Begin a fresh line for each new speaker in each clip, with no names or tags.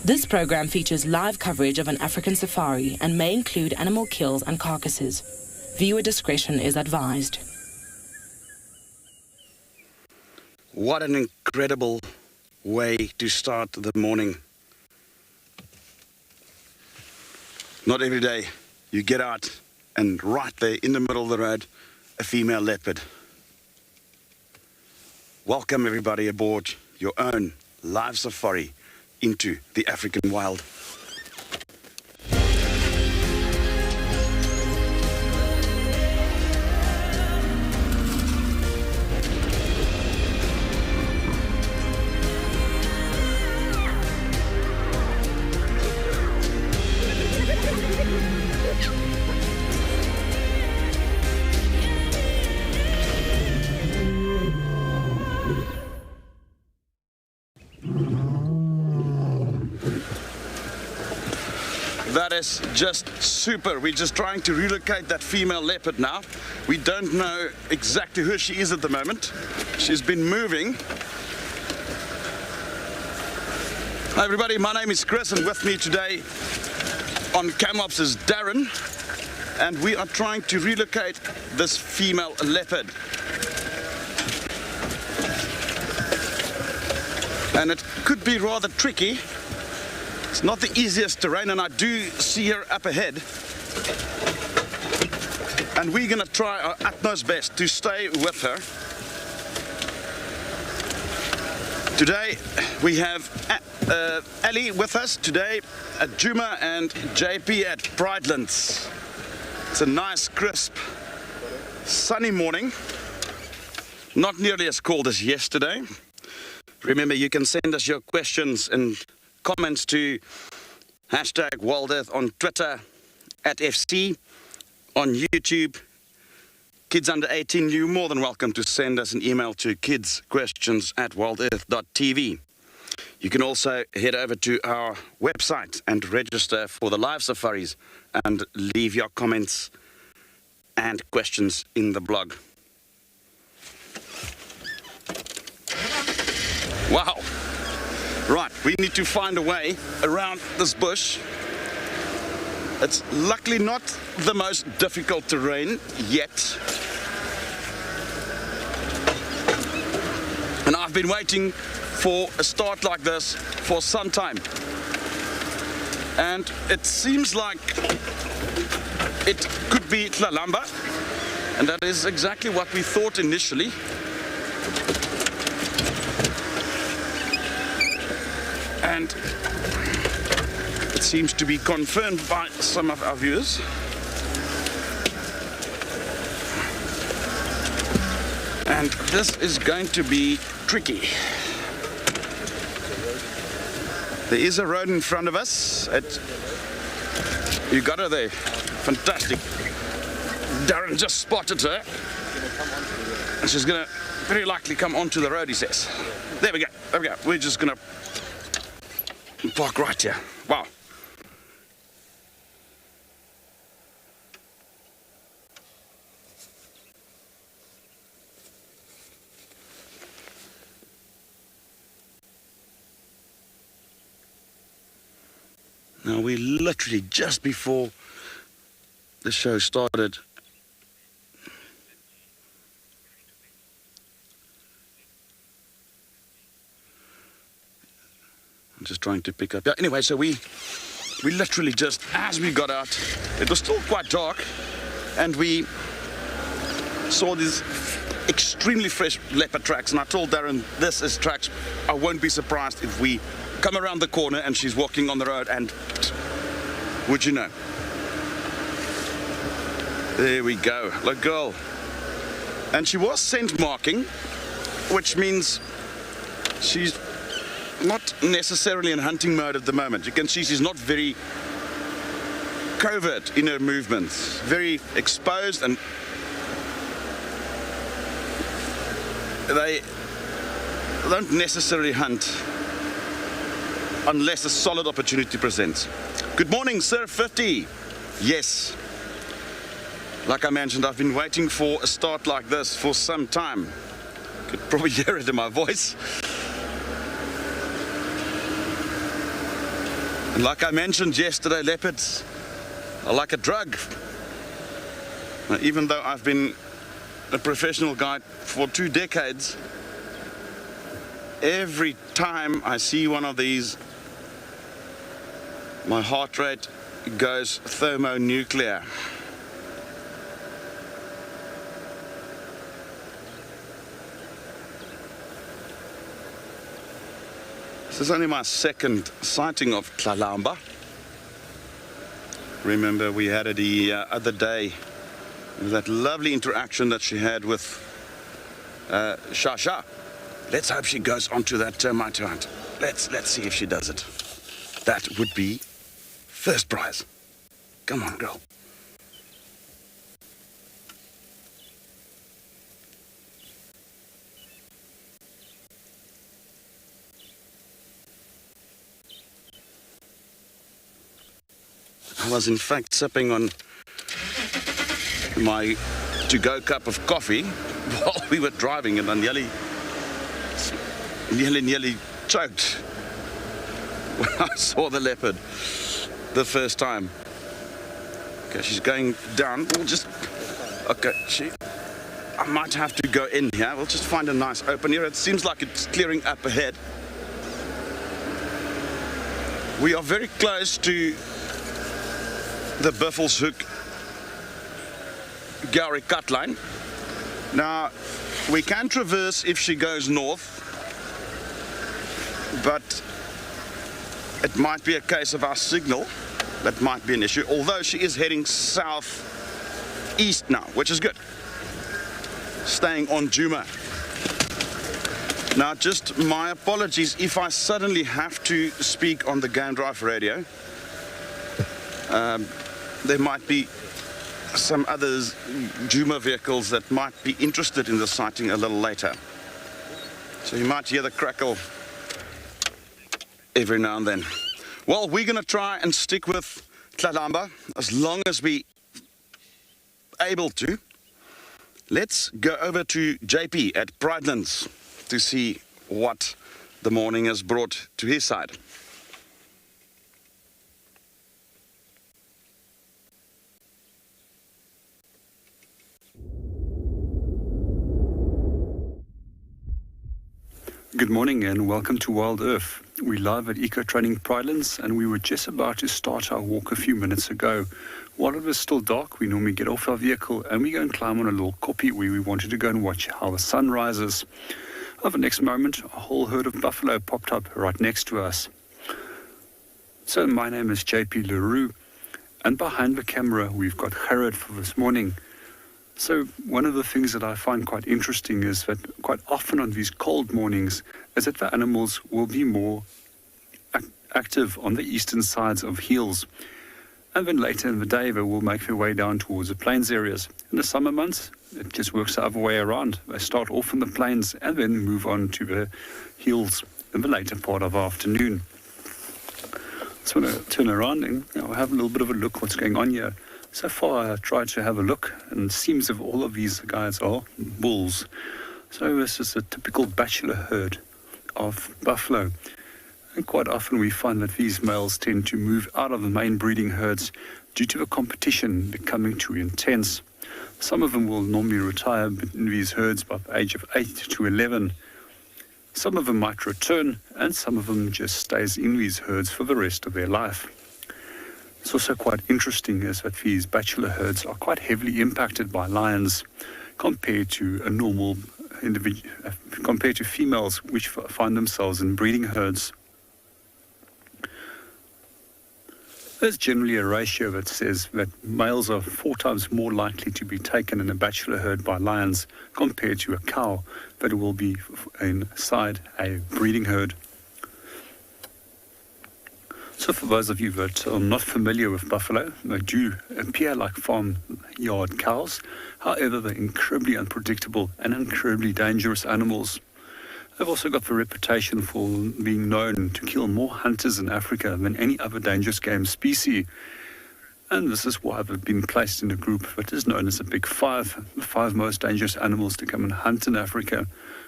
This program features live coverage of an African safari and may include animal kills and carcasses. Viewer discretion is advised.
What an incredible way to start the morning. Not every day you get out and right there in the middle of the road, a female leopard. Welcome everybody aboard your own live safari into the African wild. That is just super. We're just trying to relocate that female leopard now. We don't know exactly who she is at the moment. She's been moving. Hi everybody, my name is Chris and with me today on CamOps is Darren, and we are trying to relocate this female leopard. And it could be rather tricky. It's not the easiest terrain, and I do see her up ahead. And we're going to try our utmost best to stay with her. Today we have Ali with us today at Djuma and JP at Pridelands. It's a nice, crisp, sunny morning. Not nearly as cold as yesterday. Remember, you can send us your questions and comments to hashtag WildEarth on Twitter, at FC, on YouTube. Kids under 18, you're more than welcome to send us an email to kidsquestions@wildearth.tv. You can also head over to our website and register for the live safaris and leave your comments and questions in the blog. Wow. Right, we need to find a way around this bush. It's luckily not the most difficult terrain yet. And I've been waiting for a start like this for some time. And it seems like it could be Tlalamba. And that is exactly what we thought initially. And it seems to be confirmed by some of our viewers. And this is going to be tricky. There is a road in front of us. You got her there. Fantastic. Darren just spotted her. And she's going to very likely come onto the road, he says. There we go. There we go. We're just going to park right here. Wow. Now we literally just before the show started. I'm just trying to pick up. Anyway, so we literally just, as we got out, it was still quite dark, and we saw these extremely fresh leopard tracks, and I told Darren, this is tracks. I won't be surprised if we come around the corner and she's walking on the road, and would you know? There we go, look girl. And she was scent marking, which means she's not necessarily in hunting mode at the moment. You can see she's not very covert in her movements, very exposed, and they don't necessarily hunt unless a solid opportunity presents. Good morning, Sir 50. Yes, like I mentioned, I've been waiting for a start like this for some time. You could probably hear it in my voice. And like I mentioned yesterday, leopards are like a drug. Now, even though I've been a professional guide for 2 decades, every time I see one of these, my heart rate goes thermonuclear. This is only my second sighting of Kalahari. Remember, we had it the other day, that lovely interaction that she had with Shasha. Let's hope she goes onto that termite hunt. Let's see if she does it. That would be first prize. Come on, girl. I was in fact sipping on my to-go cup of coffee while we were driving, and I nearly choked when I saw the leopard the first time. Okay, she's going down. We'll just... Okay, I might have to go in here. We'll just find a nice open area. It seems like it's clearing up ahead. We are very close to the Buffelshoek Gowrie cut line. Now, we can traverse if she goes north, but it might be a case of our signal that might be an issue, although she is heading south-east now, which is good. Staying on Djuma. Now, just my apologies if I suddenly have to speak on the Game Drive radio. There might be some others, Djuma vehicles, that might be interested in the sighting a little later. So you might hear the crackle every now and then. Well, we're going to try and stick with Kalahari as long as we're able to. Let's go over to JP at Pridelands to see what the morning has brought to his side.
Good morning and welcome to WildEarth. We're live at Eco Training Pridelands, and we were just about to start our walk a few minutes ago. While it was still dark, we normally get off our vehicle and we go and climb on a little koppie where we wanted to go and watch how the sun rises. Over the next moment, a whole herd of buffalo popped up right next to us. So my name is JP Leroux, and behind the camera we've got Gerard for this morning. So one of the things that I find quite interesting is that quite often on these cold mornings is that the animals will be more active on the eastern sides of hills. And then later in the day they will make their way down towards the plains areas. In the summer months, it just works the other way around. They start off in the plains and then move on to the hills in the later part of the afternoon. So I'm going to turn around and have a little bit of a look what's going on here. So far, I tried to have a look, and it seems that all of these guys are bulls. So this is a typical bachelor herd of buffalo. And quite often we find that these males tend to move out of the main breeding herds due to the competition becoming too intense. Some of them will normally retire in these herds by the age of 8 to 11. Some of them might return, and some of them just stays in these herds for the rest of their life. It's also quite interesting is that these bachelor herds are quite heavily impacted by lions compared to a normal individual, compared to females which find themselves in breeding herds. There's generally a ratio that says that males are 4 times more likely to be taken in a bachelor herd by lions compared to a cow that will be inside a breeding herd. So for those of you that are not familiar with buffalo, they do appear like farmyard cows. However, they're incredibly unpredictable and incredibly dangerous animals. They've also got the reputation for being known to kill more hunters in Africa than any other dangerous game species. And this is why they've been placed in a group that is known as the Big Five, the 5 most dangerous animals to come and hunt in Africa.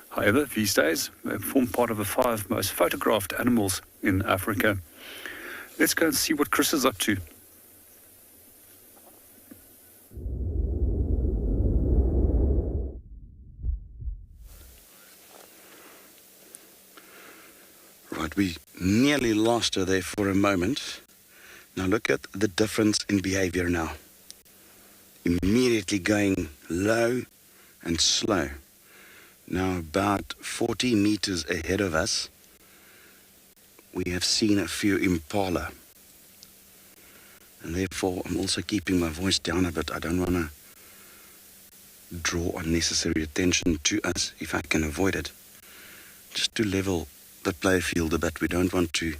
However, these days, they form part of the 5 most photographed animals in Africa. Let's go and see what Chris is up to.
Right, we nearly lost her there for a moment. Now look at the difference in behavior now. Immediately going low and slow. Now about 40 meters ahead of us, we have seen a few impala. And therefore, I'm also keeping my voice down a bit. I don't want to draw unnecessary attention to us if I can avoid it. Just to level the play field a bit. We don't want to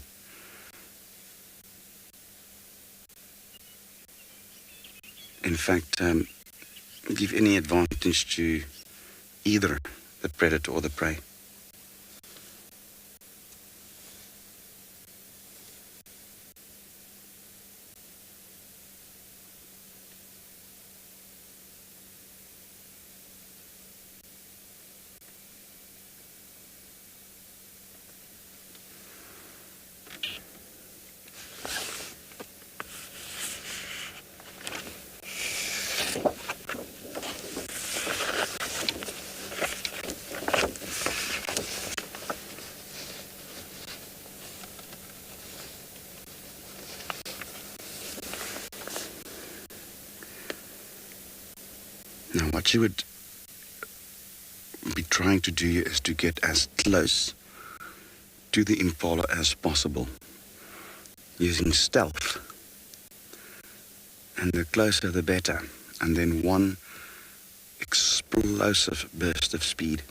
in fact give any advantage to either the predator or the prey. Now what you would be trying to do is to get as close to the impala as possible using stealth. And the closer the better. And then one explosive burst of speed.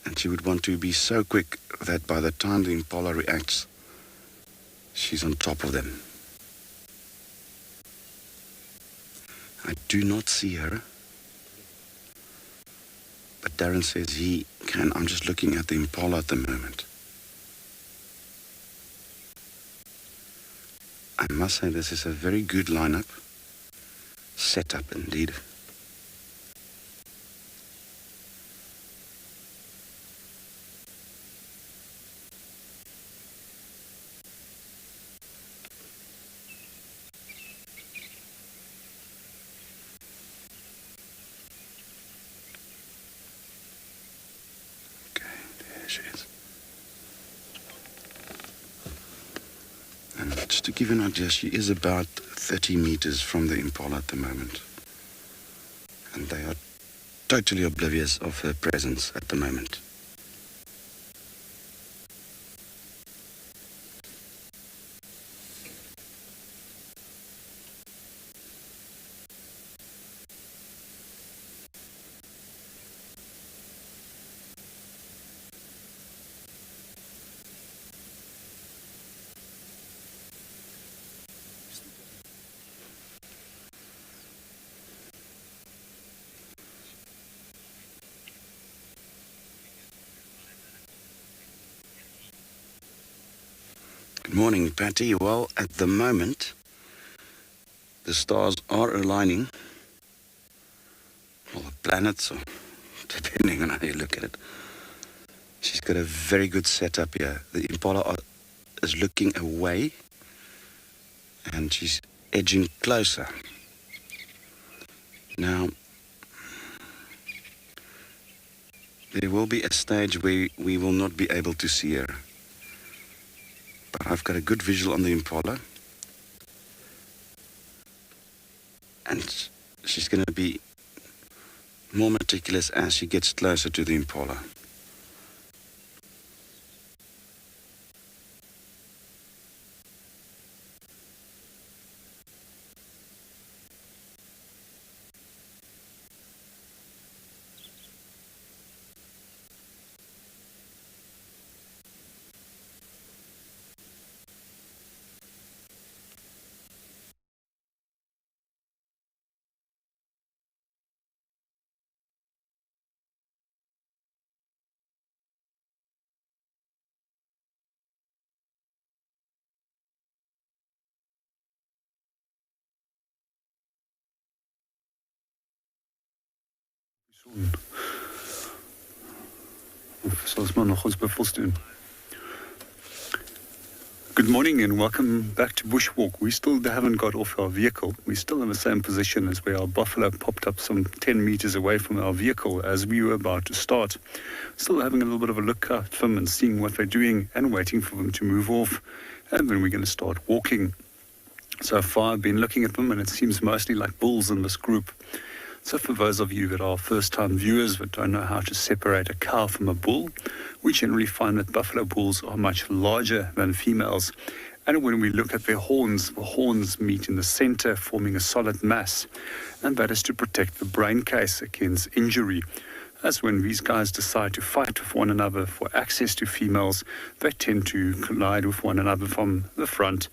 And she would want to be so quick that by the time the impala reacts, she's on top of them. I do not see her. But Darren says he can. I'm just looking at the impala at the moment. I must say this is a very good lineup. Setup indeed. To give you an idea, she is about 30 meters from the impala at the moment. And they are totally oblivious of her presence at the moment. Good morning, Patty. Well, at the moment, the stars are aligning. Or the planets, or depending on how you look at it. She's got a very good setup here. The impala is looking away, and she's edging closer. Now, there will be a stage where we will not be able to see her. But I've got a good visual on the impala. And she's going to be more meticulous as she gets closer to the impala.
Of sal ons maar nog ons buffels doen. Good morning and welcome back to Bushwalk. We still haven't got off our vehicle. We're still in the same position as where our buffalo popped up some 10 meters away from our vehicle as we were about to start. Still having a little bit of a look at them and seeing what they're doing and waiting for them to move off. And then we're going to start walking. So far I've been looking at them and it seems mostly like bulls in this group. So for those of you that are first-time viewers that don't know how to separate a cow from a bull, we generally find that buffalo bulls are much larger than females. And when we look at their horns, the horns meet in the center, forming a solid mass. And that is to protect the brain case against injury. As when these guys decide to fight with one another for access to females, they tend to collide with one another from the front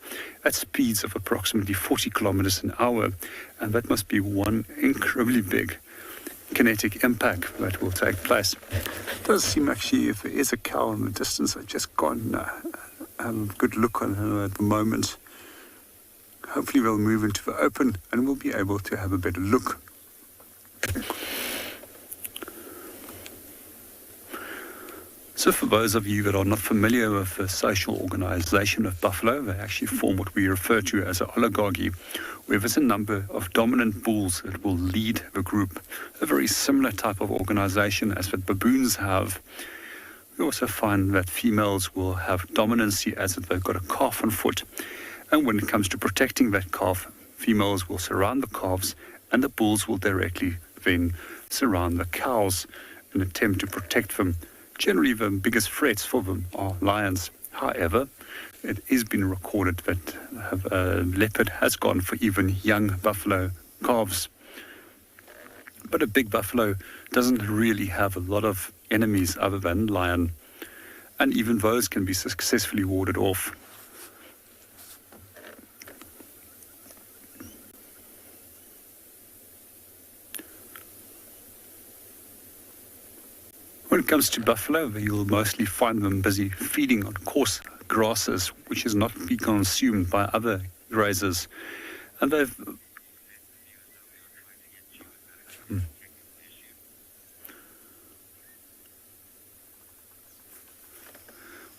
at speeds of approximately 40 kilometers an hour. And that must be one incredibly big kinetic impact that will take place. It does seem actually, if there is a cow in the distance, I just can't have a good look on her at the moment. Hopefully they'll move into the open and we'll be able to have a better look. So for those of you that are not familiar with the social organization of buffalo, they actually form what we refer to as an oligarchy, where there's a number of dominant bulls that will lead the group, a very similar type of organization as that baboons have. We also find that females will have dominancy as if they've got a calf on foot, and when it comes to protecting that calf, females will surround the calves and the bulls will directly then surround the cows in an attempt to protect them. Generally, the biggest threats for them are lions. However, it has been recorded that a leopard has gone for even young buffalo calves. But a big buffalo doesn't really have a lot of enemies other than lion, and even those can be successfully warded off. When it comes to buffalo, you'll mostly find them busy feeding on coarse grasses, which is not be consumed by other grazers. And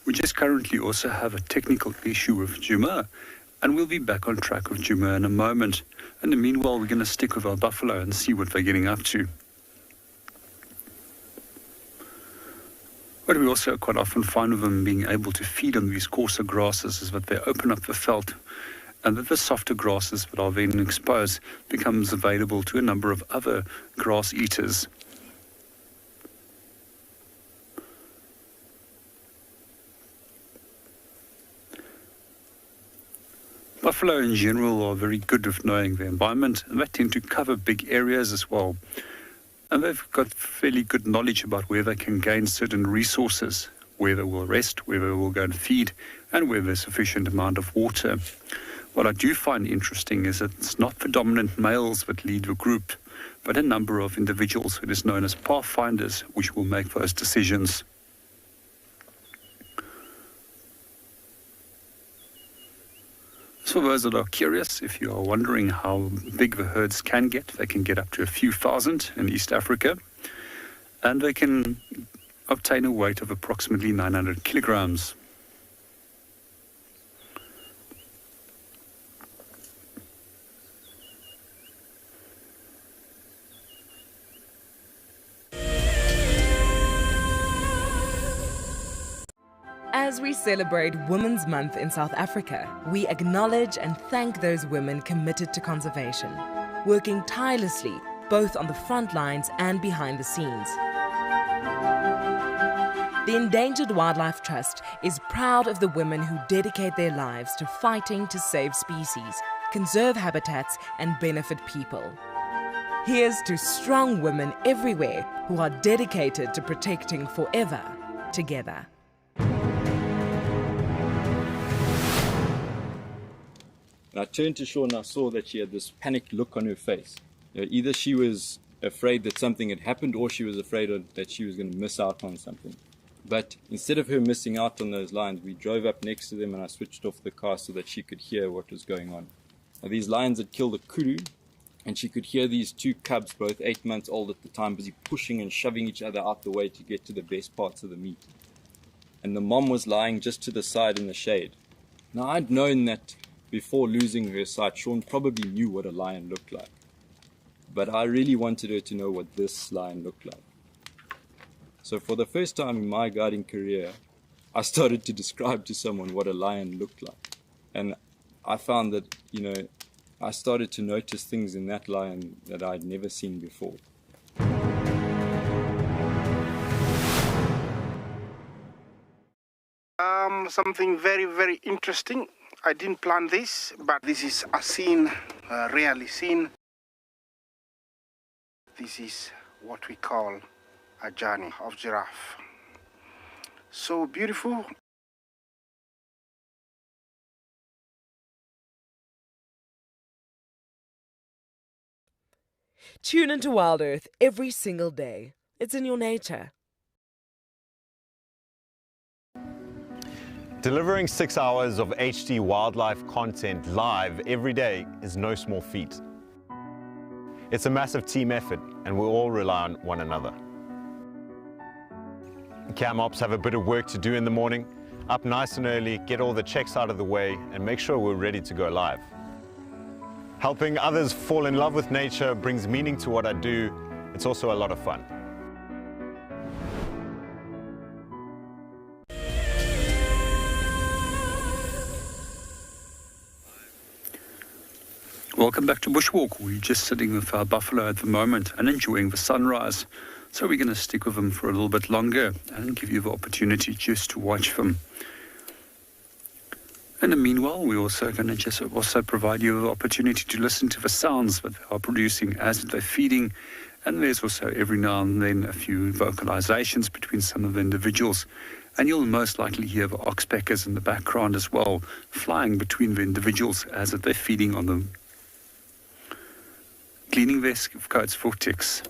we just currently also have a technical issue with Djuma, and we'll be back on track with Djuma in a moment. And in the meanwhile, we're going to stick with our buffalo and see what they're getting up to. What we also quite often find with them being able to feed on these coarser grasses is that they open up the veld and that the softer grasses that are then exposed becomes available to a number of other grass eaters. Buffalo in general are very good with knowing their environment, and they tend to cover big areas as well. And they've got fairly good knowledge about where they can gain certain resources, where they will rest, where they will go and feed, and where there's sufficient amount of water. What I do find interesting is that it's not the dominant males that lead the group, but a number of individuals that is known as pathfinders, which will make those decisions. So for those that are curious, if you are wondering how big the herds can get, they can get up to a few thousand in East Africa, and they can obtain a weight of approximately 900 kilograms.
As we celebrate Women's Month in South Africa, we acknowledge and thank those women committed to conservation, working tirelessly both on the front lines and behind the scenes. The Endangered Wildlife Trust is proud of the women who dedicate their lives to fighting to save species, conserve habitats, and benefit people. Here's to strong women everywhere who are dedicated to protecting forever together.
And I turned to Shaw and I saw that she had this panicked look on her face. Either she was afraid that something had happened or she was afraid that she was going to miss out on something. But instead of her missing out on those lions, we drove up next to them and I switched off the car so that she could hear what was going on. Now, these lions had killed a kudu, and she could hear these two cubs, both 8 months old at the time, busy pushing and shoving each other out the way to get to the best parts of the meat. And the mom was lying just to the side in the shade. Now, I'd known that before losing her sight, Sean probably knew what a lion looked like. But I really wanted her to know what this lion looked like. So for the first time in my guiding career, I started to describe to someone what a lion looked like. And I found that, I started to notice things in that lion that I'd never seen before.
Something very, very interesting. I didn't plan this, but this is a scene rarely seen. This is what we call a journey of giraffe. So beautiful.
Tune into WildEarth every single day. It's in your nature.
Delivering 6 hours of HD wildlife content live every day is no small feat. It's a massive team effort, and we all rely on one another. Cam ops have a bit of work to do in the morning, up nice and early, get all the checks out of the way, and make sure we're ready to go live. Helping others fall in love with nature brings meaning to what I do. It's also a lot of fun.
Welcome back to Bushwalk. We're just sitting with our buffalo at the moment and enjoying the sunrise. So we're going to stick with them for a little bit longer and give you the opportunity just to watch them. In the meanwhile, we're also going to just also provide you the opportunity to listen to the sounds that they are producing as they're feeding. And there's also every now and then a few vocalizations between some of the individuals. And you'll most likely hear the oxpeckers in the background as well, flying between the individuals as they're feeding on them. Cleaning their coats for ticks.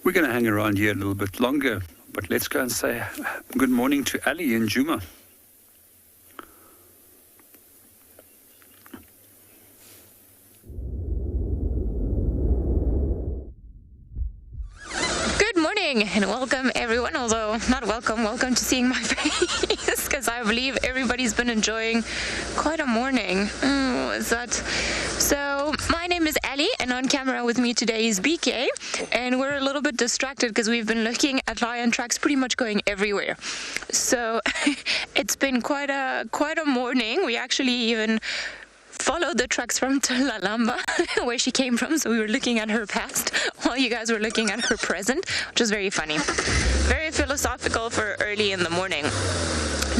We're going to hang around here a little bit longer, but let's go and say good morning to Ali and Djuma.
And welcome everyone, although not welcome to seeing my face, because I believe everybody's been enjoying quite a morning. So my name is Ali, and on camera with me today is BK, and we're a little bit distracted because we've been looking at lion tracks pretty much going everywhere. So it's been quite a morning. We actually even followed the tracks from Tlalamba, where she came from, so we were looking at her past while you guys were looking at her present, which was very funny. Very philosophical for early in the morning.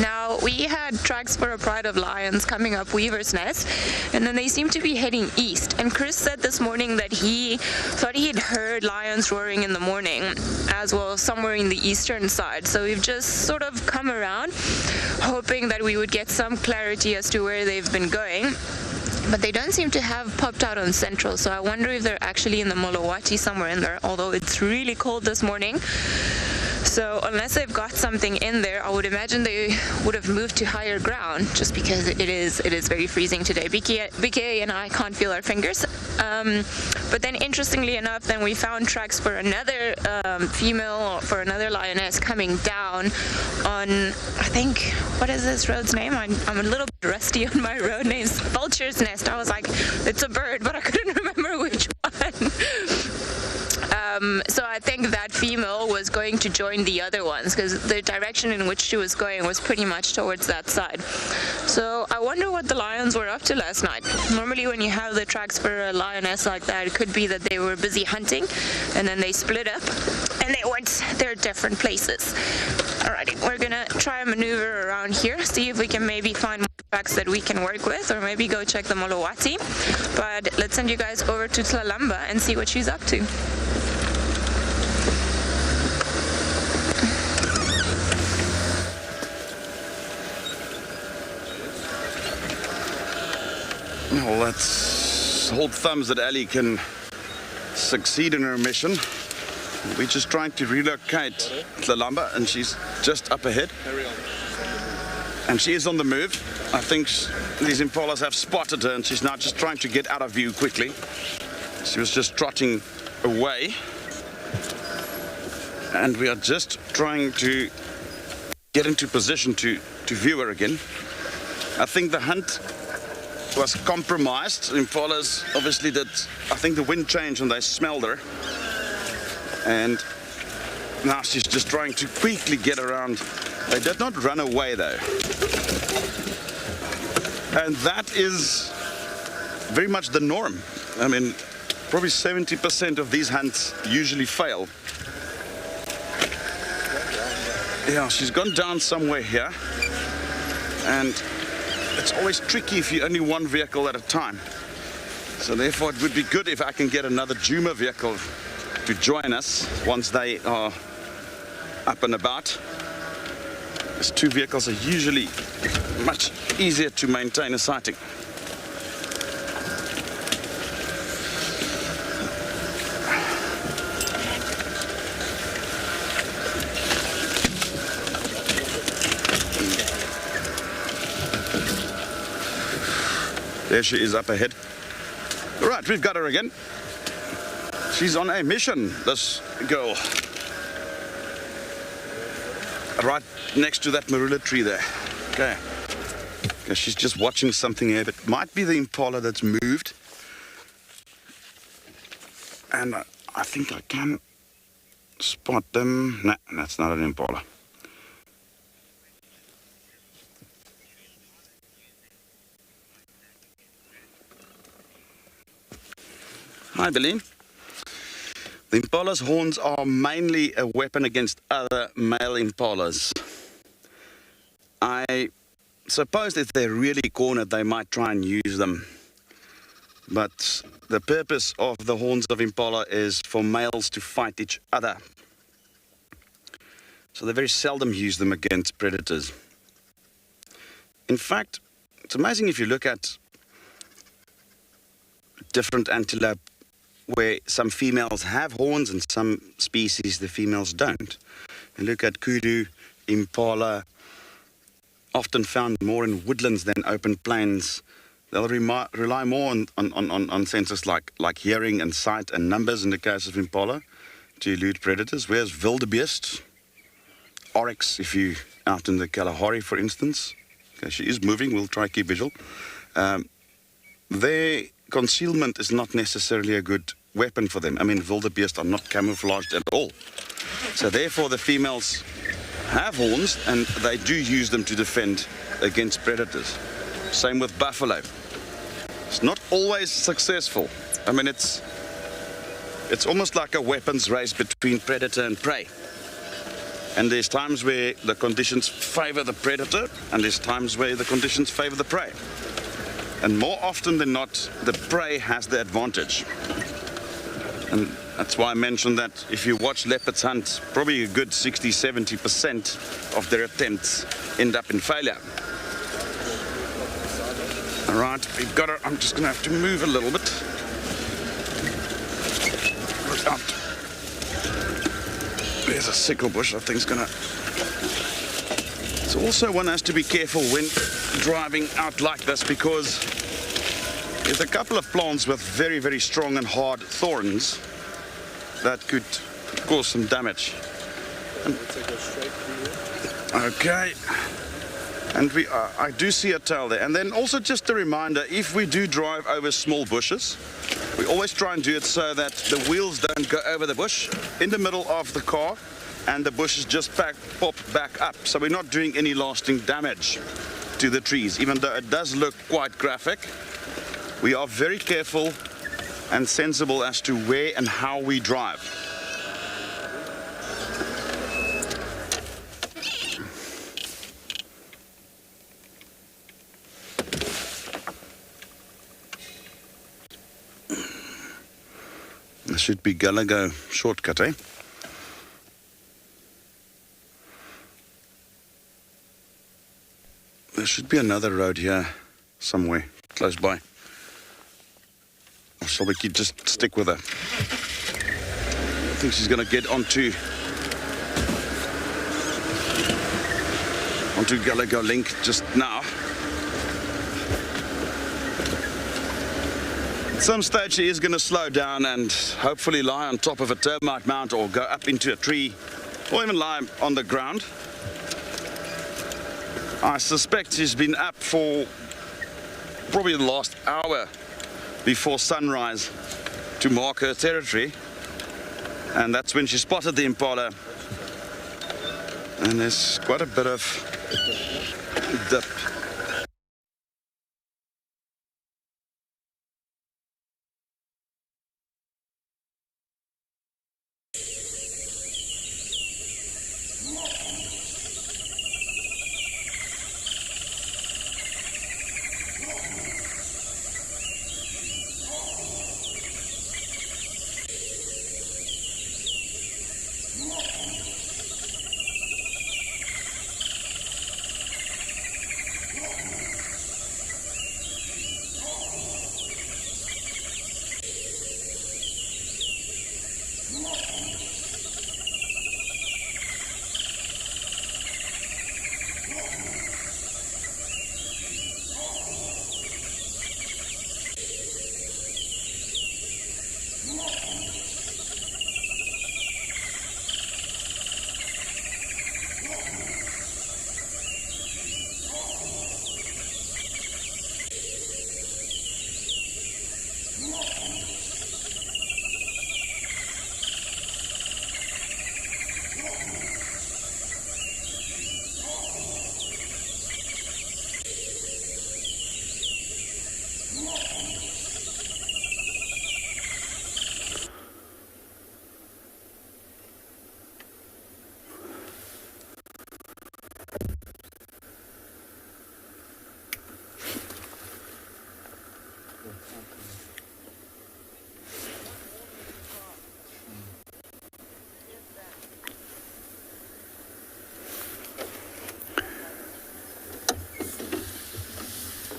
Now, we had tracks for a pride of lions coming up Weaver's Nest, and then they seemed to be heading east. And Chris said this morning that he thought he had heard lions roaring in the morning, as well somewhere in the eastern side. So we've just sort of come around, hoping that we would get some clarity as to where they've been going. But they don't seem to have popped out on Central, so I wonder if they're actually in the Molowati somewhere in there, although it's really cold this morning. So unless they've got something in there, I would imagine they would have moved to higher ground, just because it is very freezing today. BK and I can't feel our fingers. But then interestingly enough, then we found tracks for another female, for another lioness coming down on, I think, what is this road's name? I'm a little bit rusty on my road names. Vulture's Nest. I was like, it's a bird, but I couldn't remember which one. So I think that female was going to join the other ones, because the direction in which she was going was pretty much towards that side. So I wonder what the lions were up to last night. Normally when you have the tracks for a lioness like that, it could be that they were busy hunting and then they split up and they went their different places. Alrighty, we're gonna try and maneuver around here, see if we can maybe find more tracks that we can work with, or maybe go check the Molowati. But let's send you guys over to Tlalamba and see what she's up to.
Well, let's hold thumbs that Ali can succeed in her mission. We're just trying to relocate Tlalamba, and she's just up ahead. And she is on the move. I think these impalas have spotted her and she's now just trying to get out of view quickly. She was just trotting away. And we are just trying to get into position to view her again. I think the hunt was compromised. Impalas obviously did, I think the wind changed and they smelled her. And now she's just trying to quickly get around. They did not run away though. And that is very much the norm. I mean, probably 70% of these hunts usually fail. Yeah, she's gone down somewhere here. And it's always tricky if you're only one vehicle at a time. So therefore it would be good if I can get another Djuma vehicle to join us once they are up and about. These two vehicles are usually much easier to maintain a sighting. There she is up ahead. Right, we've got her again. She's on a mission, this girl. Right next to that marula tree there. Okay. She's just watching something here, but it might be the impala that's moved. And I think I can spot them. No, that's not an impala. Hi, Beline. The impala's horns are mainly a weapon against other male impalas. I suppose if they're really cornered, they might try and use them. But the purpose of the horns of impala is for males to fight each other. So they very seldom use them against predators. In fact, it's amazing if you look at different antelope where some females have horns and some species the females don't. You look at kudu, impala, often found more in woodlands than open plains. They'll rely more on senses like hearing and sight and numbers in the case of impala to elude predators, whereas wildebeest, oryx, if you're out in the Kalahari, for instance, okay, she is moving, we'll try to keep visual, their concealment is not necessarily a good weapon for them. I mean, wildebeest are not camouflaged at all. So therefore the females have horns and they do use them to defend against predators. Same with buffalo. It's not always successful. I mean, it's almost like a weapons race between predator and prey. And there's times where the conditions favor the predator and there's times where the conditions favor the prey. And more often than not, the prey has the advantage. And that's why I mentioned that if you watch leopards hunt, probably a good 60–70% of their attempts end up in failure. All right, we've got her. I'm just going to have to move a little bit. Look out. There's a sickle bush I think is going to... So also one has to be careful when driving out like this because there's a couple of plants with very, very strong and hard thorns that could cause some damage. Okay. And I do see a tail there. And then also just a reminder, if we do drive over small bushes, we always try and do it so that the wheels don't go over the bush in the middle of the car and the bushes just pop back up. So we're not doing any lasting damage to the trees, even though it does look quite graphic. We are very careful and sensible as to where and how we drive. This should be Gallagher shortcut, eh? There should be another road here somewhere close by. Or shall we just stick with her? I think she's going to get onto onto Gallagher Link just now. At some stage he is going to slow down and hopefully lie on top of a termite mound or go up into a tree or even lie on the ground. I suspect he's been up for probably the last hour before sunrise to mark her territory, and that's when she spotted the impala, and there's quite a bit of dip.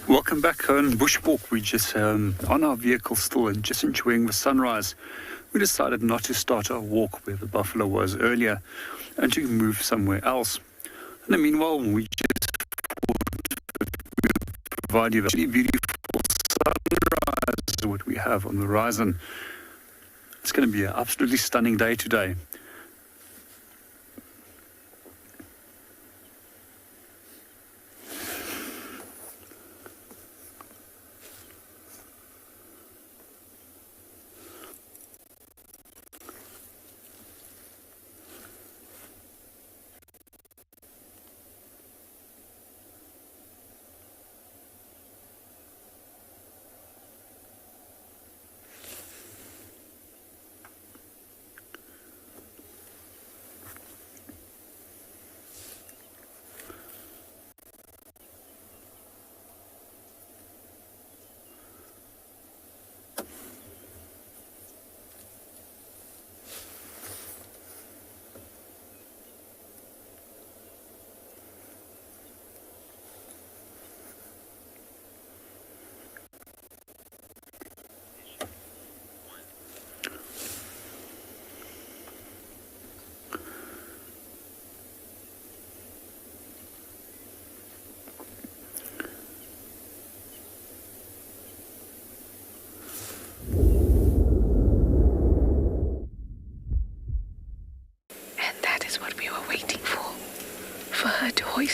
Welcome back on Bushwalk. We just on our vehicle still and just enjoying the sunrise. We decided not to start our walk where the buffalo was earlier and to move somewhere else. And then meanwhile, we just provide you with a beautiful sunrise, what we have on the horizon. It's going to be an absolutely stunning day today.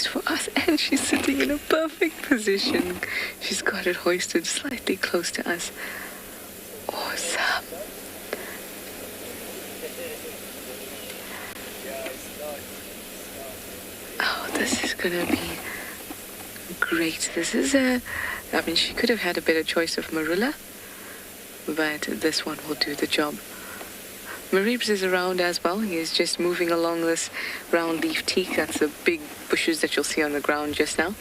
For us, and she's sitting in a perfect position. She's got it hoisted slightly close to us. Awesome. Oh, this is gonna be great. This is I mean, she could have had a better choice of marula, but this one will do the job. Maribs is around as well. He is just moving along this round leaf teak. That's the big bushes that you'll see on the ground just now.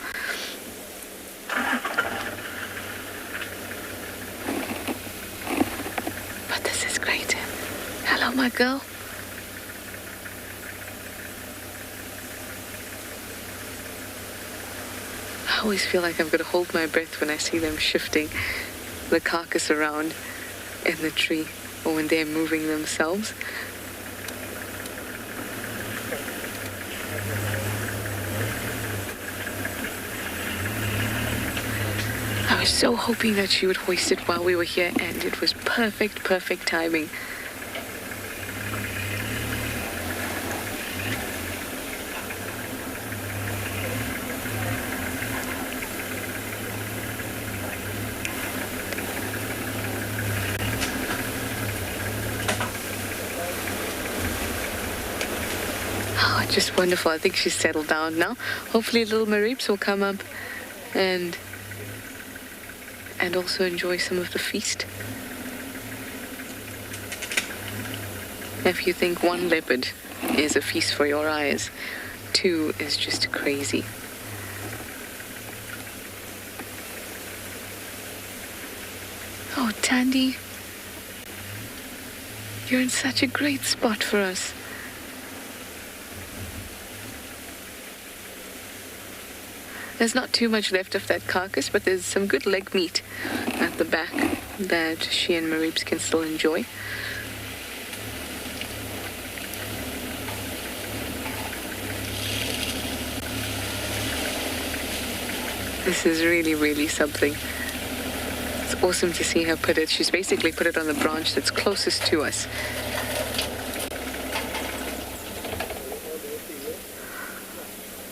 But this is great. Hello, my girl. I always feel like I've got to hold my breath when I see them shifting the carcass around in the tree, or when they're moving themselves. was so hoping that she would hoist it while we were here, and it was perfect timing. Oh, just wonderful. I think she's settled down now. Hopefully little Marips will come up and also enjoy some of the feast. If you think one leopard is a feast for your eyes, two is just crazy. Oh, Tandy, you're in such a great spot for us. There's not too much left of that carcass, but there's some good leg meat at the back that she and Marips can still enjoy. This is really something. It's awesome to see her put it. She's basically put it on the branch that's closest to us.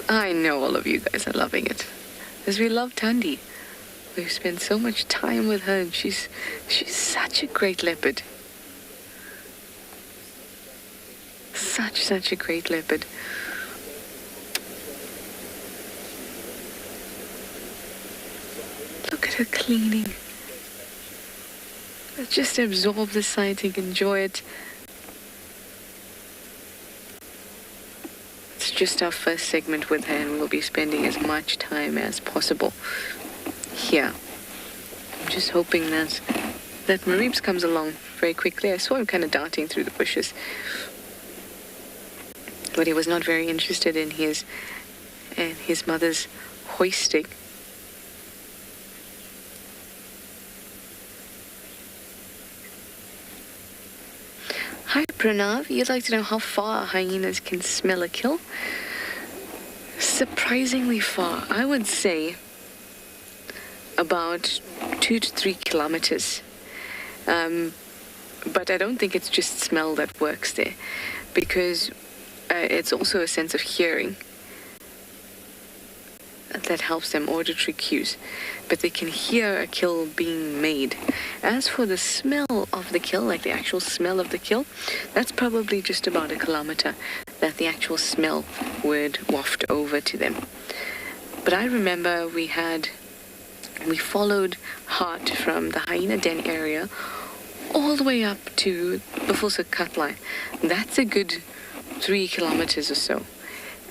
I know all of you guys are loving it, as we love Tandy. We've spent so much time with her, and she's such a great leopard. Such a great leopard. Look at her cleaning. Let's just absorb the sighting, enjoy it. It's just our first segment with her, and we'll be spending as much time as possible here. I'm just hoping that Marips comes along very quickly. I saw him kind of darting through the bushes, but he was not very interested in his mother's hoisting. Hi Pranav, you'd like to know how far hyenas can smell a kill? Surprisingly far. I would say about 2 to 3 kilometers. But I don't think it's just smell that works there, because it's also a sense of hearing that helps them, auditory cues, but they can hear a kill being made. As for the smell of the kill, like the actual smell of the kill, that's probably just about 1 kilometer that the actual smell would waft over to them. But I remember we followed Hart from the hyena den area all the way up to the Buffelshoek cut line. That's a good 3 kilometers or so.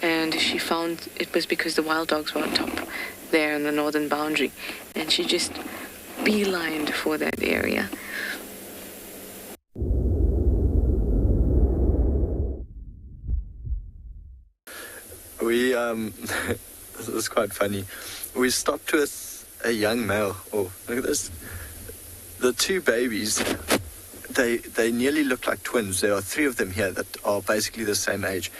And she found it was because the wild dogs were on top there in the northern boundary. And she just beelined for that area.
This was quite funny. We stopped with a young male. Oh, look at this. The two babies, they nearly look like twins. There are 3 of them here that are basically the same age.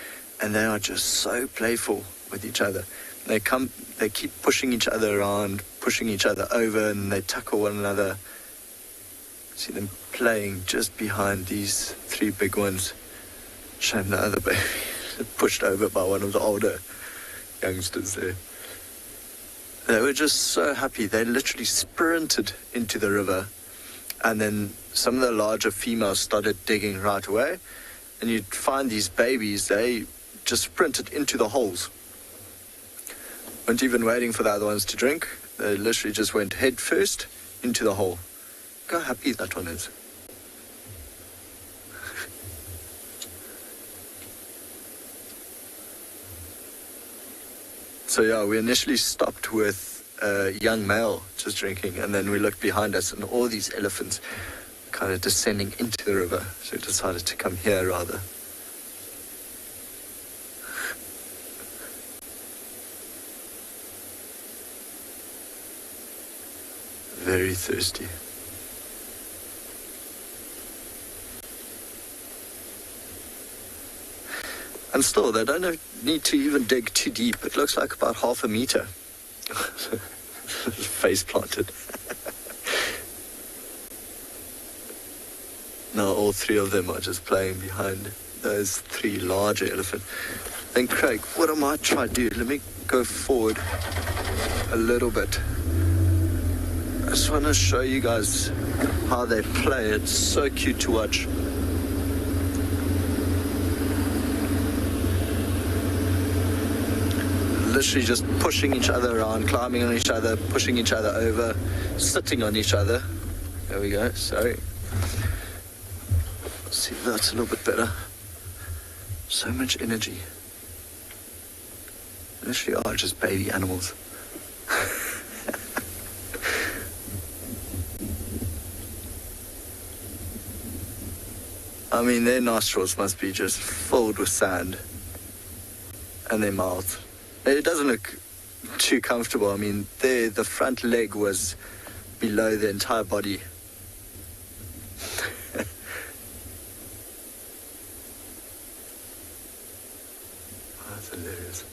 And they are just so playful with each other. They keep pushing each other around, pushing each other over, and they tackle one another. See them playing just behind these 3 big ones. Shame the other baby pushed over by one of the older youngsters there. They were just so happy. They literally sprinted into the river. And then some of the larger females started digging right away. And you'd find these babies, they just sprinted into the holes. Weren't even waiting for the other ones to drink. They literally just went head first into the hole. Look how happy that one is. So yeah, we initially stopped with a young male just drinking, and then we looked behind us and all these elephants kind of descending into the river. So we decided to come here rather. Very thirsty. And still, they don't need to even dig too deep. It looks like about 0.5 meter. Face planted. Now all three of them are just playing behind those three larger elephants. Then Craig, what I might try to do, let me go forward a little bit. I just want to show you guys how they play. It's so cute to watch. Literally just pushing each other around, climbing on each other, pushing each other over, sitting on each other. There we go, sorry. Let's see if that's a little bit better. So much energy. Literally are just baby animals. I mean, their nostrils must be just filled with sand. And their mouths. It doesn't look too comfortable. I mean, the front leg was below the entire body. Oh, that's hilarious.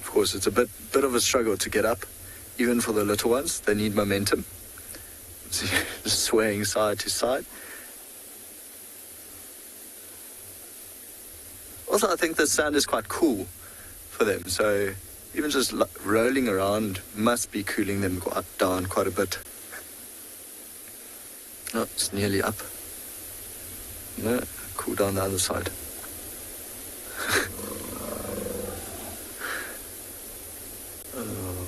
Of course, it's a bit of a struggle to get up, even for the little ones. They need momentum. So just swaying side to side. Also, I think the sand is quite cool for them, so even just rolling around must be cooling them down quite a bit. Oh, it's nearly up. No, cool down the other side. Oh.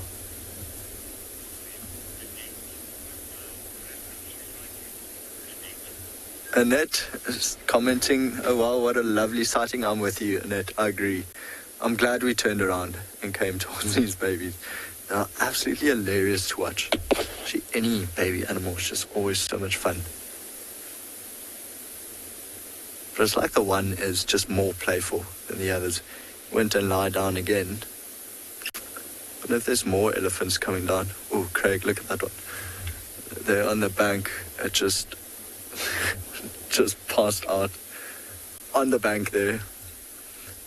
Annette is commenting, oh wow, what a lovely sighting. I'm with you, Annette, I agree. I'm glad we turned around and came towards these babies. They're absolutely hilarious to watch. Actually, any baby animal is just always so much fun. But it's like the one is just more playful than the others. Went and lie down again. But if there's more elephants coming down. Oh, Craig, look at that one. They're on the bank. It just passed out on the bank there.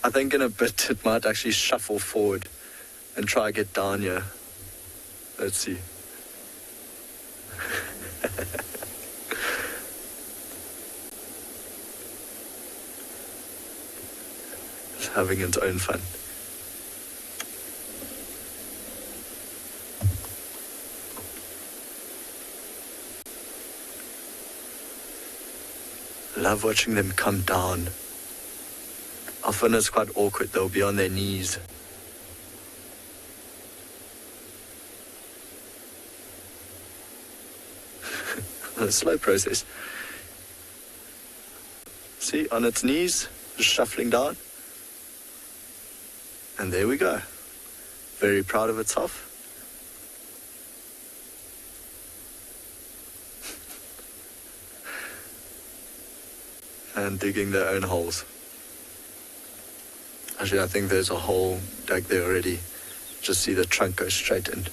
I think in a bit it might actually shuffle forward and try to get down here. Let's see. It's having its own fun. Love watching them come down. Often it's quite awkward, they'll be on their knees. A slow process. See, on its knees, just shuffling down. And there we go. Very proud of itself. And digging their own holes. Actually, I think there's a hole dug there already. Just see the trunk go straight in.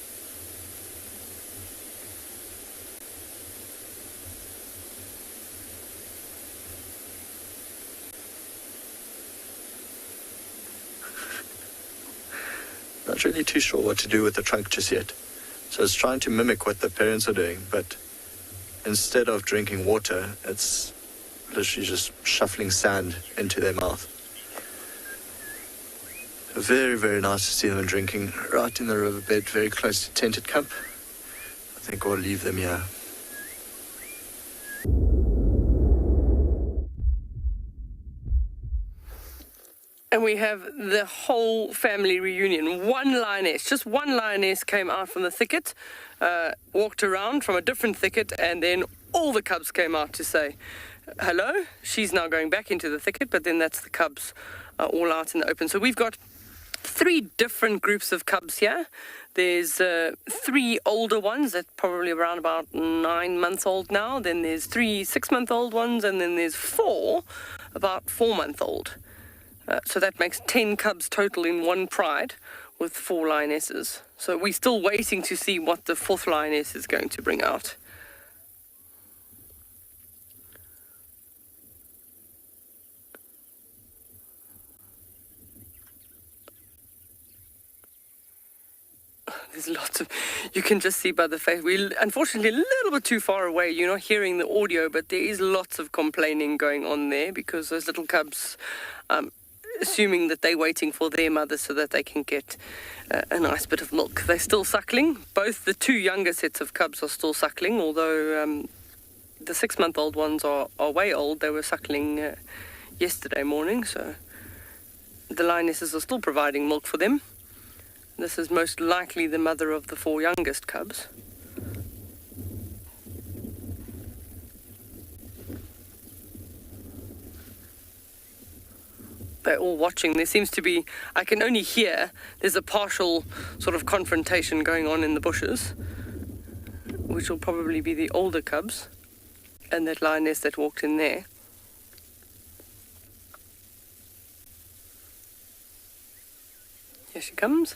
Not really too sure what to do with the trunk just yet. So it's trying to mimic what the parents are doing, but instead of drinking water, it's literally just shuffling sand into their mouth. Very, very nice to see them drinking right in the riverbed, very close to Tented Camp. I think we'll leave them here.
And we have the whole family reunion. One lioness, just one lioness came out from the thicket, walked around from a different thicket, and then all the cubs came out to say hello. She's now going back into the thicket, but then that's the cubs all out in the open. So we've got 3 different groups of cubs here. There's 3 older ones that probably around about 9 months old now. Then there's 3 6-month-old ones, and then there's 4 about 4-month-old. So that makes 10 cubs total in one pride with 4 lionesses. So we're still waiting to see what the 4th lioness is going to bring out. there's lots of, you can just see by the face. We're unfortunately a little bit too far away. You're not hearing the audio, but there is lots of complaining going on there because those little cubs, assuming that they're waiting for their mother so that they can get a nice bit of milk. They're still suckling. Both the two younger sets of cubs are still suckling, although the 6-month-old ones are way old. They were suckling yesterday morning, so the lionesses are still providing milk for them. This is most likely the mother of the 4 youngest cubs. They're all watching. There seems to be, I can only hear, there's a partial sort of confrontation going on in the bushes, which will probably be the older cubs and that lioness that walked in there. Here she comes.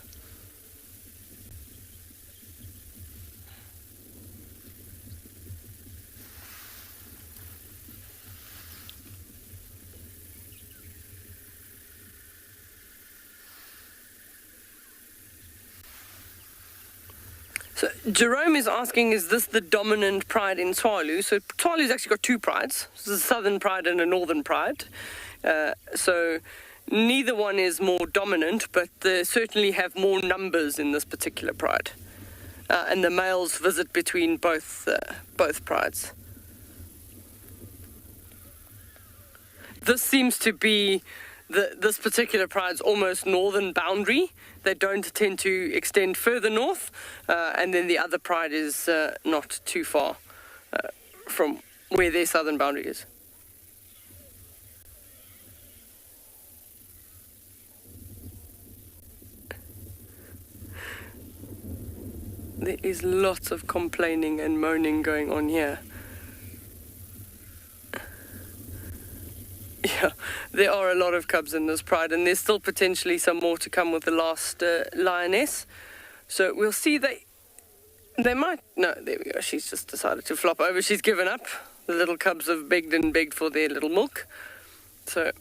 So Jerome is asking, is this the dominant pride in Tswalu? So Tswalu's actually got 2 prides. This is a southern pride and a northern pride. So neither one is more dominant, but they certainly have more numbers in this particular pride. And the males visit between both prides. This seems to be this particular pride's almost northern boundary. They don't tend to extend further north, and then the other pride is not too far from where their southern boundary is. There is lots of complaining and moaning going on here. Yeah, there are a lot of cubs in this pride, and there's still potentially some more to come with the last lioness. So we'll see. They might... No, there we go. She's just decided to flop over. She's given up. The little cubs have begged and begged for their little milk. So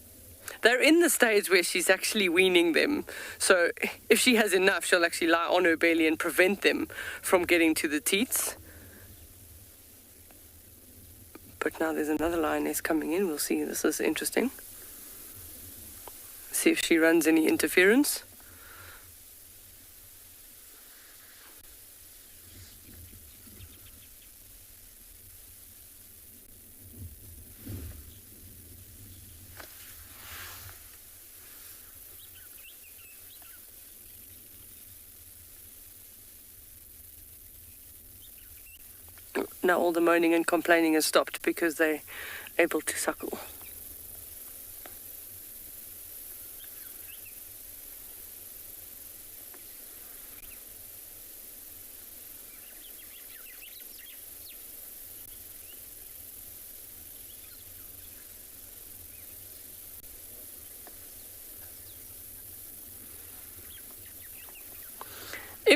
they're in the stage where she's actually weaning them. So if she has enough, she'll actually lie on her belly and prevent them from getting to the teats. But now there's another lioness coming in. We'll see. This is interesting. See if she runs any interference. Now all the moaning and complaining has stopped because they're able to suckle.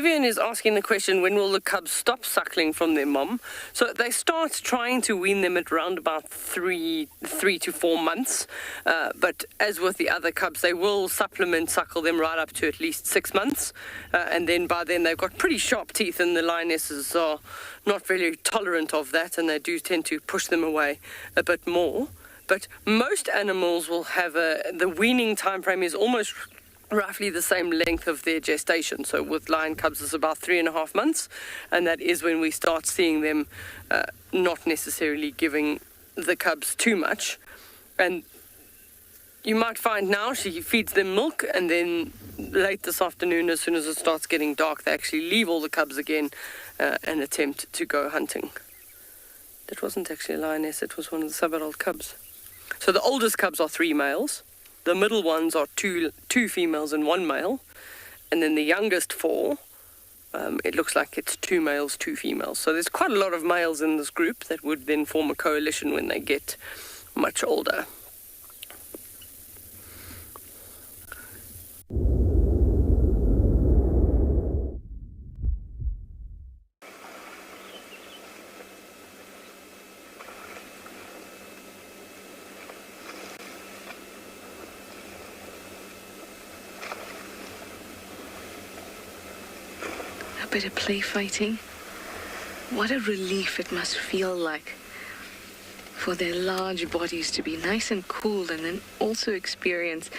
Vivian is asking the question, when will the cubs stop suckling from their mom? So they start trying to wean them at around about 3 to 4 months. But as with the other cubs, they will supplement suckle them right up to at least 6 months. And then by then they've got pretty sharp teeth, and the lionesses are not very tolerant of that, and they do tend to push them away a bit more. But most animals will have the weaning time frame is almost roughly the same length of their gestation. So with lion cubs it's about 3.5 months, and that is when we start seeing them not necessarily giving the cubs too much. And you might find now she feeds them milk, and then late this afternoon, as soon as it starts getting dark, they actually leave all the cubs again and attempt to go hunting. That wasn't actually a lioness, it was one of the sub-adult cubs. So the oldest cubs are 3 males. The middle ones are two females and 1 male. And then the youngest 4, it looks like it's 2 males, 2 females. So there's quite a lot of males in this group that would then form a coalition when they get much older.
bit of play fighting. What a relief it must feel like for their large bodies to be nice and cool and then also experience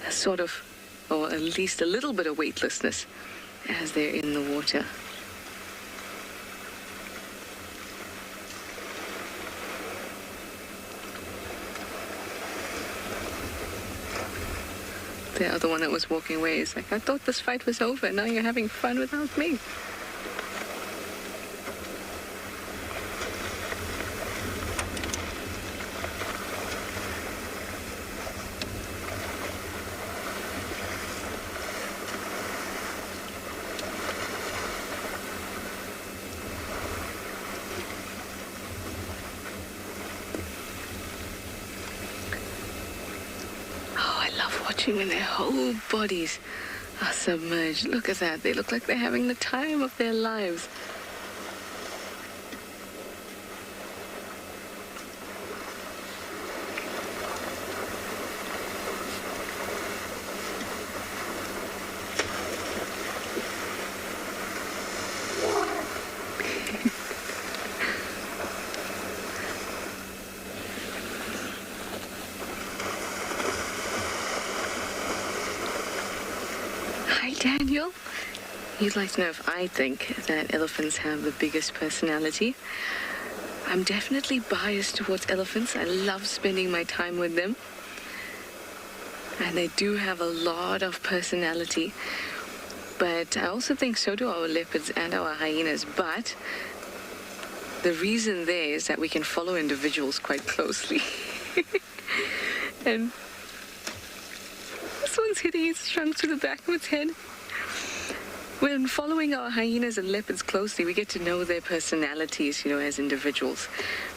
a sort of, or at least a little bit of weightlessness as they're in the water. The other one that was walking away is like, I thought this fight was over. Now you're having fun without me. When their whole bodies are submerged. Look at that. They look like they're having the time of their lives. Daniel, you'd like to know if I think that elephants have the biggest personality. I'm definitely biased towards elephants. I love spending my time with them. And they do have a lot of personality. But I also think so do our leopards and our hyenas. But the reason there is that we can follow individuals quite closely. And this one's hitting its trunk to the back of its head. When following our hyenas and leopards closely, we get to know their personalities, as individuals.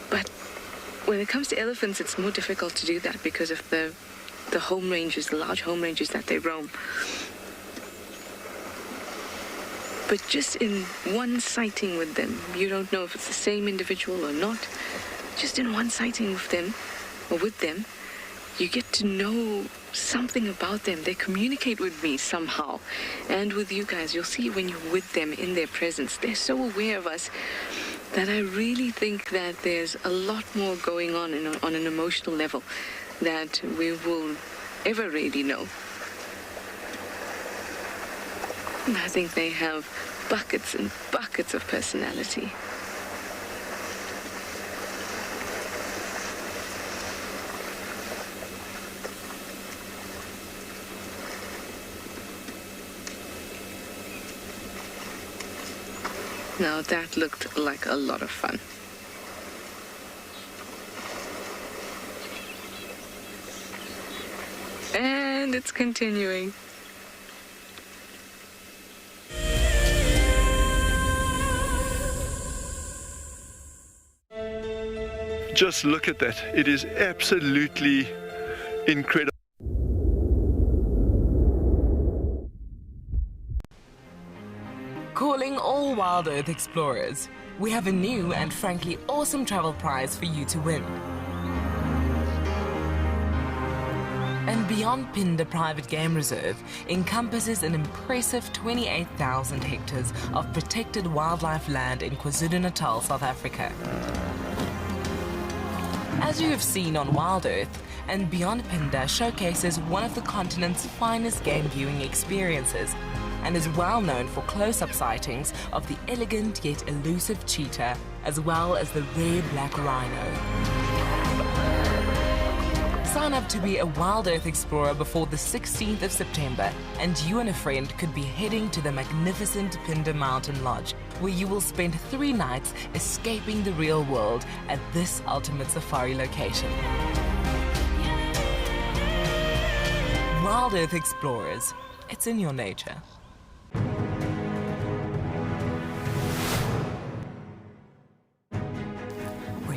But when it comes to elephants, it's more difficult to do that because of the home ranges, the large home ranges that they roam. But just in one sighting with them, you don't know if it's the same individual or not. Just in one sighting with them, you get to know something about them. They communicate with me somehow. And with you guys, you'll see when you're with them in their presence, they're so aware of us that I really think that there's a lot more going on on an emotional level that we will ever really know. And I think they have buckets and buckets of personality. Now that looked like a lot of fun. And it's continuing.
Just look at that. It is absolutely incredible.
Calling all WildEarth explorers, we have a new and frankly awesome travel prize for you to win. andBeyond Phinda Private Game Reserve encompasses an impressive 28,000 hectares of protected wildlife land in KwaZulu-Natal, South Africa. As you have seen on WildEarth, andBeyond Phinda showcases one of the continent's finest game viewing experiences and is well known for close-up sightings of the elegant yet elusive cheetah, as well as the rare black rhino. Sign up to be a WildEarth explorer before the 16th of September, and you and a friend could be heading to the magnificent Phinda Mountain Lodge, where you will spend 3 nights escaping the real world at this ultimate safari location. WildEarth explorers, it's in your nature.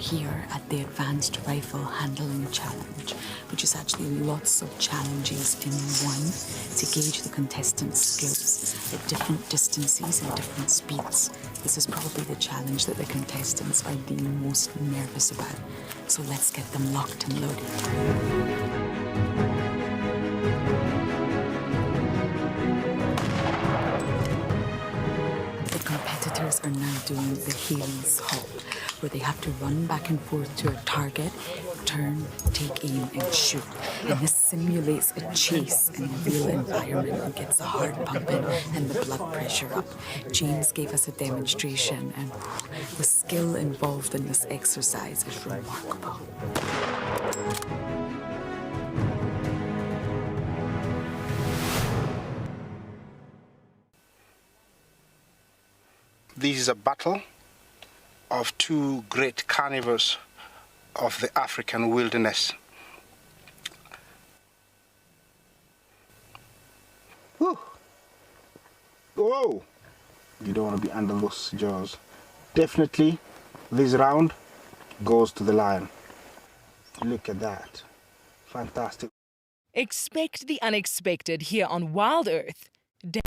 Here at the Advanced Rifle Handling Challenge, which is actually lots of challenges in one to gauge the contestants' skills at different distances and different speeds. This is probably the challenge that the contestants are the most nervous about. So let's get them locked and loaded. are now doing the Hales halt, where they have to run back and forth to a target, turn, take aim, and shoot. And this simulates a chase in a real environment and gets the heart pumping and the blood pressure up. James gave us a demonstration, and the skill involved in this exercise is remarkable.
This is a battle of two great carnivores of the African wilderness. Whew. Whoa! You don't want to be under those jaws. Definitely, this round goes to the lion. Look at that. Fantastic.
Expect the unexpected here on WildEarth.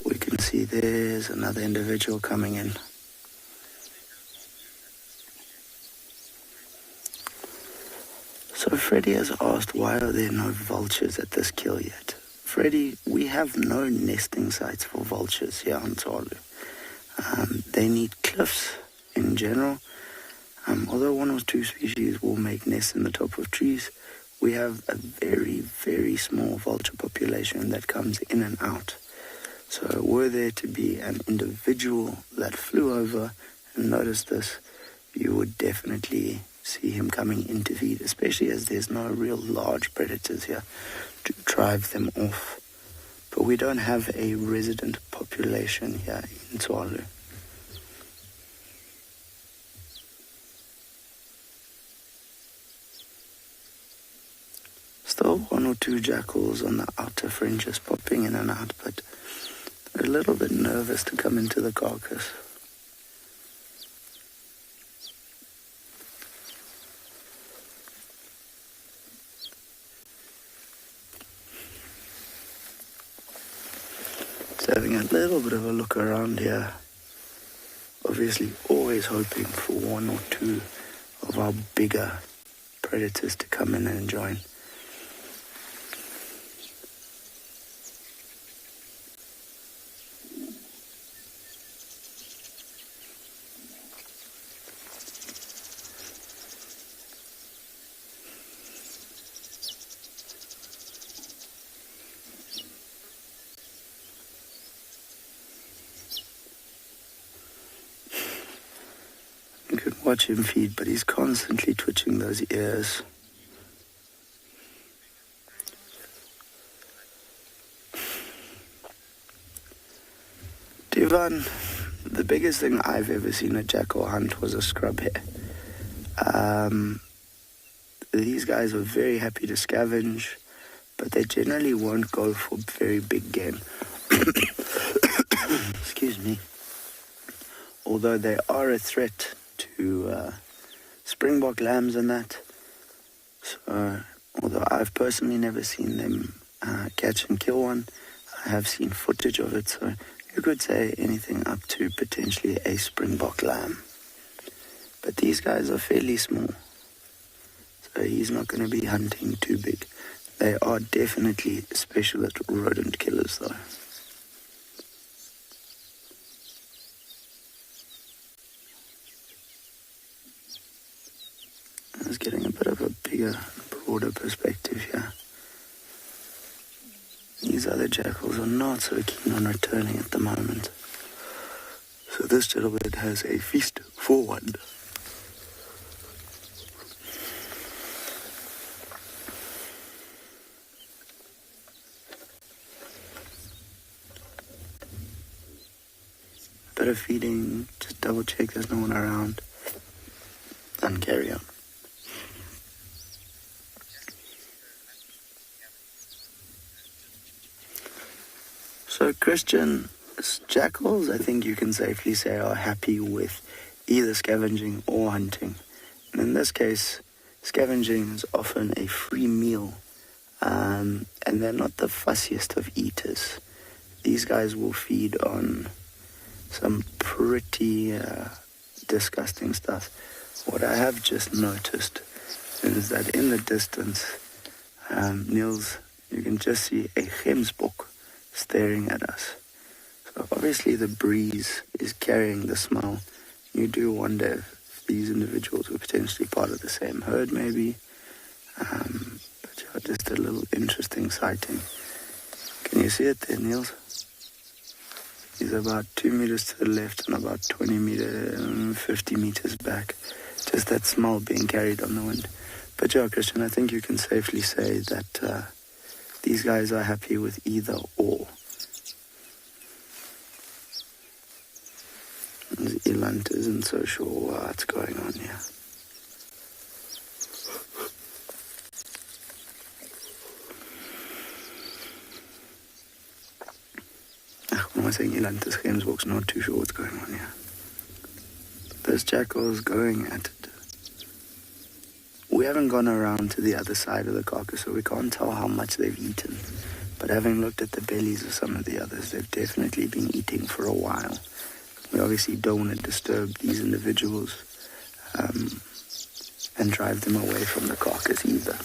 We can see there's another individual coming in. So Freddie has asked, why are there no vultures at this kill yet? Freddie, we have no nesting sites for vultures here on Tswalu. They need cliffs in general. Although one or two species will make nests in the top of trees, we have a very, very small vulture population that comes in and out. So were there to be an individual that flew over and noticed this, you would definitely see him coming in to feed, especially as there's no real large predators here to drive them off. But we don't have a resident population here in Tswalu. Still one or two jackals on the outer fringes popping in and out, but they're a little bit nervous to come into the carcass. Just having a little bit of a look around here. Obviously always hoping for one or two of our bigger predators to come in and join. You can watch him feed, but he's constantly twitching those ears. Devon, the biggest thing I've ever seen a jackal hunt was a scrub hare. These guys are very happy to scavenge, but they generally won't go for very big game. Excuse me. Although they are a threat to springbok lambs and that. So, although I've personally never seen them catch and kill one, I have seen footage of it, so you could say anything up to potentially a springbok lamb. But these guys are fairly small, so he's not going to be hunting too big. They are definitely specialist rodent killers though. I was getting a bit of a bigger, broader perspective here. These other jackals are not so keen on returning at the moment. So this gentleman has a feast for one. Bit of feeding, just double check there's no one around, and carry on. So Christian, jackals, I think you can safely say, are happy with either scavenging or hunting. And in this case, scavenging is often a free meal, and they're not the fussiest of eaters. These guys will feed on some pretty disgusting stuff. What I have just noticed is that in the distance, Niels, you can just see a gemsbok staring at us. So obviously the breeze is carrying the smell you do wonder if these individuals were potentially part of the same herd, maybe. But yeah, just a little interesting sighting. Can you see it there, Niels? He's about 2 meters to the left and about 50 meters back. Just that smell being carried on the wind. But yeah, Christian, I think you can safely say that these guys are happy with either or. Eland isn't so sure what's going on here. When I say Eland, this Gemsbok's not too sure what's going on here. This jackal's going at it. We haven't gone around to the other side of the carcass, so we can't tell how much they've eaten. But having looked at the bellies of some of the others, they've definitely been eating for a while. We obviously don't want to disturb these individuals and drive them away from the carcass either.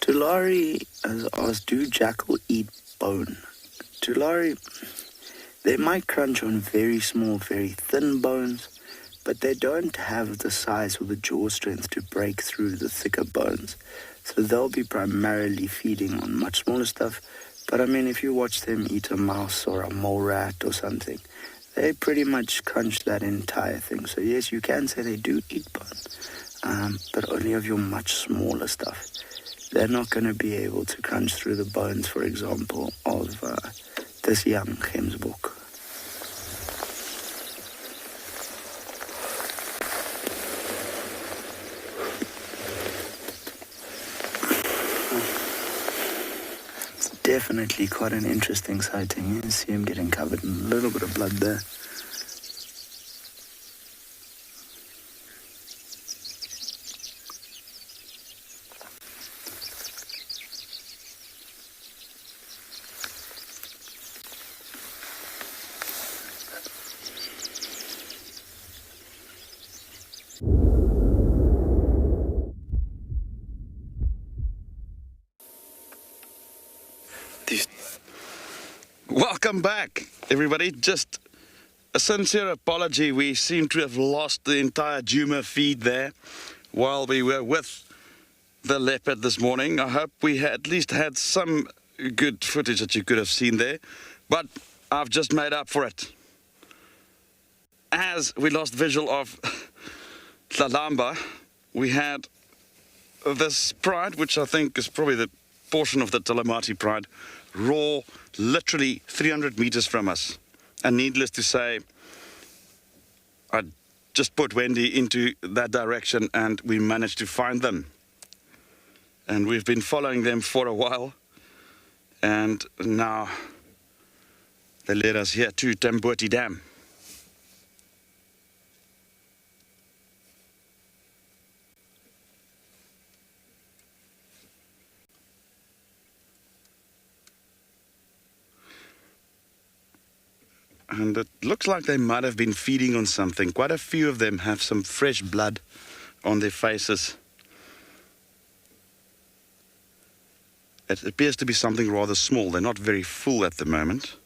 Tulari has asked, do jackal eat bone? Tulari, they might crunch on very small, very thin bones, but they don't have the size or the jaw strength to break through the thicker bones. So they'll be primarily feeding on much smaller stuff. But I mean, if you watch them eat a mouse or a mole rat or something, they pretty much crunch that entire thing. So yes, you can say they do eat bone, but only of your much smaller stuff. They're not going to be able to crunch through the bones, for example, of this young Gemsbok. It's definitely quite an interesting sighting. You see him getting covered in a little bit of blood there.
Welcome back, everybody. Just a sincere apology. We seem to have lost the entire Djuma feed there while we were with the leopard this morning. I hope we at least had some good footage that you could have seen there, but I've just made up for it. As we lost visual of Tlalamba, we had this pride, which I think is probably the portion of the Talamati pride, raw, literally 300 meters from us. And needless to say, I just put Wendy into that direction and we managed to find them. And we've been following them for a while. And now they led us here to Tamboti Dam. And it looks like they might have been feeding on something. Quite a few of them have some fresh blood on their faces. It appears to be something rather small. They're not very full at the moment.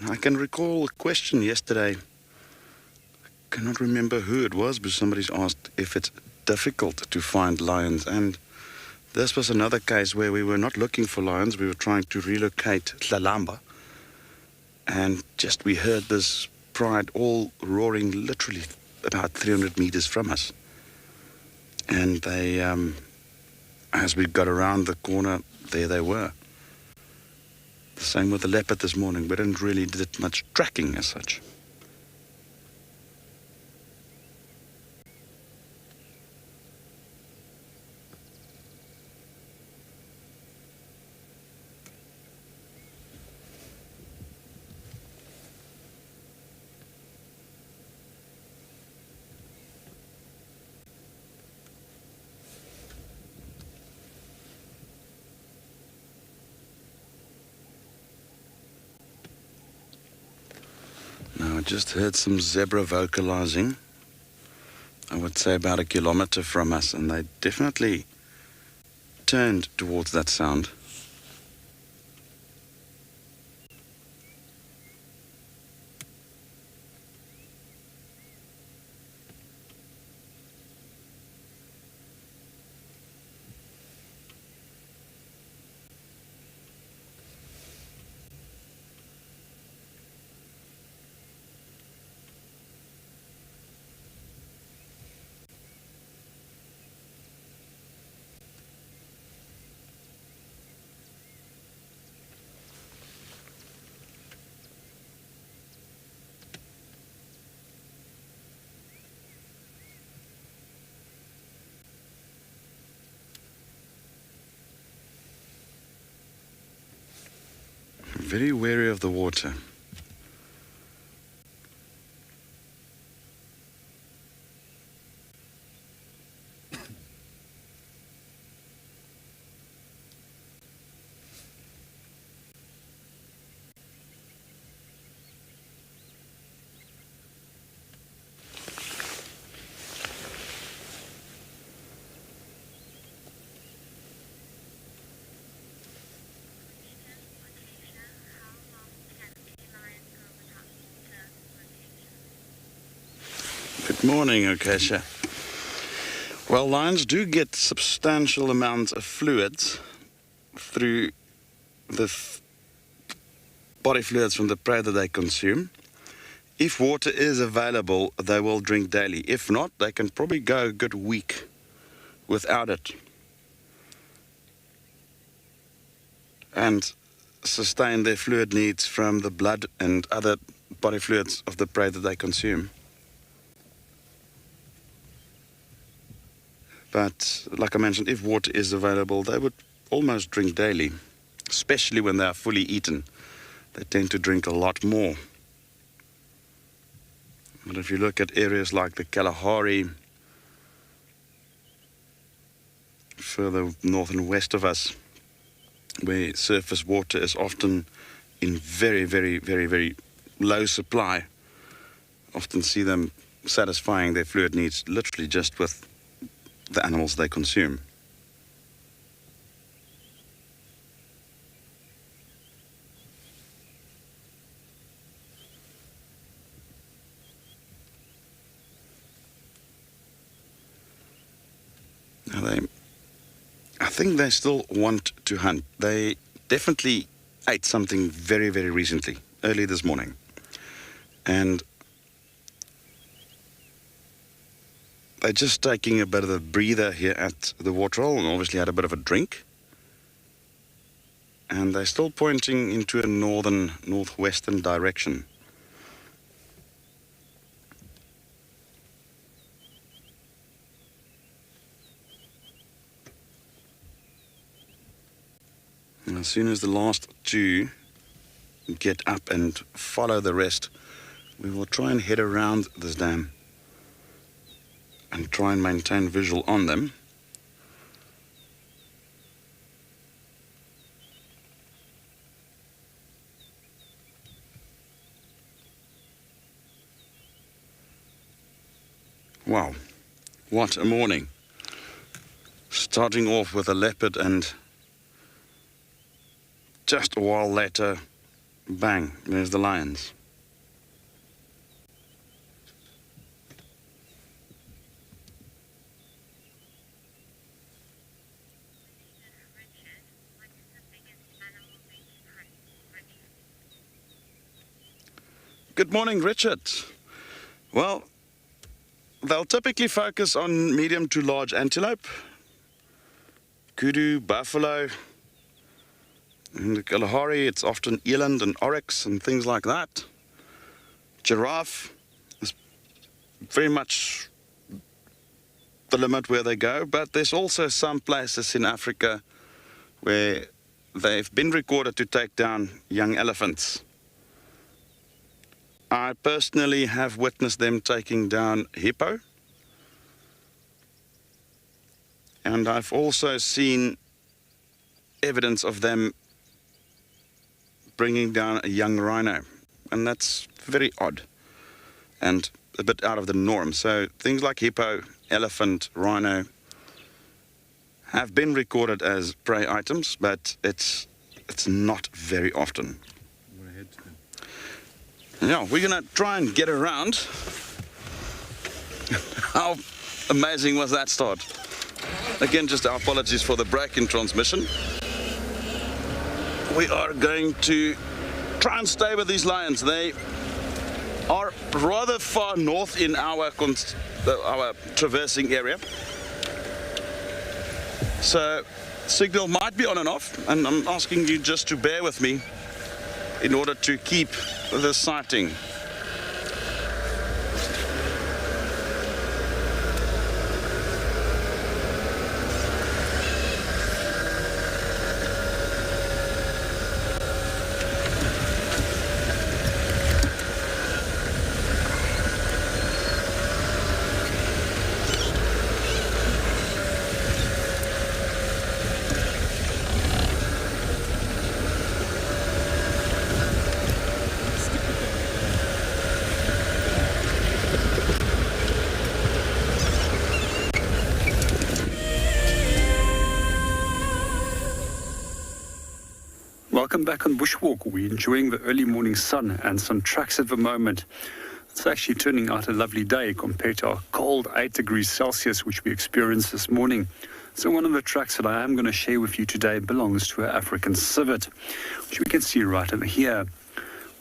I can recall a question yesterday. I cannot remember who it was, but somebody's asked if it's difficult to find lions, and This was another case where we were not looking for lions. We were trying to relocate Tlalamba. And just we heard this pride all roaring literally about 300 meters from us. And they, as we got around the corner, there they were. The same with the leopard this morning. We didn't really did much tracking as such. Now I just heard some zebra vocalizing. I would say about 1 kilometer from us, and they definitely turned towards that sound. Very wary of the water. Good morning, Okesha. Well, lions do get substantial amounts of fluids through the body fluids from the prey that they consume. If water is available, they will drink daily. If not, they can probably go a good week without it and sustain their fluid needs from the blood and other body fluids of the prey that they consume. But, like I mentioned, if water is available, they would almost drink daily, especially when they are fully eaten. They tend to drink a lot more. But if you look at areas like the Kalahari, further north and west of us, where surface water is often in very, very, very, very low supply, often see them satisfying their fluid needs literally just with the animals they consume. Now I think they still want to hunt. They definitely ate something very, very recently, early this morning. And they're just taking a bit of a breather here at the waterhole and obviously had a bit of a drink. And they're still pointing into a northwestern direction. And as soon as the last two get up and follow the rest, we will try and head around this dam and try and maintain visual on them. Wow, what a morning. Starting off with a leopard and just a while later, bang, there's the lions. Good morning, Richard. Well, they'll typically focus on medium to large antelope, kudu, buffalo. In the Kalahari, it's often eland and oryx and things like that. Giraffe is very much the limit where they go, but there's also some places in Africa where they've been recorded to take down young elephants. I personally have witnessed them taking down hippo, and I've also seen evidence of them bringing down a young rhino, and that's very odd and a bit out of the norm. So things like hippo, elephant, rhino have been recorded as prey items, but it's not very often. Yeah, we're gonna try and get around. How amazing was that start? Again, just our apologies for the break in transmission. We are going to try and stay with these lions. They are rather far north in our traversing area. So signal might be on and off, and I'm asking you just to bear with me in order to keep the sighting.
Welcome back on Bushwalk. We're enjoying the early morning sun and some tracks at the moment. It's actually turning out a lovely day compared to our cold 8 degrees Celsius which we experienced this morning. So one of the tracks that I am going to share with you today belongs to an African civet, which we can see right over here.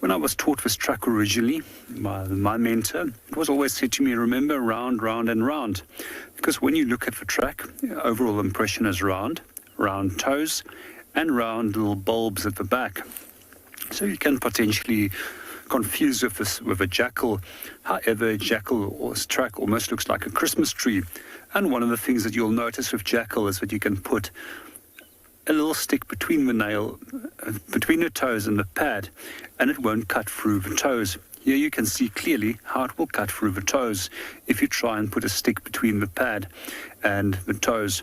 When I was taught this track originally by my mentor, it was always said to me, remember, round, round and round. Because when you look at the track, the overall impression is round toes, and round little bulbs at the back. So you can potentially confuse with a jackal. However, a jackal or track almost looks like a Christmas tree. And one of the things that you'll notice with jackal is that you can put a little stick between the toes and the pad, and it won't cut through the toes. Here you can see clearly how it will cut through the toes if you try and put a stick between the pad and the toes.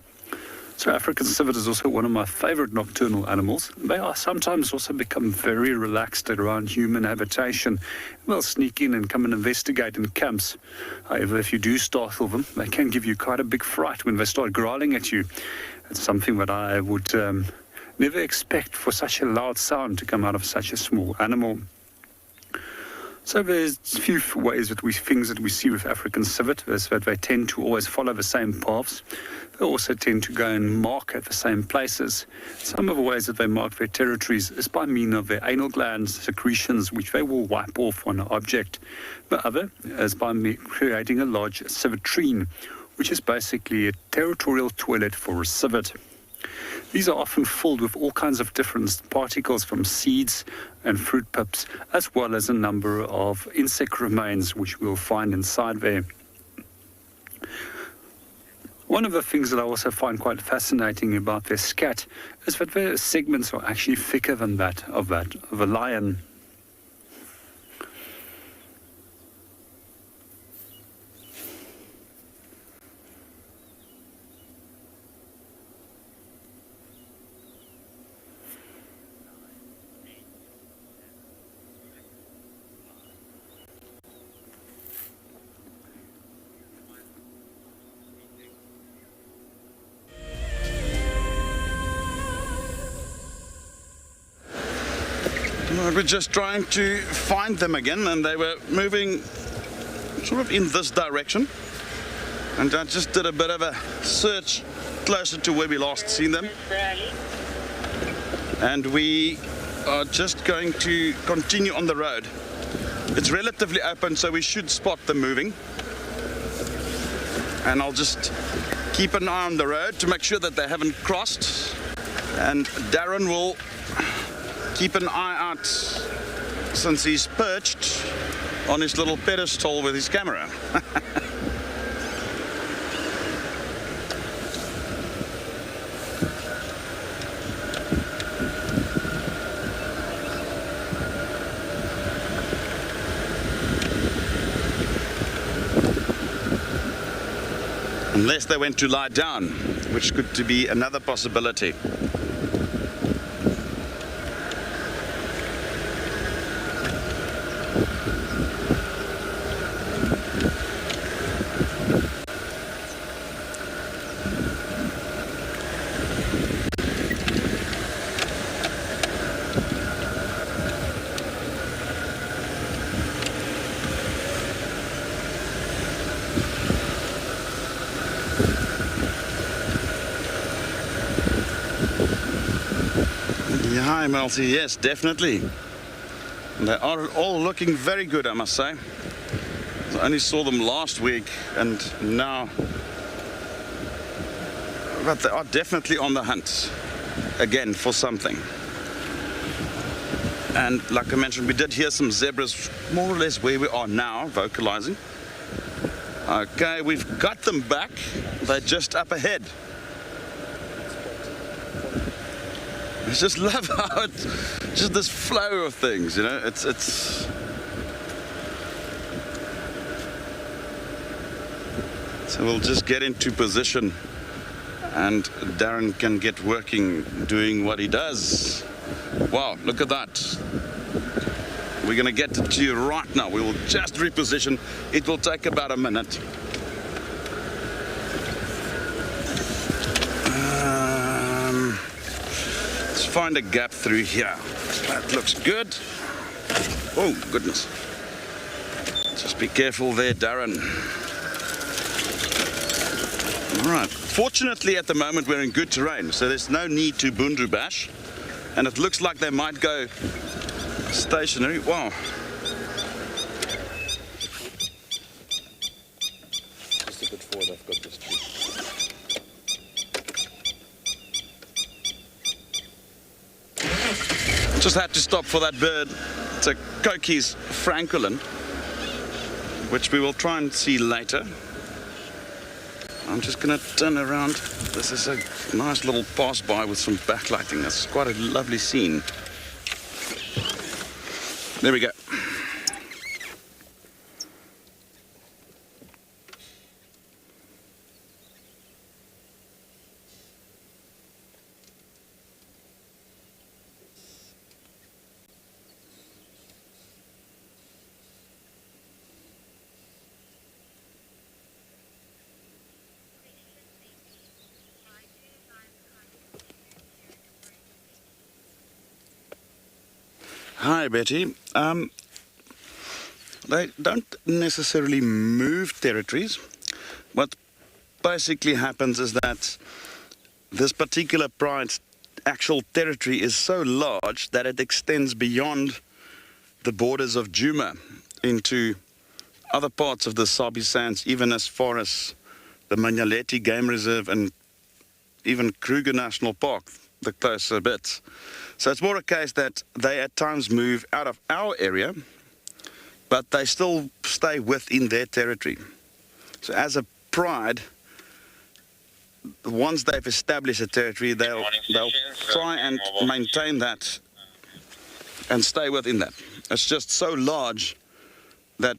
So African civet is also one of my favorite nocturnal animals. They are sometimes also become very relaxed around human habitation. They'll sneak in and come and investigate in camps. However, if you do startle them, they can give you quite a big fright when they start growling at you. It's something that I would never expect for such a loud sound to come out of such a small animal. So there's a few things that we see with African civet is that they tend to always follow the same paths. They also tend to go and mark at the same places. Some of the ways that they mark their territories is by means of their anal glands secretions, which they will wipe off on an object. The other is by creating a large civetrine, which is basically a territorial toilet for a civet. These are often filled with all kinds of different particles from seeds and fruit pips, as well as a number of insect remains which we'll find inside there. One of the things that I also find quite fascinating about their scat is that their segments are actually thicker than that of a lion.
We're just trying to find them again, and they were moving sort of in this direction. And I just did a bit of a search closer to where we last seen them. And we are just going to continue on the road It's relatively open, so we should spot them moving. And I'll just keep an eye on the road to make sure that they haven't crossed. And Darren will keep an eye out since he's perched on his little pedestal with his camera. Unless they went to lie down, which could be another possibility. Hi, Melty. Yes, definitely. They are all looking very good, I must say. I only saw them last week and now, but they are definitely on the hunt again for something. And like I mentioned, we did hear some zebras more or less where we are now, vocalizing. Okay, we've got them back. They're just up ahead. I just love how it's just this flow of things, you know, it's so we'll just get into position and Darren can get working doing what he does. Wow, look at that. We're going to get to you right now. We will just reposition. It will take about a minute. Find a gap through here. That looks good. Oh, goodness. Just be careful there, Darren. All right. Fortunately, at the moment, we're in good terrain, so there's no need to bundu bash. And it looks like they might go stationary. Wow. Just a bit forward, I've got this tree. Just had to stop for that bird. It's a Coquille francolin, which we will try and see later. I'm just going to turn around. This is a nice little pass-by with some backlighting. That's quite a lovely scene. There we go. Hi, Betty. They don't necessarily move territories. What basically happens is that this particular pride's actual territory is so large that it extends beyond the borders of Djuma into other parts of the Sabi sands, even as far as the Ngala Game Reserve and even Kruger National Park, the closer bits. So it's more a case that they at times move out of our area, but they still stay within their territory. So as a pride, once they've established a territory, they'll try and maintain that and stay within that. It's just so large that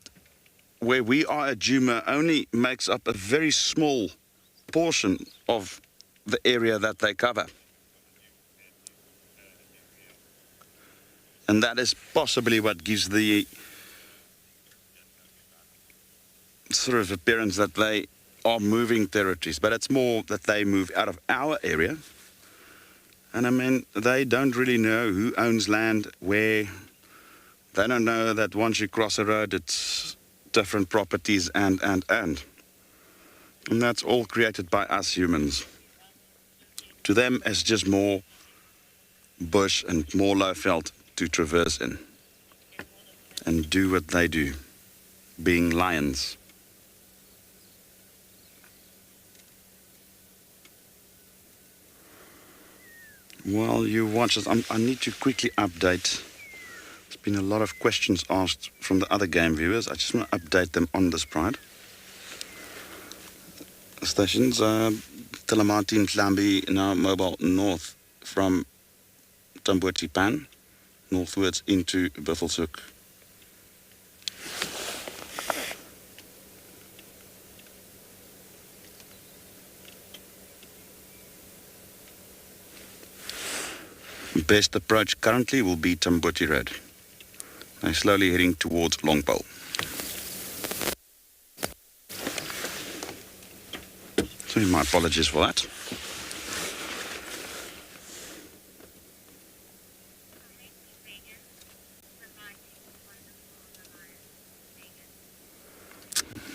where we are at Djuma only makes up a very small portion of the area that they cover. And that is possibly what gives the sort of appearance that they are moving territories. But it's more that they move out of our area. And I mean, they don't really know who owns land, where. They don't know that once you cross a road, it's different properties and. And that's all created by us humans. To them, it's just more bush and more low veld to traverse in. and do what they do, being lions. While you watch this, I need to quickly update. There's been a lot of questions asked from the other game viewers. I just want to update them on this pride. Stations, Telemati and Mhlambi now mobile north from Tamboti Pan, northwards into Buffelshoek. Best approach currently will be Tamboti Road. They're slowly heading towards Longpole. So my apologies for that.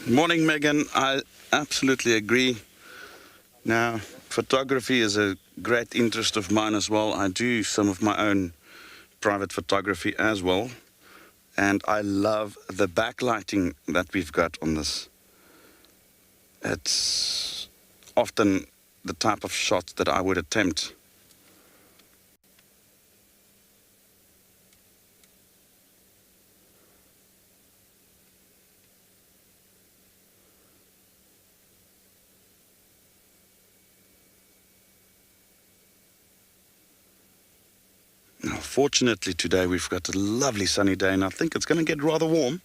Morning, Megan. I absolutely agree. Now, photography is a great interest of mine as well. I do some of my own private photography as well. And I love the backlighting that we've got on this. It's often the type of shots that I would attempt. Now, fortunately today we've got a lovely sunny day, and I think it's going to get rather warm,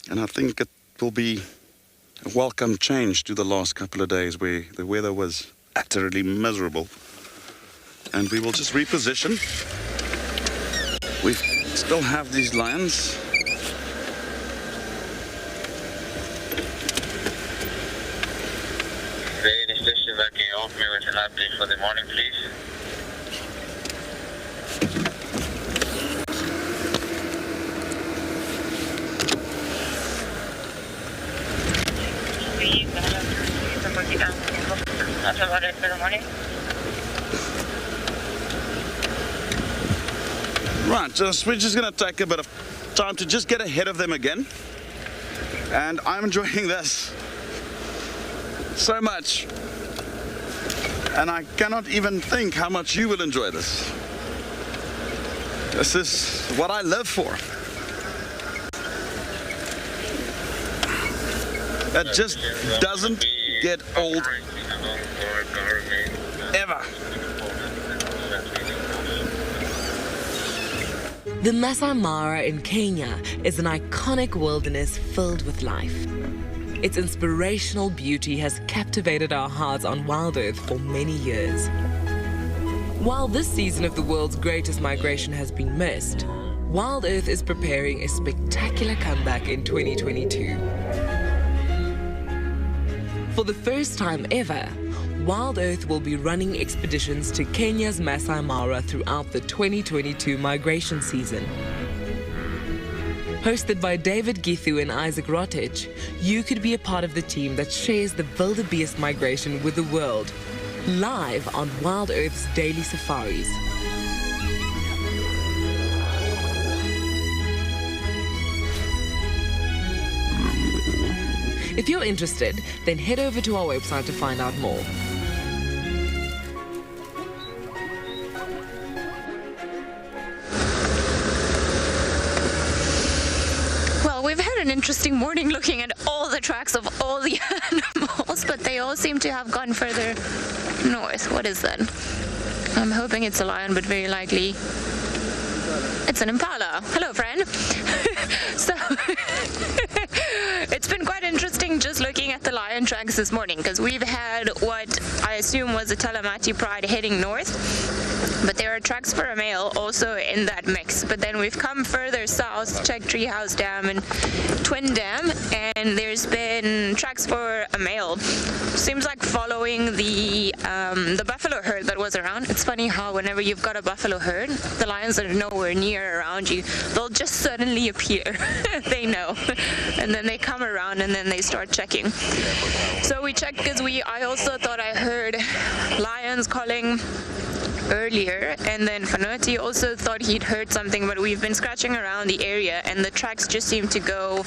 and I think it will be a welcome change to the last couple of days where the weather was utterly miserable. And we will just reposition. We still have these lions.
Any station that can help me with an update for the morning, please? That's about it for the morning.
Right, we're just going to take a bit of time to just get ahead of them again. And I'm enjoying this so much. And I cannot even think how much you will enjoy this. This is what I live for. It just doesn't get old ever.
The Masai Mara in Kenya is an iconic wilderness filled with life. Its inspirational beauty has captivated our hearts on WildEarth for many years. While this season of the world's greatest migration has been missed, WildEarth is preparing a spectacular comeback in 2022. For the first time ever, WildEarth will be running expeditions to Kenya's Masai Mara throughout the 2022 migration season. Hosted by David Githu and Isaac Rotich, you could be a part of the team that shares the wildebeest migration with the world, live on WildEarth's daily safaris. If you're interested, then head over to our website to find out more.
Well, we've had an interesting morning looking at all the tracks of all the animals, but they all seem to have gone further north. What is that? I'm hoping it's a lion, but very likely it's an impala. Hello, friend. So it's been quite interesting just looking at the lion tracks this morning, because we've had what I assume was a Telemati pride heading north, but there are tracks for a male also in that mix. But then we've come further south, checked Treehouse Dam and Twin Dam, and there's been tracks for a male. Seems like following the buffalo herd that was around. It's funny how whenever you've got a buffalo herd, the lions are nowhere near around you. They'll just suddenly appear. They know. And then they come around and then they start checking. So we checked because I also thought I heard lions calling earlier, and then Fanoti also thought he'd heard something, but we've been scratching around the area and the tracks just seem to go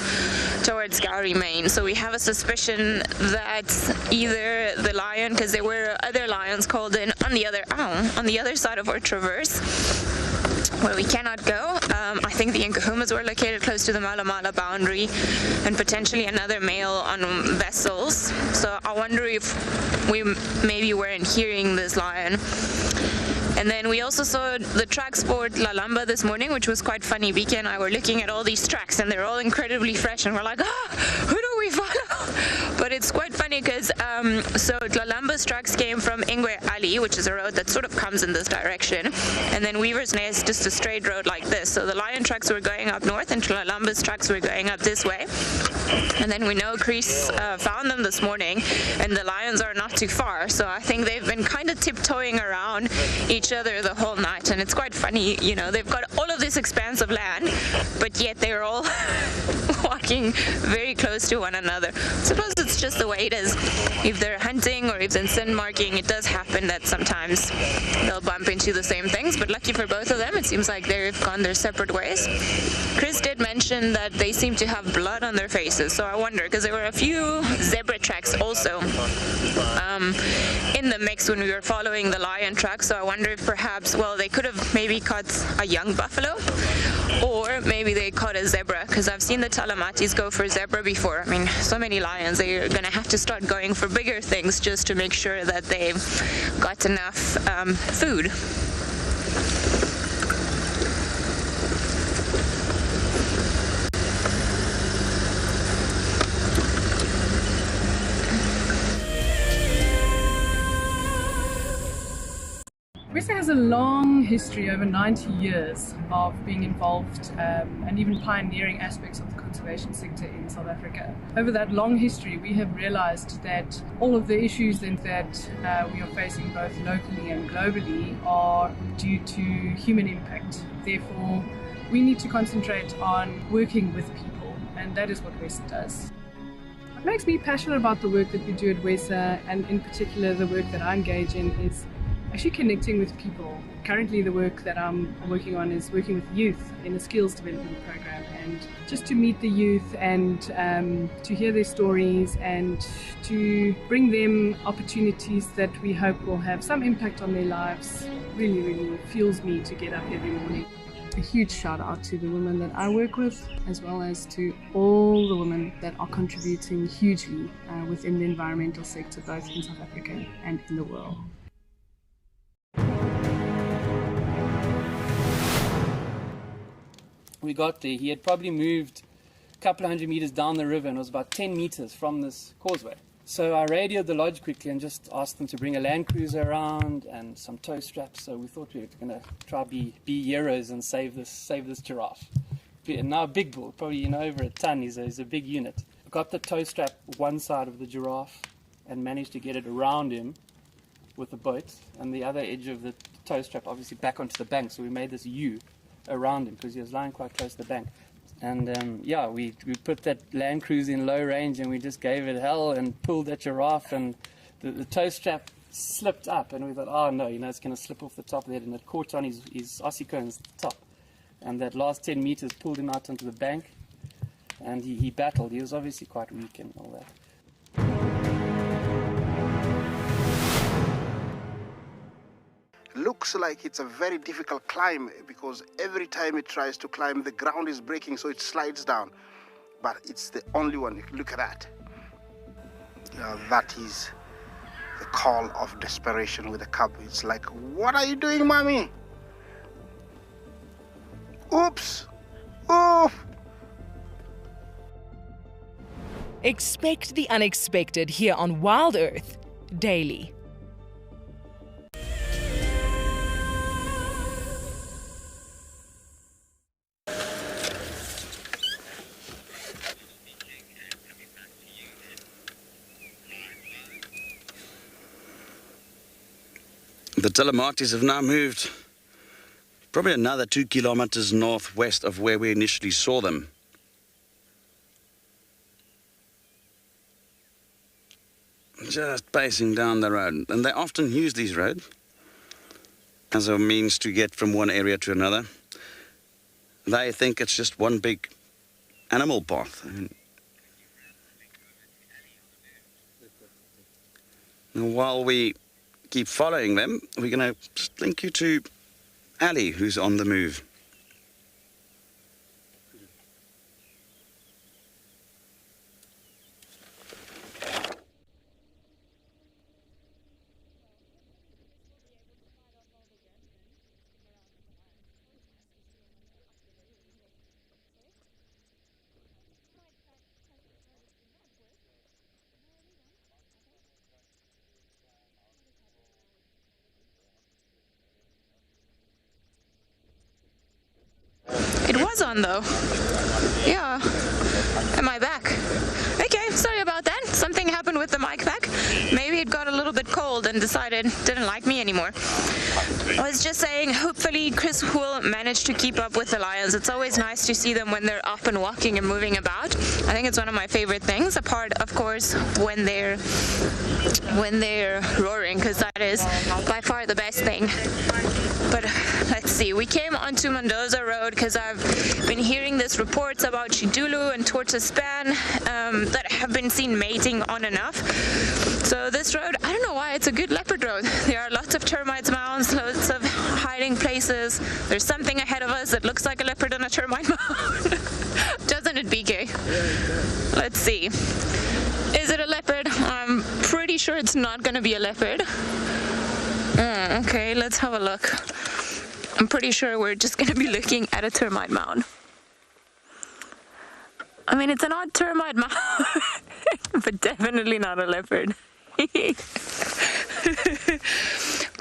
towards Gowrie Main. So we have a suspicion that either the lion, because there were other lions called in on the other side of our traverse, where we cannot go. I think the Nkahumas were located close to the Mala boundary, and potentially another male on vessels. So I wonder if we maybe weren't hearing this lion. And then we also saw the track sport Lalamba this morning, which was quite funny. Vika and I were looking at all these tracks, and they're all incredibly fresh, and we're like, who do we follow? But it's quite funny because so Lalamba's tracks came from Ingwe Ali, which is a road that sort of comes in this direction, and then Weaver's Nest, just a straight road like this. So the lion tracks were going up north, and Lalamba's tracks were going up this way. And then we know Chris found them this morning, and the lions are not too far. So I think they've been kind of tiptoeing around each other the whole night, and it's quite funny, you know, they've got all of this expanse of land, but yet they're all walking very close to one another. I suppose it's just the way it is. If they're hunting or if they're sin marking, it does happen that sometimes they'll bump into the same things, but lucky for both of them, it seems like they've gone their separate ways. Chris did mention that they seem to have blood on their faces, so I wonder, because there were a few zebra tracks also in the mix when we were following the lion track, so I wonder if perhaps, well, they could have maybe caught a young buffalo, or maybe they caught a zebra, because I've seen the Talamatis go for zebra before. I mean, so many lions, they're going to have to start going for bigger things just to make sure that they've got enough food.
RSA has a long history, over 90 years, of being involved and even pioneering aspects of the conservation sector in South Africa. Over that long history, we have realized that all of the issues that we are facing both locally and globally are due to human impact. Therefore, we need to concentrate on working with people, and that is what WESA does. What makes me passionate about the work that we do at WESA, and in particular the work that I engage in, is actually connecting with people. Currently the work that I'm working on is working with youth in a skills development program, and just to meet the youth and to hear their stories and to bring them opportunities that we hope will have some impact on their lives really, really fuels me to get up every morning. A huge shout out to the women that I work with, as well as to all the women that are contributing hugely within the environmental sector, both in South Africa and in the world.
We got there, he had probably moved a couple of 100 meters down the river and was about 10 meters from this causeway. So I radioed the lodge quickly and just asked them to bring a land cruiser around and some tow straps. So we thought we were going to try be heroes and save this giraffe. And now a big bull, probably over a ton, he's a big unit. I got the tow strap one side of the giraffe and managed to get it around him with the boat, and the other edge of the tow strap obviously back onto the bank. So we made this U around him because he was lying quite close to the bank. And yeah, we put that Land Cruiser in low range and we just gave it hell and pulled that giraffe, and the tow strap slipped up and we thought, oh no, it's going to slip off the top of the head, and it caught on his Aussie cones at the top. And that last 10 meters pulled him out onto the bank, and he battled. He was obviously quite weak and all that.
Looks like it's a very difficult climb, because every time it tries to climb, the ground is breaking, so it slides down. But it's the only one. Look at that. That is the call of desperation with the cub. It's like, what are you doing, mommy? Oops. Oof.
Expect the unexpected here on WildEarth daily.
The Talamatis have now moved probably another 2 kilometers northwest of where we initially saw them. Just pacing down the road, and they often use these roads. as a means to get from one area to another. They think it's just one big animal path. And while we keep following them, we're going to link you to Ali, who's on the move.
It was on though. Yeah. Am I back? Okay, sorry about that. Something happened with the mic pack. Maybe it got a little bit cold and decided didn't like me anymore. I was just saying, hopefully Chris will manage to keep up with the lions. It's always nice to see them when they're up and walking and moving about. I think it's one of my favorite things, apart of course when they're roaring, because that is by far the best thing. But let's see, we came onto Mendoza Road because I've been hearing these reports about Chidulu and Tortoise Span that have been seen mating on and off. So this road, I don't know why, it's a good leopard road. There are lots of termites mounds, lots of hiding places. There's something ahead of us that looks like a leopard on a termite mound. Doesn't it, BK? Let's see. Is it a leopard? I'm pretty sure it's not going to be a leopard. Okay, let's have a look. I'm pretty sure we're just going to be looking at a termite mound. I mean, it's an odd termite mound, but definitely not a leopard.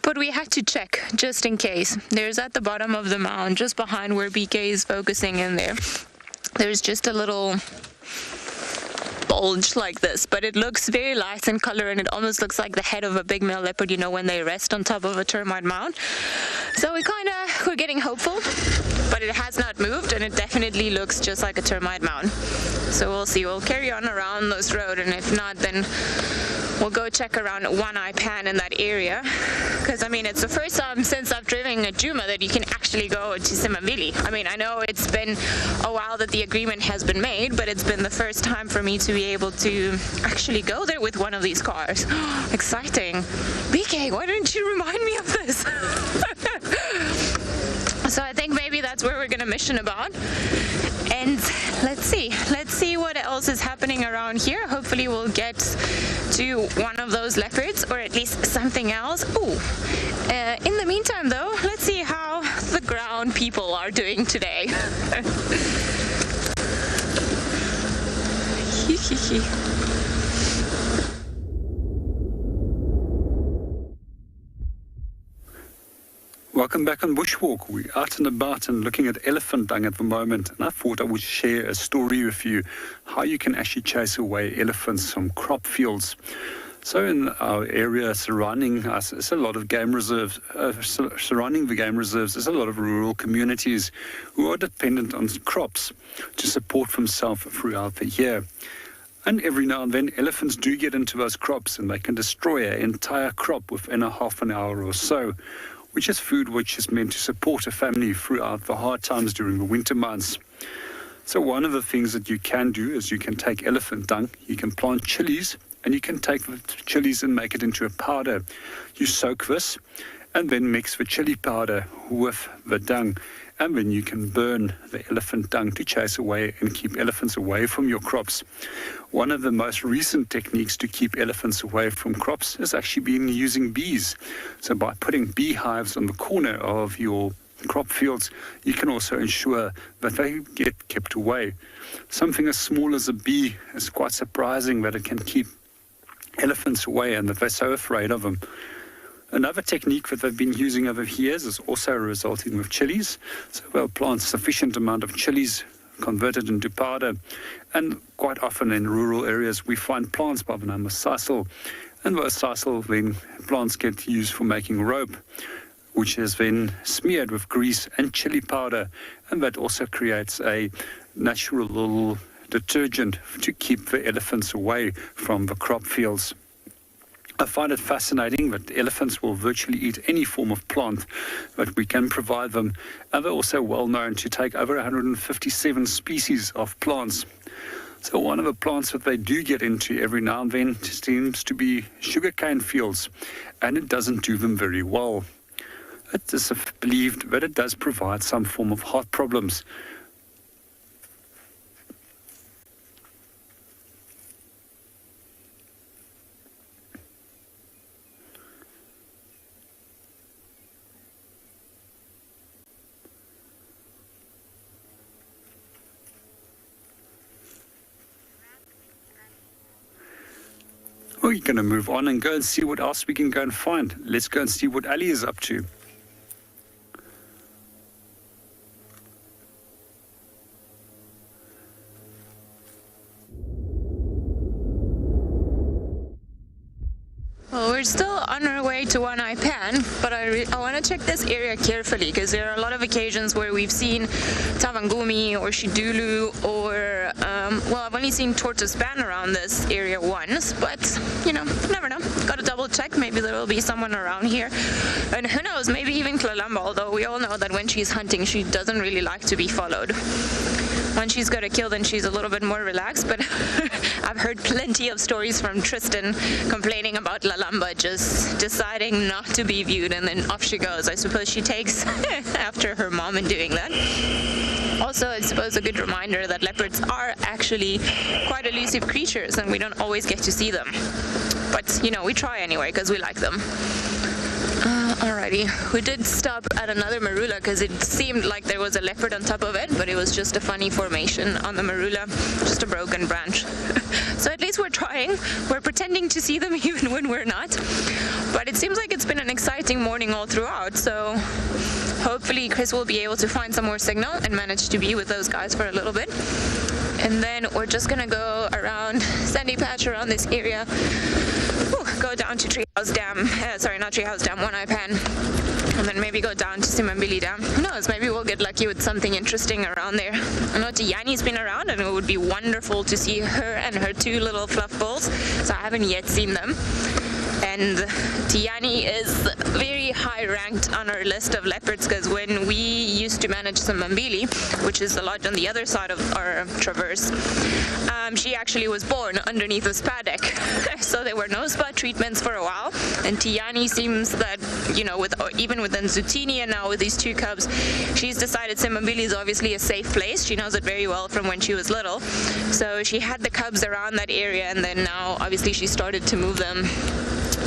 But we had to check, just in case. There's at the bottom of the mound, just behind where BK is focusing in there, there's just a little bulge like this, but it looks very light in color and it almost looks like the head of a big male leopard, you know, when they rest on top of a termite mound. So we're getting hopeful, but it has not moved and it definitely looks just like a termite mound. So we'll see. We'll carry on around this road, and if not, then we'll go check around One Eye Pan in that area, because I mean, it's the first time since I've driven a Djuma that you can actually go to Simavili. I mean, I know it's been a while that the agreement has been made, but it's been the first time for me to be able to actually go there with one of these cars. Exciting. BK, why didn't you remind me of this? So I think maybe that's where we're gonna mission about. And let's see what else is happening around here. Hopefully we'll get to one of those leopards, or at least something else. Ooh. In the meantime though, let's see how the ground people are doing today.
Welcome back on Bushwalk. We're out and about and looking at elephant dung at the moment, and I thought I would share a story with you how you can actually chase away elephants from crop fields. So in our area surrounding us, there's a lot of game reserves. Surrounding the game reserves, there's a lot of rural communities who are dependent on crops to support themselves throughout the year. And every now and then, elephants do get into those crops and they can destroy an entire crop within a half an hour or so, which is food which is meant to support a family throughout the hard times during the winter months. So one of the things that you can do is you can take elephant dung, you can plant chilies, and you can take the chilies and make it into a powder. You soak this and then mix the chili powder with the dung, and then you can burn the elephant dung to chase away and keep elephants away from your crops. One of the most recent techniques to keep elephants away from crops has actually been using bees. So by putting beehives on the corner of your crop fields, you can also ensure that they get kept away. Something as small as a bee is quite surprising that it can keep elephants away and that they're so afraid of them. Another technique that they've been using over the years is also resulting with chilies. So they'll plant sufficient amount of chilies, convert it into powder, and quite often in rural areas we find plants by the name of sisal, and those sisal then plants get used for making rope, which is then smeared with grease and chili powder, and that also creates a natural little detergent to keep the elephants away from the crop fields. I find it fascinating that elephants will virtually eat any form of plant that we can provide them, and they're also well known to take over 157 species of plants. So one of the plants that they do get into every now and then seems to be sugarcane fields, and it doesn't do them very well. It is believed that it does provide some form of heart problems. We're going to move on and go and see what else we can go and find. Let's go and see what Ali is up to.
Well, we're still on our way to One Eye Pan, but I want to check this area carefully because there are a lot of occasions where we've seen Tavangumi or Shidulu or, well, I've only seen tortoise ban around this area once, but, you know, never know. Got to double check. Maybe there will be someone around here. And who knows, maybe even Kalamba, although we all know that when she's hunting, she doesn't really like to be followed. When she's got a kill, then she's a little bit more relaxed, but I've heard plenty of stories from Tristan complaining about Lalamba just deciding not to be viewed, and then off she goes. I suppose she takes after her mom in doing that. Also, I suppose a good reminder that leopards are actually quite elusive creatures, and we don't always get to see them. But, you know, we try anyway, because we like them. Alrighty, we did stop at another marula because it seemed like there was a leopard on top of it, but it was just a funny formation on the marula, just a broken branch. So at least we're trying. We're pretending to see them even when we're not. But it seems like it's been an exciting morning all throughout, so hopefully Chris will be able to find some more signal and manage to be with those guys for a little bit. And then we're just gonna go around Sandy Patch, around this area. Go down to Treehouse Dam, sorry, not Treehouse Dam, One Eye Pan, and then maybe go down to Simambili Dam. Who knows, maybe we'll get lucky with something interesting around there. I know Tiani's been around, and it would be wonderful to see her and her two little fluff balls, so I haven't yet seen them. And Tiani is very high ranked on our list of leopards because when we used to manage Simambili, which is the lodge on the other side of our traverse, she actually was born underneath a spadek. So there were no spot treatments for a while. And Tiani seems that, you know, even within Zutini and now with these two cubs, she's decided Simambili is obviously a safe place. She knows it very well from when she was little. So she had the cubs around that area, and then now obviously she started to move them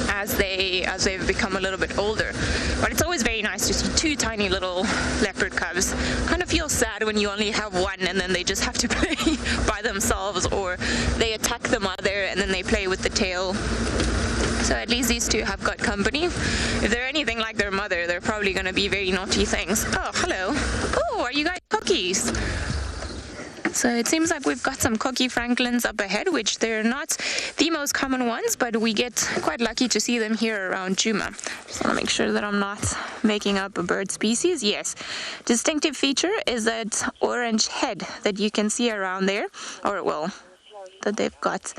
as they've become a little bit older. But it's always very nice to see two tiny little leopard cubs. Kind of feel sad when you only have one and then they just have to play by themselves, or they attack the mother and then they play with the tail. So at least these two have got company. If they're anything like their mother, they're probably going to be very naughty things. Oh, hello. Oh, are you guys cookies? So it seems like we've got some cocky franklins up ahead, which they're not the most common ones, but we get quite lucky to see them here around Djuma. Just want to make sure that I'm not making up a bird species. Yes. Distinctive feature is that orange head that you can see around there, or well, that they've got.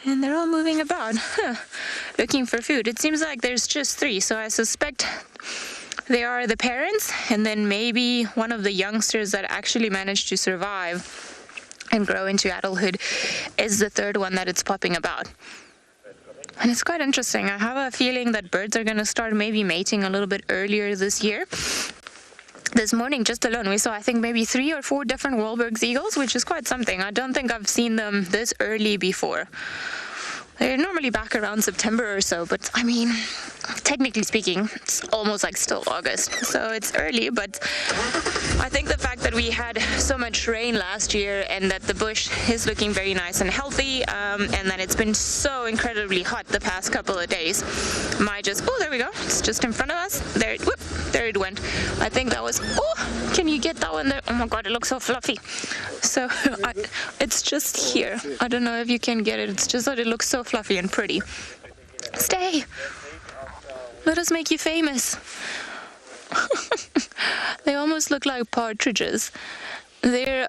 And they're all moving about, looking for food. It seems like there's just three, so I suspect they are the parents, and then maybe one of the youngsters that actually managed to survive and grow into adulthood is the third one that it's popping about. And it's quite interesting. I have a feeling that birds are going to start maybe mating a little bit earlier this year. This morning, just alone, we saw, I think, maybe 3 or 4 different Wahlberg's eagles, which is quite something. I don't think I've seen them this early before. They're normally back around September or so, but I mean, technically speaking, it's almost like still August, so it's early. But I think the fact that we had so much rain last year and that the bush is looking very nice and healthy, and that it's been so incredibly hot the past couple of days, might just, oh, there we go, it's just in front of us, there, whoop, there it went. I think that was, oh, can you get that one there? Oh my god, it looks so fluffy. So it's just here. I don't know if you can get it, it's just that it looks so fluffy and pretty. Stay! Let us make you famous. They almost look like partridges. They're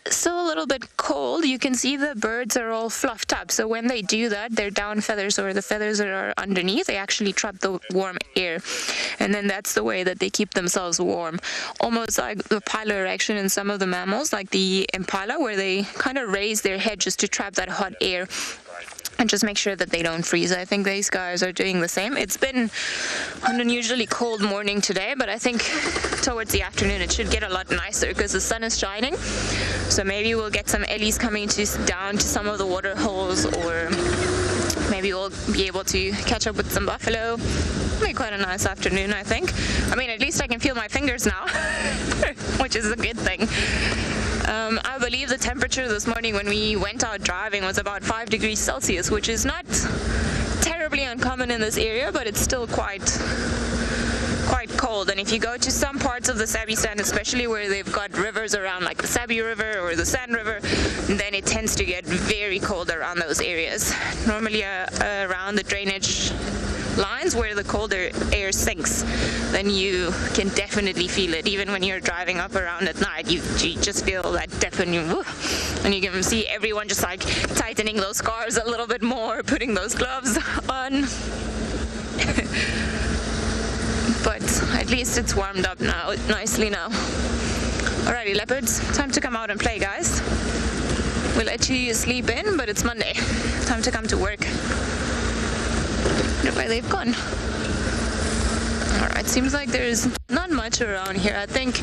still a little bit cold. You can see the birds are all fluffed up. So when they do that, their down feathers or the feathers that are underneath, they actually trap the warm air. And then that's the way that they keep themselves warm. Almost like the piloerection in some of the mammals, like the impala, where they kind of raise their head just to trap that hot air and just make sure that they don't freeze. I think these guys are doing the same. It's been an unusually cold morning today, but I think towards the afternoon it should get a lot nicer because the sun is shining. So maybe we'll get some ellies coming down to some of the water holes, or maybe we'll be able to catch up with some buffalo. It'll be quite a nice afternoon, I think. I mean, at least I can feel my fingers now, which is a good thing. I believe the temperature this morning when we went out driving was about 5 degrees Celsius, which is not terribly uncommon in this area, but it's still quite cold. And if you go to some parts of the Sabi stand, especially where they've got rivers around, like the Sabi River or the Sand River, then it tends to get very cold around those areas. Normally around the drainage lines where the colder air sinks, then you can definitely feel it. Even when you're driving up around at night, you just feel that definitely, and you can see everyone just like tightening those scarves a little bit more, putting those gloves on. But at least it's warmed up now, nicely now. Alrighty, leopards, time to come out and play, guys. We'll let you sleep in, but it's Monday. Time to come to work. Where they've gone. Alright, seems like there's not much around here, I think,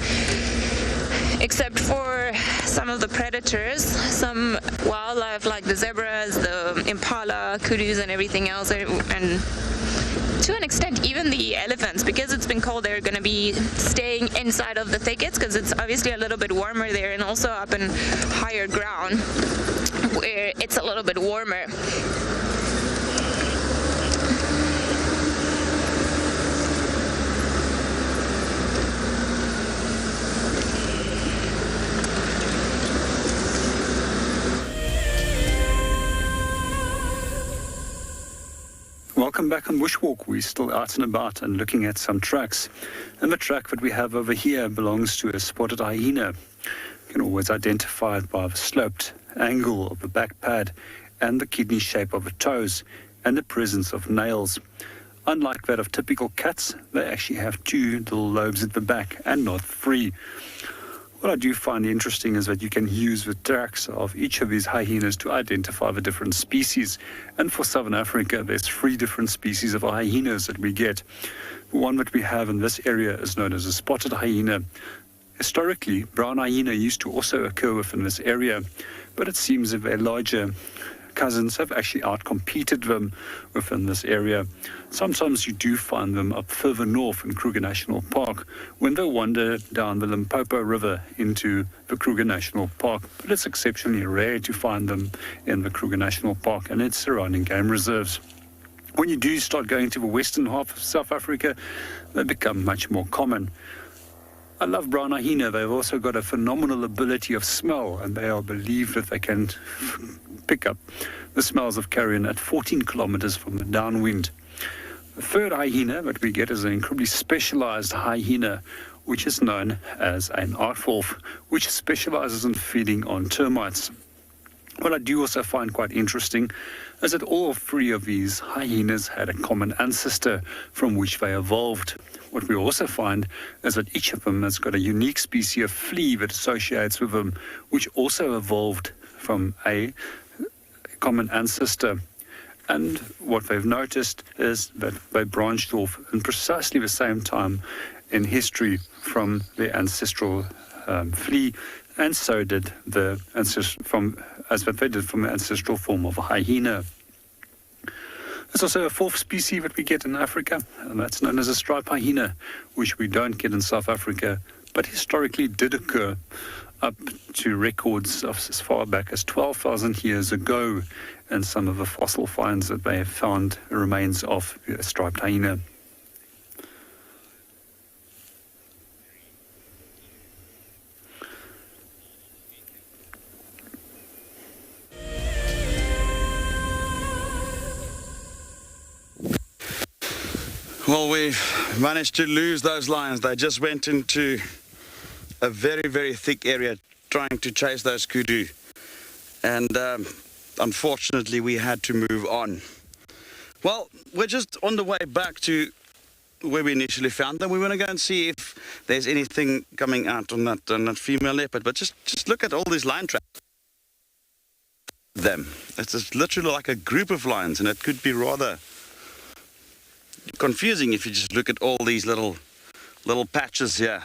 except for some of the predators, some wildlife like the zebras, the impala, kudus and everything else, and to an extent even the elephants. Because it's been cold, they're going to be staying inside of the thickets because it's obviously a little bit warmer there, and also up in higher ground where it's a little bit warmer.
Welcome back on Bushwalk. We're still out and about and looking at some tracks. And the track that we have over here belongs to a spotted hyena. You can always identify it by the sloped angle of the back pad and the kidney shape of the toes and the presence of nails. Unlike that of typical cats, they actually have 2 little lobes at the back and not 3. What I do find interesting is that you can use the tracks of each of these hyenas to identify the different species. And for Southern Africa, there's 3 different species of hyenas that we get. The one that we have in this area is known as a spotted hyena. Historically, brown hyena used to also occur within this area, but it seems that their larger cousins have actually outcompeted them within this area. Sometimes you do find them up further north in Kruger National Park when they wander down the Limpopo River into the Kruger National Park, but it's exceptionally rare to find them in the Kruger National Park and its surrounding game reserves. When you do start going to the western half of South Africa, they become much more common. I love brown hyena. They've also got a phenomenal ability of smell, and they are believed that they can pick up the smells of carrion at 14 kilometers from the downwind. The third hyena that we get is an incredibly specialized hyena, which is known as an aardwolf, which specializes in feeding on termites. What I do also find quite interesting is that all 3 of these hyenas had a common ancestor from which they evolved. What we also find is that each of them has got a unique species of flea that associates with them, which also evolved from a common ancestor. And what they've noticed is that they branched off in precisely the same time in history from their ancestral flea, and so did the as what they did from the ancestral form of a hyena. There's also a 4th species that we get in Africa, and that's known as a striped hyena, which we don't get in South Africa, but historically did occur up to records of as far back as 12,000 years ago, and some of the fossil finds that they have found remains of a striped hyena.
Well, we've managed to lose those lions. They just went into a very, very thick area trying to chase those kudu. And unfortunately, we had to move on. Well, we're just on the way back to where we initially found them. We want to go and see if there's anything coming out on that female leopard. But just look at all these lion tracks. It's just literally like a group of lions, and it could be rather confusing if you just look at all these little patches here.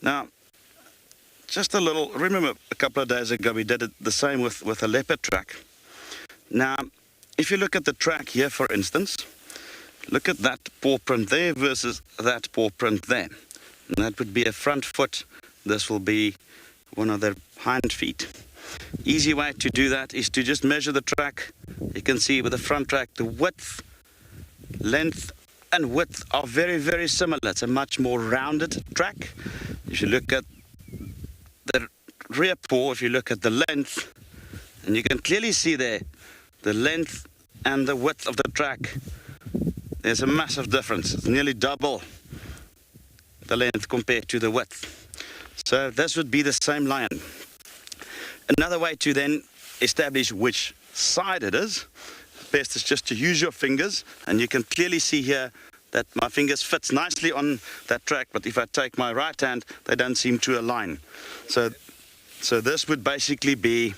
Now, just a little, remember a couple of days ago we did it the same with a leopard track. Now, if you look at the track here, for instance, look at that paw print there versus that paw print there. And that would be a front foot. This will be one of their hind feet. Easy way to do that is to just measure the track. You can see with the front track, the width, length and width are very, very similar. It's a much more rounded track. If you look at the rear paw, if you look at the length, and you can clearly see there, the length and the width of the track, there's a massive difference. It's nearly double the length compared to the width. So this would be the same lion. Another way to then establish which side it is, best is just to use your fingers, and you can clearly see here that my fingers fits nicely on that track, but if I take my right hand, they don't seem to align. So this would basically be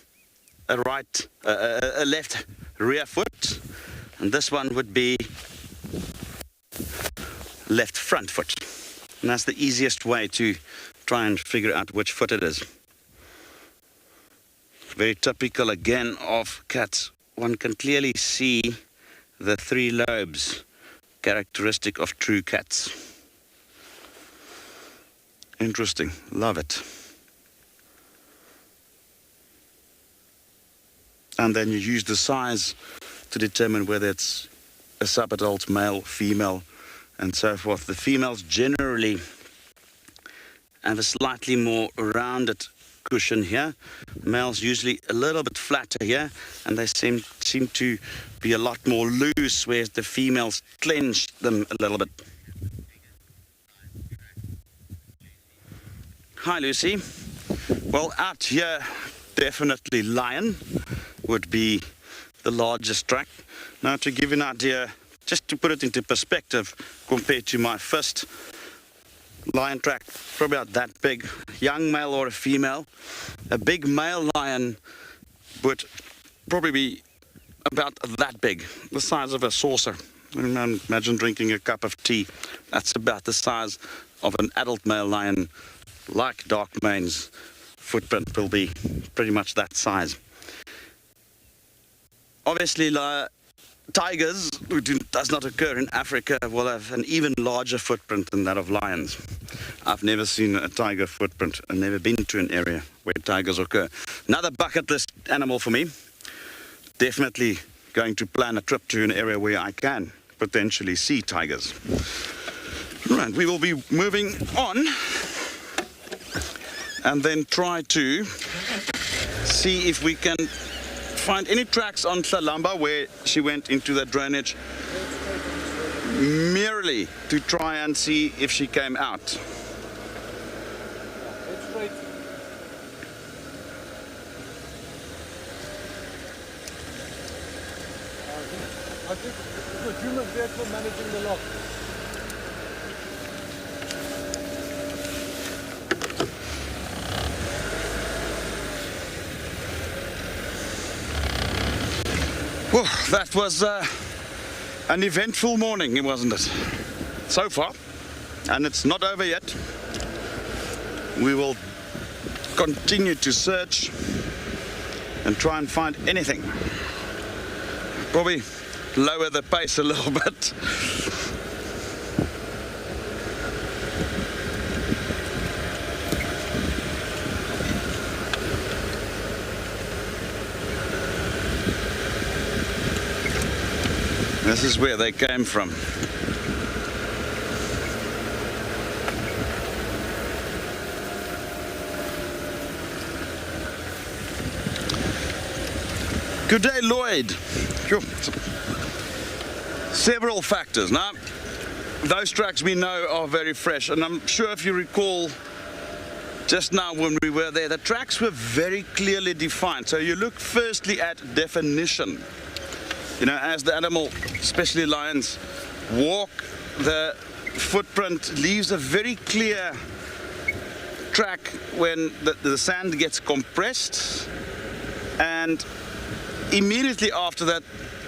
a left rear foot, and this one would be left front foot. And that's the easiest way to try and figure out which foot it is. Very typical again of cats. One can clearly see the 3 lobes, characteristic of true cats. Interesting, love it. And then you use the size to determine whether it's a subadult, male, female, and so forth. The females generally have a slightly more rounded cushion here. Males usually a little bit flatter here, and they seem to be a lot more loose, whereas the females clench them a little bit. Hi, Lucy. Well, out here, definitely lion would be the largest track. Now, to give you an idea, just to put it into perspective, compared to my first lion track, probably about that big, young male or a female. A big male lion would probably be about that big, the size of a saucer. Imagine drinking a cup of tea. That's about the size of an adult male lion, like Darkmane's footprint will be pretty much that size. Obviously, tigers, who does not occur in Africa, will have an even larger footprint than that of lions. I've never seen a tiger footprint and never been to an area where tigers occur. Another bucket list animal for me. Definitely going to plan a trip to an area where I can potentially see tigers. Right, we will be moving on and then try to see if we can find any tracks on Tlalamba where she went into the drainage, merely to try and see if she came out.
I think the Djuma vehicle managing the lock.
Well, that was an eventful morning, wasn't it? So far, and it's not over yet. We will continue to search and try and find anything. Probably lower the pace a little bit. This is where they came from. Good day, Lloyd. Sure. Several factors. Now, those tracks we know are very fresh, and I'm sure if you recall just now when we were there, the tracks were very clearly defined. So you look firstly at definition. You know, as the animal, especially lions, walk, the footprint leaves a very clear track when the sand gets compressed, and immediately after that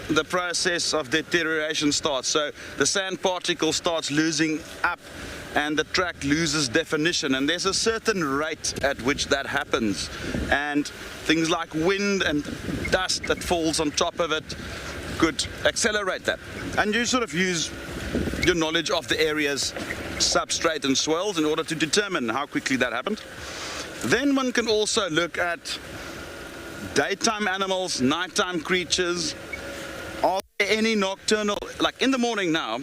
the process of deterioration starts. So the sand particle starts losing up and the track loses definition, and there's a certain rate at which that happens, and things like wind and dust that falls on top of it could accelerate that. And you sort of use your knowledge of the area's substrate and swells in order to determine how quickly that happened. Then one can also look at daytime animals, nighttime creatures. Are there any nocturnal, like in the morning now,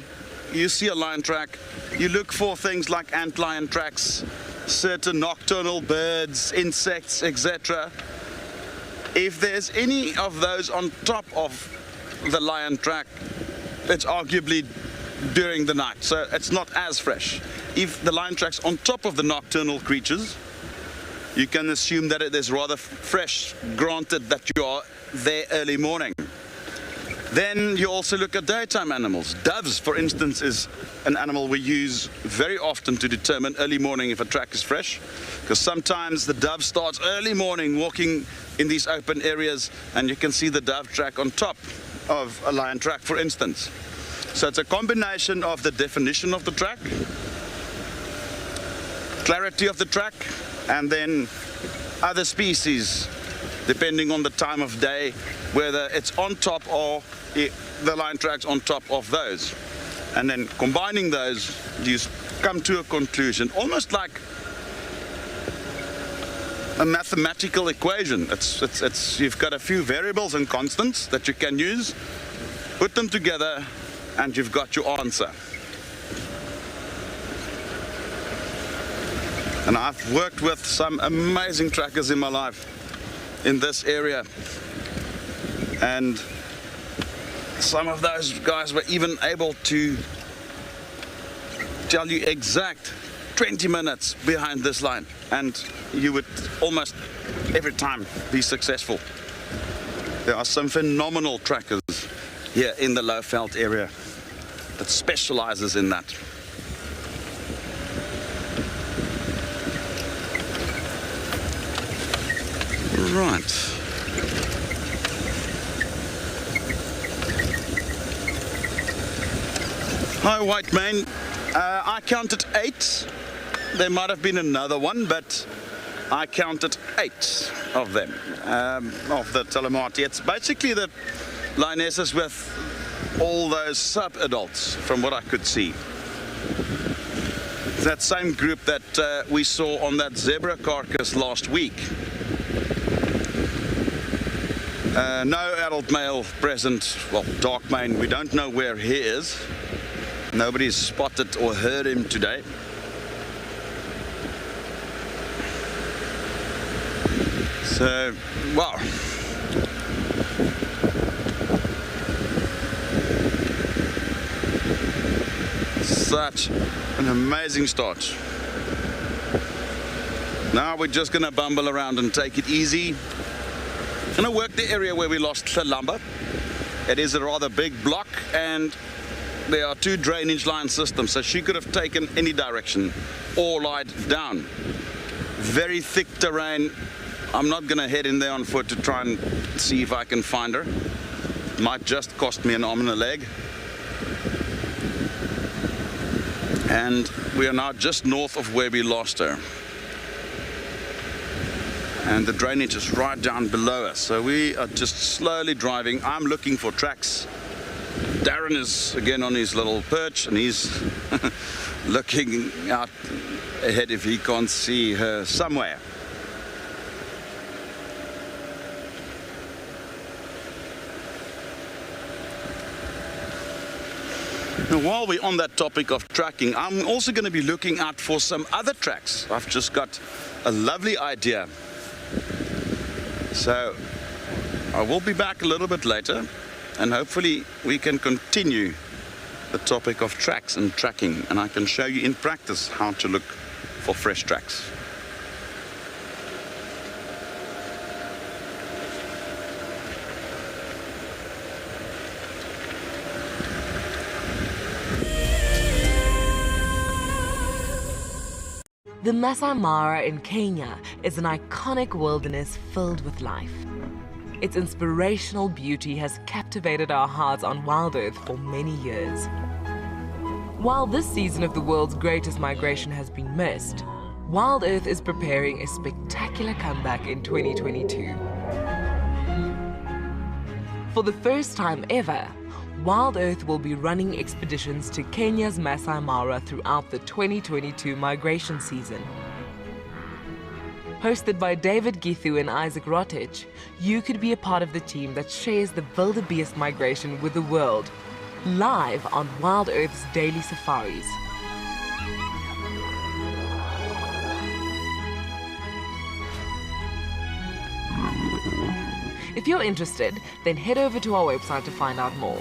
you see a lion track, you look for things like antlion tracks, certain nocturnal birds, insects, etc. If there's any of those on top of the lion track, it's arguably during the night, so it's not as fresh. If the lion track's on top of the nocturnal creatures, you can assume that it is rather fresh, granted that you are there early morning. Then you also look at daytime animals. Doves, for instance, is an animal we use very often to determine early morning if a track is fresh, because sometimes the dove starts early morning walking in these open areas, and you can see the dove track on top of a lion track, for instance. So it's a combination of the definition of the track, clarity of the track, and then other species, depending on the time of day, whether it's on top or the lion track's on top of those. And then combining those, you come to a conclusion, almost like a mathematical equation. You've got a few variables and constants that you can use, put them together, and you've got your answer. And I've worked with some amazing trackers in my life in this area, and some of those guys were even able to tell you exact 20 minutes behind this line, and you would almost every time be successful. There are some phenomenal trackers here in the Lowveld area that specializes in that. Right. Hi, white mane. I counted 8. There might have been another one, but I counted 8 of them, of the Talamati. It's basically the lionesses with all those sub-adults, from what I could see. That same group that we saw on that zebra carcass last week. No adult male present. Well, dark mane, we don't know where he is. Nobody's spotted or heard him today. So, wow. Such an amazing start. Now we're just gonna bumble around and take it easy. Gonna work the area where we lost Tlalamba. It is a rather big block, and there are 2 drainage line systems, so she could have taken any direction or lied down. Very thick terrain. I'm not gonna head in there on foot to try and see if I can find her. Might just cost me an arm and a leg. And we are now just north of where we lost her. And the drainage is right down below us. So we are just slowly driving. I'm looking for tracks. Darren is again on his little perch, and he's looking out ahead if he can't see her somewhere. Now, while we're on that topic of tracking, I'm also going to be looking out for some other tracks. I've just got a lovely idea. So I will be back a little bit later, and hopefully we can continue the topic of tracks and tracking, and I can show you in practice how to look for fresh tracks.
The Masai Mara in Kenya is an iconic wilderness filled with life. Its inspirational beauty has captivated our hearts on WildEarth for many years. While this season of the world's greatest migration has been missed, WildEarth is preparing a spectacular comeback in 2022. For the first time ever, WildEarth will be running expeditions to Kenya's Masai Mara throughout the 2022 migration season. Hosted by David Githu and Isaac Rotich, you could be a part of the team that shares the wildebeest migration with the world, live on WildEarth's daily safaris. If you're interested, then head over to our website to find out more.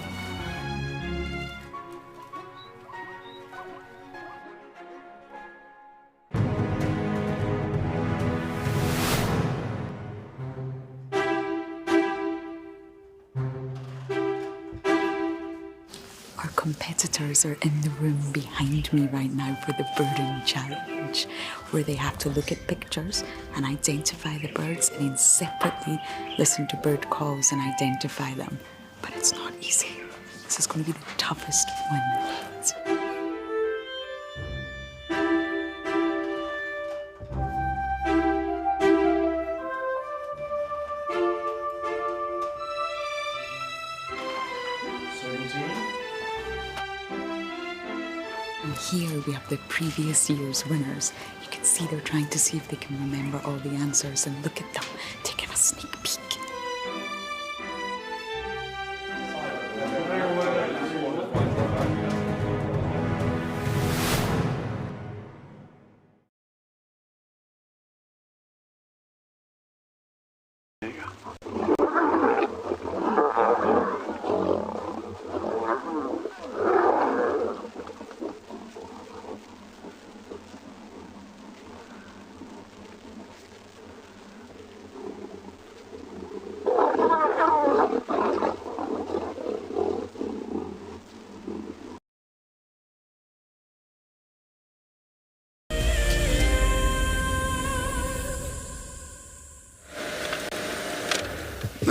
Our competitors are in the room behind me right now for the birding challenge, where they have to look at pictures and identify the birds and then separately listen to bird calls and identify them. But it's not easy. This is going to be the toughest one. Here we have the previous year's winners. You can see they're trying to see if they can remember all the answers, and look at them taking a sneak peek.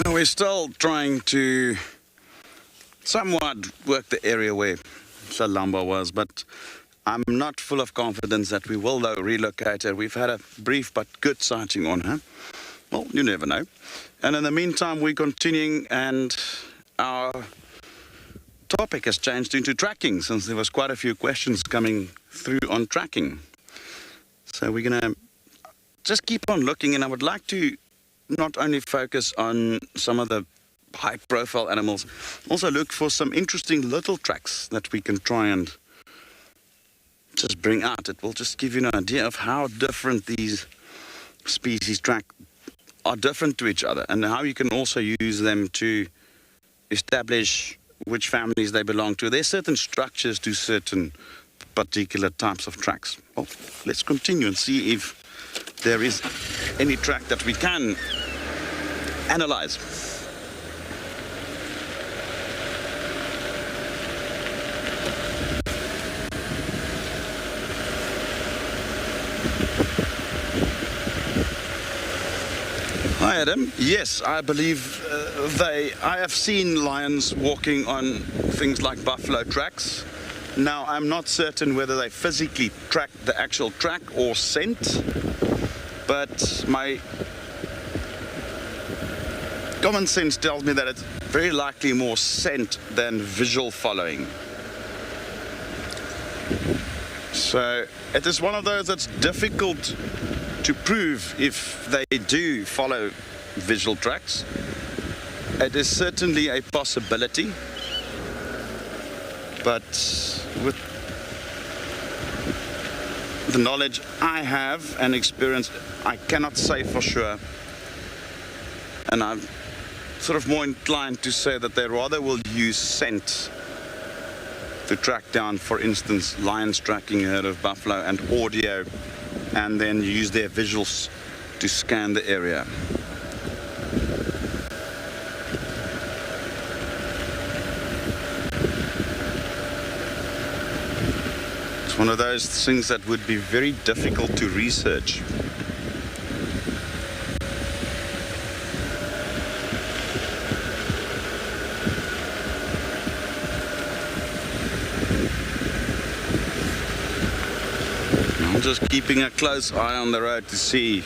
Now we're still trying to somewhat work the area where Salamba was, but I'm not full of confidence that we will, though, relocate her. We've had a brief but good sighting on her. Well, you never know. And in the meantime, we're continuing, and our topic has changed into tracking, since there was quite a few questions coming through on tracking. So we're going to just keep on looking, and I would like to not only focus on some of the high-profile animals, also look for some interesting little tracks that we can try and just bring out. It will just give you an idea of how different these species are different to each other, and how you can also use them to establish which families they belong to. There's certain structures to certain particular types of tracks. Well, let's continue and see if there is any track that we can analyze. Hi Adam. Yes, I believe I have seen lions walking on things like buffalo tracks. Now, I'm not certain whether they physically track the actual track or scent, but my common sense tells me that it's very likely more scent than visual following. So it is one of those that's difficult to prove if they do follow visual tracks. It is certainly a possibility, but with the knowledge I have and experience, I cannot say for sure. And I'm sort of more inclined to say that they rather will use scent to track down, for instance, lions tracking a herd of buffalo, and audio, and then use their visuals to scan the area. It's one of those things that would be very difficult to research. I'm just keeping a close eye on the road to see,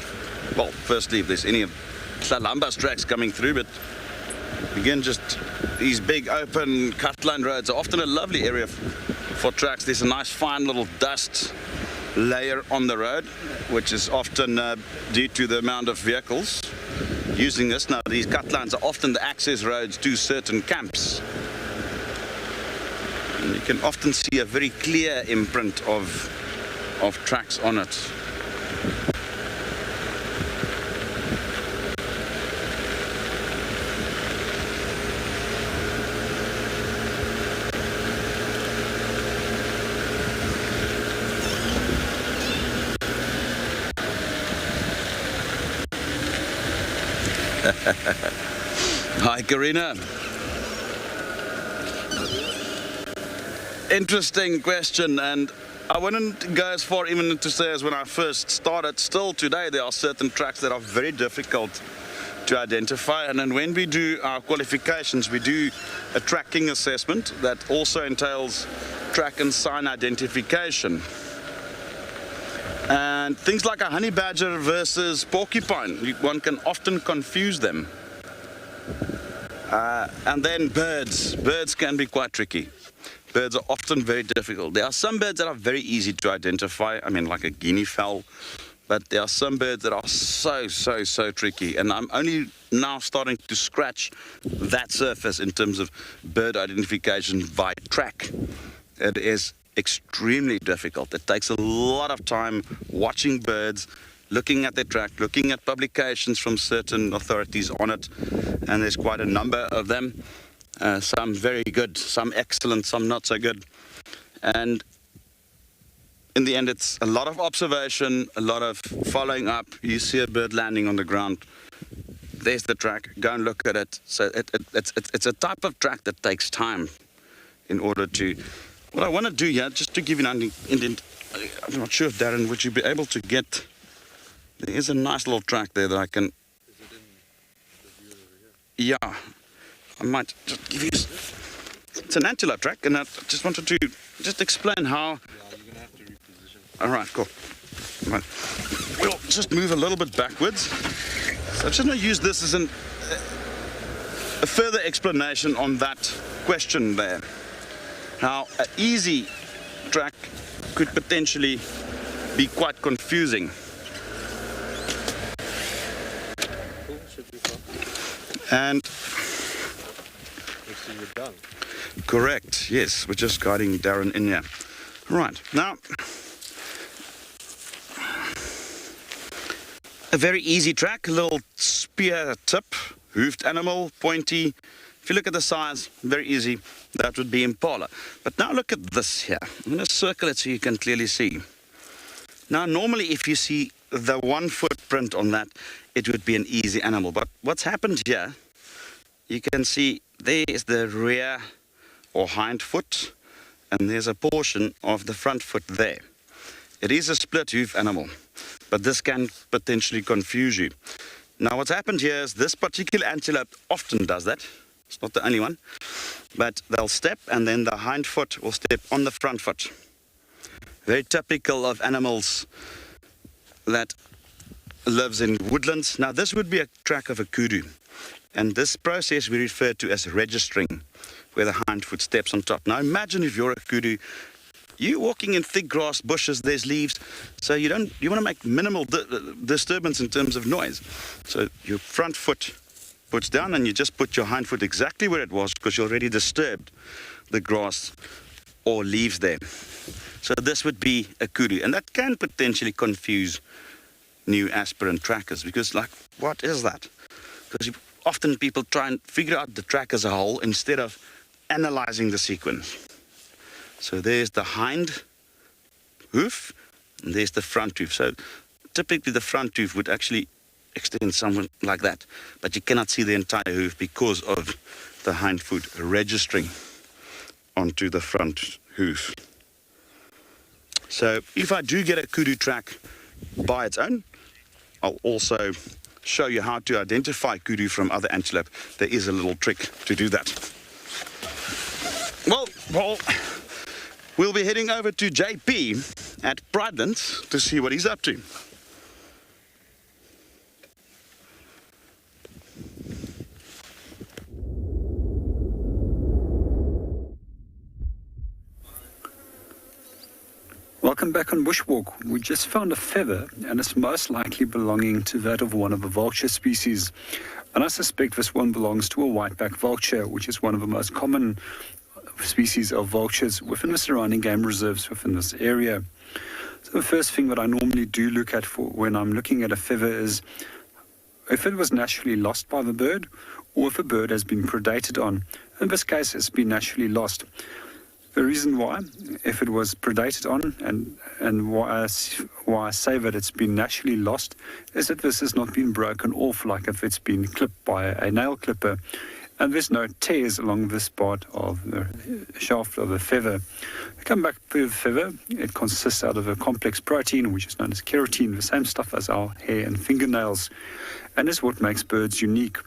well, firstly, if there's any Kalambas tracks coming through, but again, just these big open cut-line roads are often a lovely area for tracks. There's a nice fine little dust layer on the road, which is often due to the amount of vehicles using this. Now, these cut lines are often the access roads to certain camps. And you can often see a very clear imprint of tracks on it. Hi, Karina. Interesting question, and I wouldn't go as far even to say as when I first started. Still today there are certain tracks that are very difficult to identify, and then when we do our qualifications we do a tracking assessment that also entails track and sign identification. And things like a honey badger versus porcupine, one can often confuse them. And then birds can be quite tricky. Birds are often very difficult. There are some birds that are very easy to identify, I mean like a guinea fowl, but there are some birds that are so tricky, and I'm only now starting to scratch that surface in terms of bird identification by track. It is extremely difficult. It takes a lot of time watching birds, looking at their track, looking at publications from certain authorities on it, and there's quite a number of them. Some very good, some excellent, some not so good. And in the end, it's a lot of observation, a lot of following up. You see a bird landing on the ground, there's the track, go and look at it. So it's a type of track that takes time in order to... What I want to do here, just to give you an indent, I'm not sure if Darren, would you be able to get... There is a nice little track there that I can... Is it in the view over here? Yeah. I might just give you... It's an antelope track, and I just wanted to just explain how... Yeah, you're going to have to reposition. All right, cool. Right. We'll just move a little bit backwards. So I'm just going to use this as a further explanation on that question there. How an easy track could potentially be quite confusing. And... We're done. Correct, yes, we're just guiding Darren in here. Right, now, a very easy track, a little spear tip, hoofed animal, pointy. If you look at the size, very easy, that would be impala. But now look at this here. I'm going to circle it so you can clearly see. Now, normally if you see the one footprint on that, it would be an easy animal. But what's happened here, you can see there is the rear or hind foot, and there's a portion of the front foot there. It is a split hoof animal, but this can potentially confuse you. Now what's happened here is this particular antelope often does that. It's not the only one, but they'll step and then the hind foot will step on the front foot. Very typical of animals that lives in woodlands. Now this would be a track of a kudu. And this process we refer to as registering, where the hind foot steps on top. Now imagine if you're a kudu, you're walking in thick grass, bushes, there's leaves, so you want to make minimal disturbance in terms of noise. So your front foot puts down and you just put your hind foot exactly where it was because you already disturbed the grass or leaves there. So this would be a kudu, and that can potentially confuse new aspirant trackers because, like, what is that? Because often people try and figure out the track as a whole instead of analyzing the sequence. So there's the hind hoof and there's the front hoof. So typically the front hoof would actually extend somewhere like that, but you cannot see the entire hoof because of the hind foot registering onto the front hoof. So if I do get a kudu track by its own, I'll also show you how to identify kudu from other antelope. There is a little trick to do that. Well, we'll be heading over to JP at Pridelands to see what he's up to.
Welcome back on Bushwalk. We just found a feather, and it's most likely belonging to that of one of the vulture species. And I suspect this one belongs to a whiteback vulture, which is one of the most common species of vultures within the surrounding game reserves within this area. So the first thing that I normally do look at for when I'm looking at a feather is if it was naturally lost by the bird, or if a bird has been predated on. In this case, it's been naturally lost. The reason why, if it was predated on, and why I say that it's been naturally lost, is that this has not been broken off like if it's been clipped by a nail clipper, and there's no tears along this part of the shaft of the feather. We come back to the feather. It consists out of a complex protein, which is known as keratin, the same stuff as our hair and fingernails, and is what makes birds unique.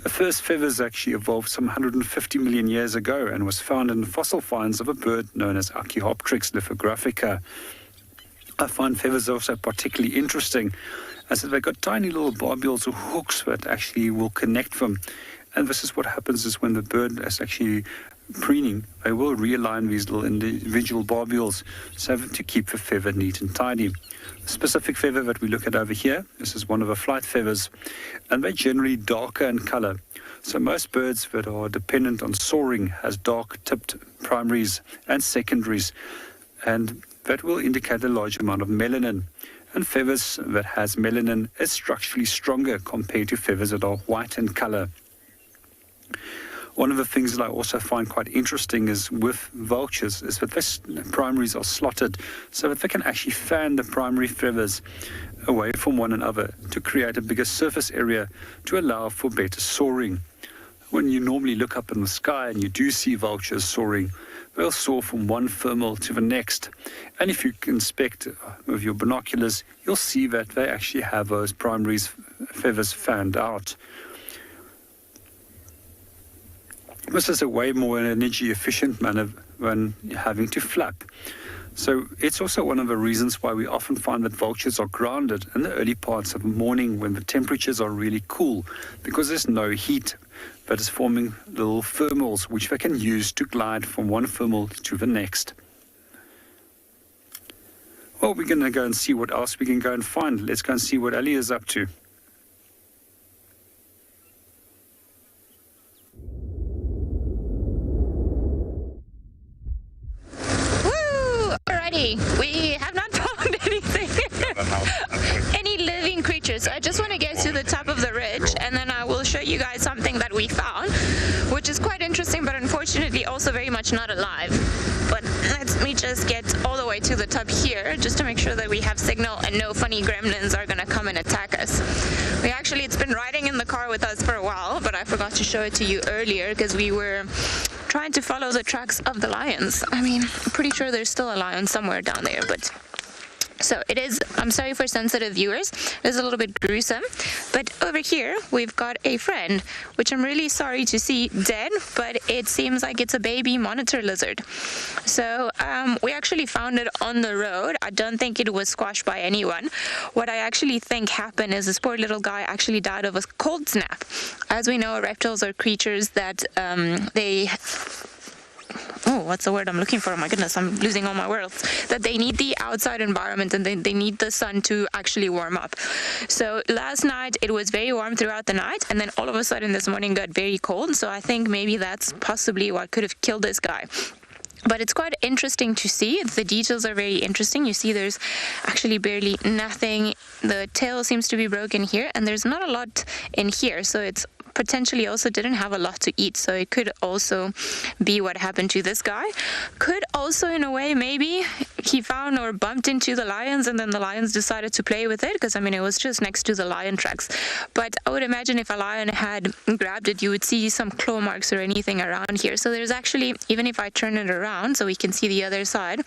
The first feathers actually evolved some 150 million years ago and was found in the fossil finds of a bird known as Archaeopteryx lithographica. I find feathers also particularly interesting as they've got tiny little barbules or hooks that actually will connect them. And this is what happens is when the bird is actually preening, they will realign these little individual barbules so to keep the feather neat and tidy. The specific feather that we look at over here, this is one of the flight feathers, and they're generally darker in color. So most birds that are dependent on soaring has dark-tipped primaries and secondaries, and that will indicate a large amount of melanin. And feathers that has melanin is structurally stronger compared to feathers that are white in color. One of the things that I also find quite interesting is with vultures is that their primaries are slotted so that they can actually fan the primary feathers away from one another to create a bigger surface area to allow for better soaring. When you normally look up in the sky and you do see vultures soaring, they'll soar from one thermal to the next. And if you inspect with your binoculars, you'll see that they actually have those primary feathers fanned out. This is a way more energy efficient manner than having to flap. So it's also one of the reasons why we often find that vultures are grounded in the early parts of the morning when the temperatures are really cool, because there's no heat that is forming little thermals which they can use to glide from one thermal to the next. Well, we're going to go and see what else we can go and find. Let's go and see what Ali is up to.
We have not found anything, any living creatures. I just want to get to the top of the ridge and then I will show you guys something that we found, which is quite interesting, but unfortunately also very much not alive. But let me just get all the way to the top here just to make sure that we have signal and no funny gremlins are going to come and attack us. It's been riding in the car with us for a while, but I forgot to show it to you earlier because we were trying to follow the tracks of the lions. I'm pretty sure there's still a lion somewhere down there, but so it is, I'm sorry for sensitive viewers, it is a little bit gruesome, but over here we've got a friend, which I'm really sorry to see dead, but it seems like it's a baby monitor lizard. So we actually found it on the road. I don't think it was squashed by anyone. What I actually think happened is this poor little guy actually died of a cold snap. As we know, reptiles are creatures that what's the word I'm looking for? Oh my goodness, I'm losing all my words. That they need the outside environment and they need the sun to actually warm up. So last night it was very warm throughout the night, and then all of a sudden this morning got very cold. So I think maybe that's possibly what could have killed this guy. But it's quite interesting to see. The details are very interesting. You see there's actually barely nothing. The tail seems to be broken here, and there's not a lot in here. So it's potentially also didn't have a lot to eat, so it could also be what happened to this guy. Could also, in a way, maybe he found or bumped into the lions and then the lions decided to play with it, because it was just next to the lion tracks. But I would imagine if a lion had grabbed it, you would see some claw marks or anything around here. So there's actually, even if I turn it around so we can see the other side,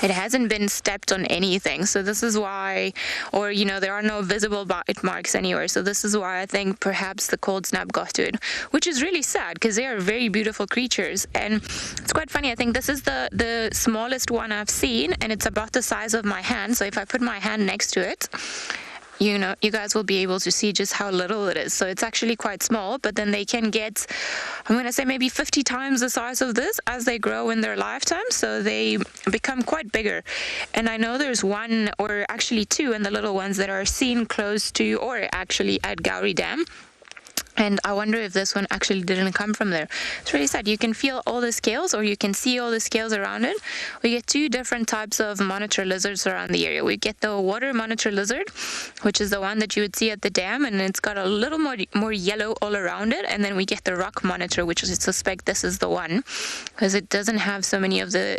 It hasn't been stepped on anything, so this is why, or there are no visible bite marks anywhere, so this is why I think perhaps the cold snap got to it, which is really sad because they are very beautiful creatures. And it's quite funny, I think this is the smallest one I've seen, and it's about the size of my hand, so if I put my hand next to it, you guys will be able to see just how little it is. So it's actually quite small, but then they can get, I'm going to say maybe 50 times the size of this as they grow in their lifetime. So they become quite bigger. And I know there's one or actually two in the little ones that are seen close to, or actually at Gowrie Dam. And I wonder if this one actually didn't come from there. It's really sad. You can feel all the scales, or you can see all the scales around it. We get two different types of monitor lizards around the area. We get the water monitor lizard, which is the one that you would see at the dam, and it's got a little more yellow all around it. And then we get the rock monitor, which I suspect this is the one, because it doesn't have so many of the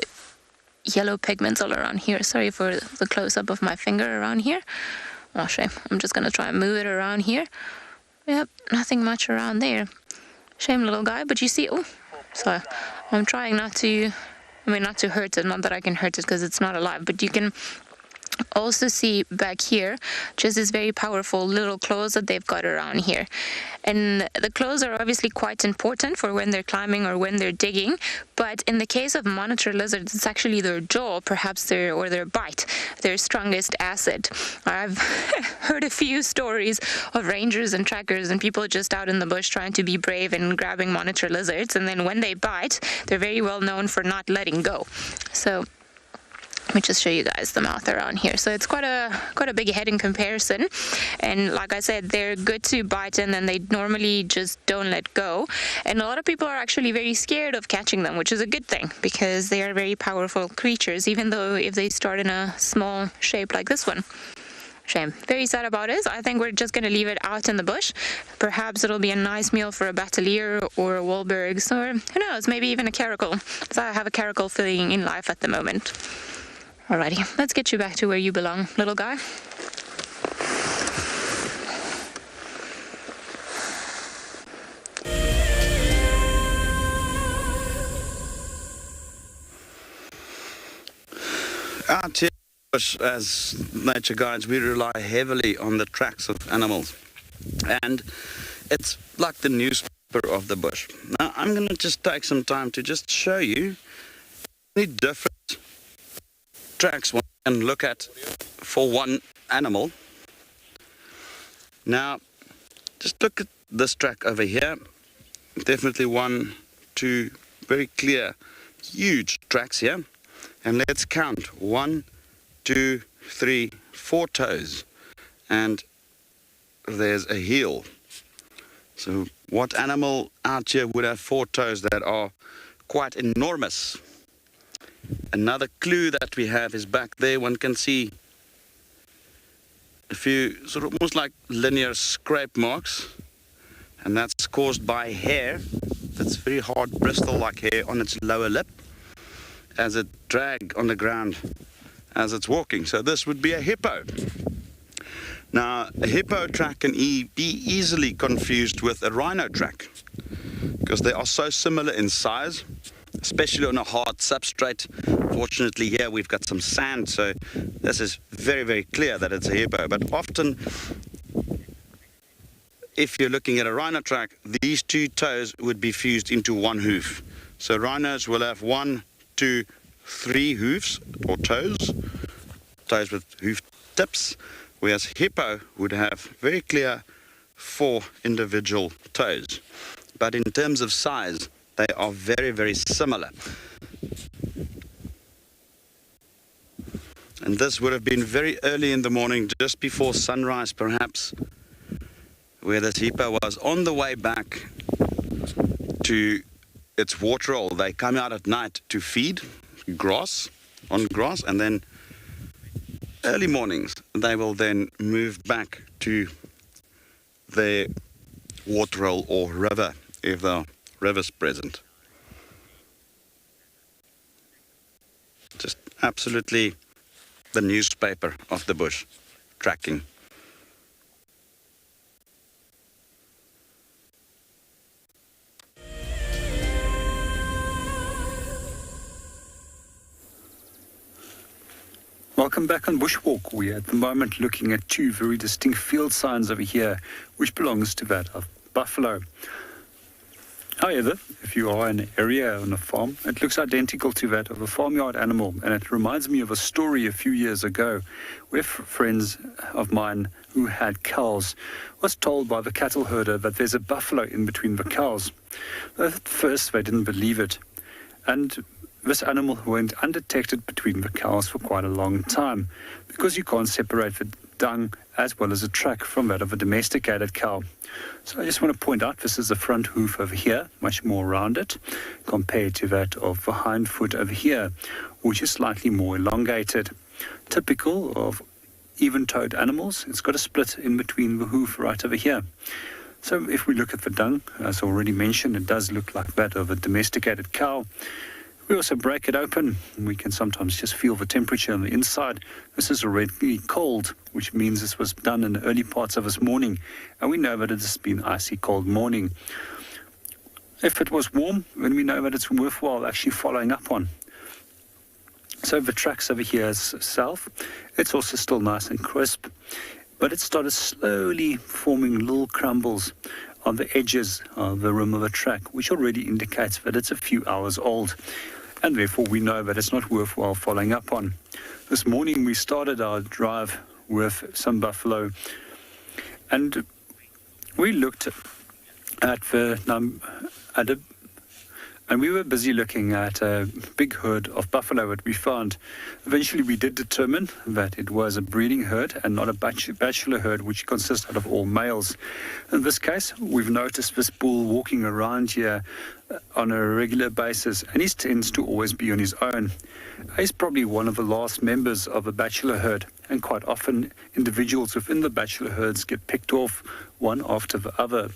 yellow pigments all around here. Sorry for the close-up of my finger around here. Oh, shame. I'm just going to try and move it around here. Yep, nothing much around there. Shame, little guy, but you see, so I'm trying not to hurt it, not that I can hurt it because it's not alive, but you can also see back here just this very powerful little claws that they've got around here. And the claws are obviously quite important for when they're climbing or when they're digging, but in the case of monitor lizards, it's actually their jaw, perhaps their bite, their strongest asset. I've heard a few stories of rangers and trackers and people just out in the bush trying to be brave and grabbing monitor lizards, and then when they bite, they're very well known for not letting go. So let me just show you guys the mouth around here. So it's quite a big head in comparison, and like I said, they're good to bite and then they normally just don't let go. And a lot of people are actually very scared of catching them, which is a good thing because they are very powerful creatures, even though if they start in a small shape like this one. Shame. Very sad about it. I think we're just going to leave it out in the bush. Perhaps it'll be a nice meal for a battalier or a Wahlbergs, or who knows, maybe even a caracal. So I have a caracal feeling in life at the moment. Alrighty, let's get you back to where you belong, little guy.
Out here, as nature guides, we rely heavily on the tracks of animals. And it's like the newspaper of the bush. Now, I'm going to just take some time to just show you the different tracks one can look at for one animal. Now, just look at this track over here. Definitely 1, 2, very clear, huge tracks here. And let's count 1, 2, 3, 4 toes. And there's a heel. So what animal out here would have 4 toes that are quite enormous? Another clue that we have is back there. One can see a few sort of almost like linear scrape marks, and that's caused by hair that's very hard bristle-like hair on its lower lip as it drags on the ground as it's walking. So this would be a hippo. Now, a hippo track can be easily confused with a rhino track because they are so similar in size, especially on a hard substrate. Fortunately here we've got some sand, so this is very, very clear that it's a hippo. But often, if you're looking at a rhino track, these 2 toes would be fused into 1 hoof. So rhinos will have 1, 2, 3 hoofs or toes with hoof tips, whereas hippo would have very clear 4 individual toes. But in terms of size, they are very, very similar. And this would have been very early in the morning, just before sunrise perhaps, where this hippo was on the way back to its water hole. They come out at night to feed on grass, and then early mornings they will then move back to their water hole or river, if there are rivers present. Just absolutely the newspaper of the bush, tracking.
Welcome back on Bushwalk. We are at the moment looking at two very distinct field signs over here, which belongs to that of buffalo. However, if you are in an area on a farm, it looks identical to that of a farmyard animal, and it reminds me of a story a few years ago where friends of mine who had cows was told by the cattle herder that there's a buffalo in between the cows. At first, they didn't believe it, and this animal went undetected between the cows for quite a long time because you can't separate the dung as well as the track from that of a domesticated cow. So I just want to point out this is the front hoof over here, much more rounded compared to that of the hind foot over here, which is slightly more elongated. Typical of even-toed animals, it's got a split in between the hoof right over here. So if we look at the dung, as already mentioned, it does look like that of a domesticated cow. We also break it open, and we can sometimes just feel the temperature on the inside. This is already cold, which means this was done in the early parts of this morning, and we know that it has been icy cold morning. If it was warm, then we know that it's worthwhile actually following up on. So the tracks over here is south. It's also still nice and crisp, but it started slowly forming little crumbles on the edges of the rim of the track, which already indicates that it's a few hours old, and therefore we know that it's not worthwhile following up on. This morning we started our drive with some buffalo, and we looked at and we were busy looking at a big herd of buffalo that we found. Eventually we did determine that it was a breeding herd and not a bachelor herd, which consists out of all males. In this case, we've noticed this bull walking around here on a regular basis, and he tends to always be on his own. He's probably one of the last members of a bachelor herd, and quite often individuals within the bachelor herds get picked off one after the other.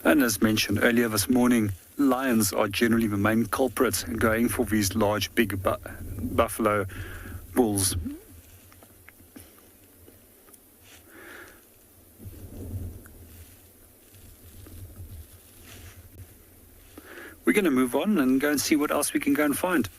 And as mentioned earlier this morning, lions are generally the main culprits in going for these large, big buffalo bulls. We're going to move on and go and see what else we can go and find.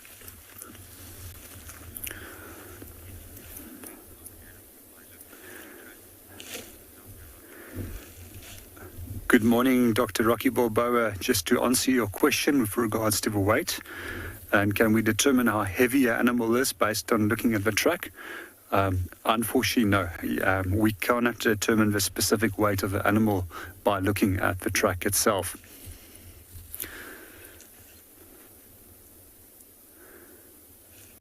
Good morning, Dr. Rocky Balboa. Just to answer your question with regards to the weight, and can we determine how heavy an animal is based on looking at the track? Unfortunately, no. We cannot determine the specific weight of the animal by looking at the track itself.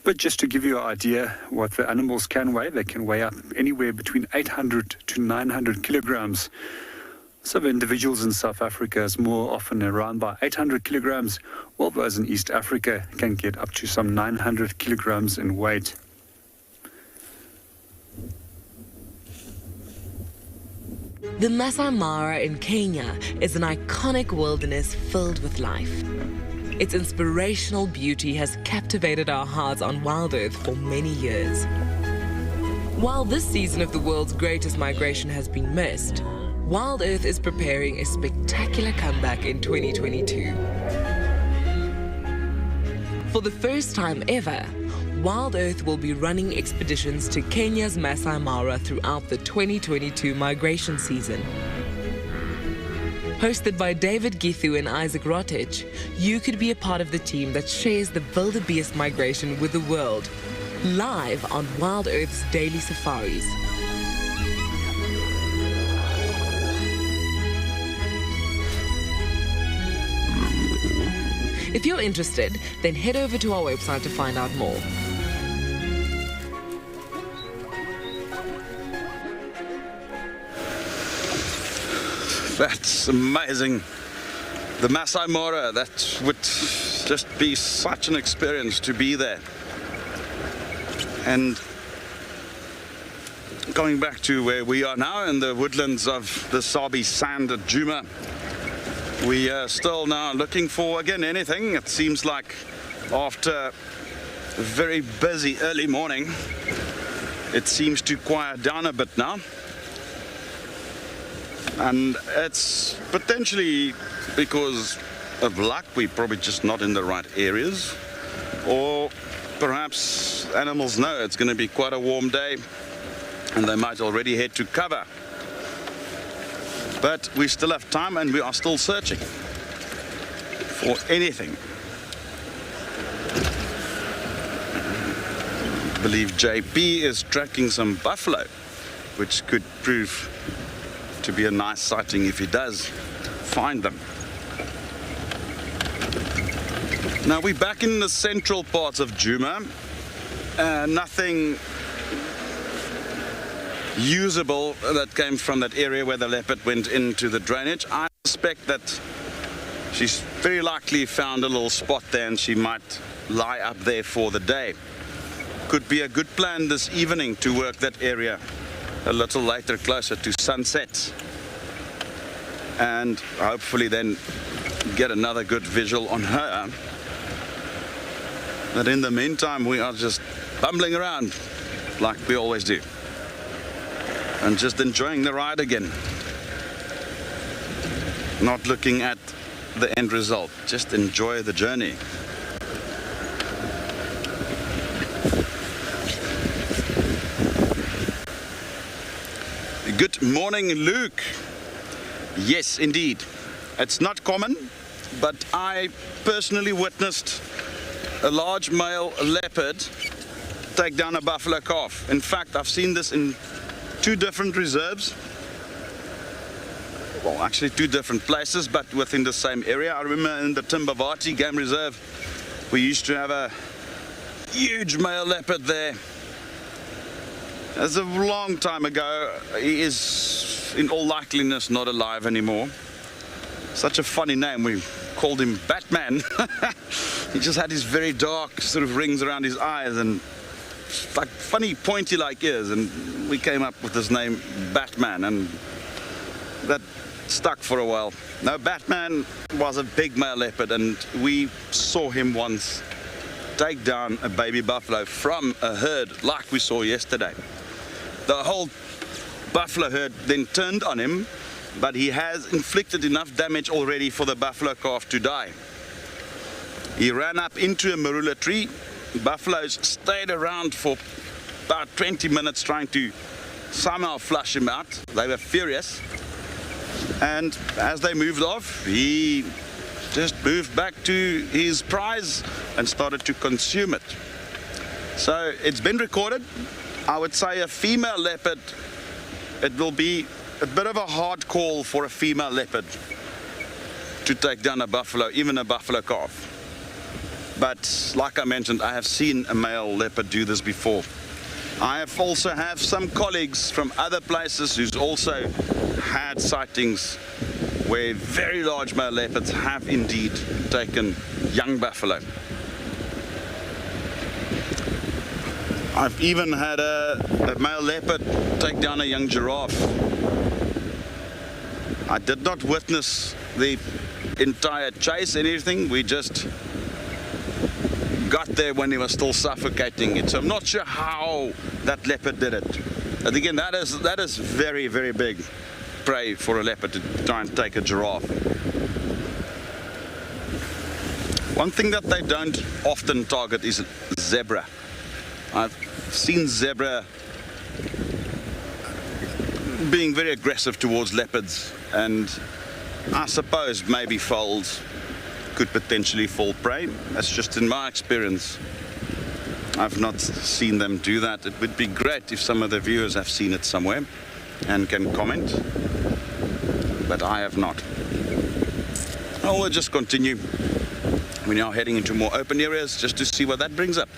But just to give you an idea what the animals can weigh, they can weigh up anywhere between 800 to 900 kilograms. So the individuals in South Africa is more often around by 800 kilograms, while those in East Africa can get up to some 900 kilograms in weight.
The Masai Mara in Kenya is an iconic wilderness filled with life. Its inspirational beauty has captivated our hearts on WildEarth for many years. While this season of the world's greatest migration has been missed, WildEarth is preparing a spectacular comeback in 2022. For the first time ever, WildEarth will be running expeditions to Kenya's Masai Mara throughout the 2022 migration season. Hosted by David Githu and Isaac Rotich, you could be a part of the team that shares the wildebeest migration with the world, live on WildEarth's daily safaris. If you're interested, then head over to our website to find out more.
That's amazing. The Masai Mara, that would just be such an experience to be there. And going back to where we are now in the woodlands of the Sabi sand at Djuma, we are still now looking for, again, anything. It seems like after a very busy early morning, it seems to quiet down a bit now. And it's potentially because of luck, we're probably just not in the right areas, or perhaps animals know it's going to be quite a warm day and they might already head to cover. But we still have time and we are still searching for anything. I believe JP is tracking some buffalo, which could prove to be a nice sighting if he does find them. Now we're back in the central parts of Djuma. Nothing usable that came from that area where the leopard went into the drainage. I suspect that she's very likely found a little spot there and she might lie up there for the day. Could be a good plan this evening to work that area a little later, closer to sunset, and hopefully then get another good visual on her. But in the meantime, we are just bumbling around like we always do and just enjoying the ride again, not looking at the end result, just enjoy the journey. Good morning, Luke. Yes, indeed. It's not common, but I personally witnessed a large male leopard take down a buffalo calf. In fact, I've seen this in 2 different reserves. Well, actually 2 different places, but within the same area. I remember in the Phinda Game Reserve, we used to have a huge male leopard there. That's a long time ago. He is, in all likeliness, not alive anymore. Such a funny name. We called him Batman. He just had these very dark sort of rings around his eyes and like funny pointy like ears, and we came up with this name Batman, and that stuck for a while. Now, Batman was a big male leopard, and we saw him once take down a baby buffalo from a herd like we saw yesterday. The whole buffalo herd then turned on him, but he has inflicted enough damage already for the buffalo calf to die. He ran up into a marula tree. Buffaloes stayed around for about 20 minutes trying to somehow flush him out. They were furious. And as they moved off, he just moved back to his prize and started to consume it. So it's been recorded. I would say a female leopard, it will be a bit of a hard call for a female leopard to take down a buffalo, even a buffalo calf. But like I mentioned, I have seen a male leopard do this before. I have also have some colleagues from other places who's also had sightings where very large male leopards have indeed taken young buffalo. I've even had a male leopard take down a young giraffe. I did not witness the entire chase, anything. We just got there when he was still suffocating it. So I'm not sure how that leopard did it. And again, that is very, very big prey for a leopard to try and take a giraffe. One thing that they don't often target is zebra. I've seen zebra being very aggressive towards leopards, and I suppose maybe foals could potentially fall prey. That's just in my experience. I've not seen them do that. It would be great if some of the viewers have seen it somewhere and can comment, but I have not. Well, we'll just continue. We're now heading into more open areas just to see what that brings up.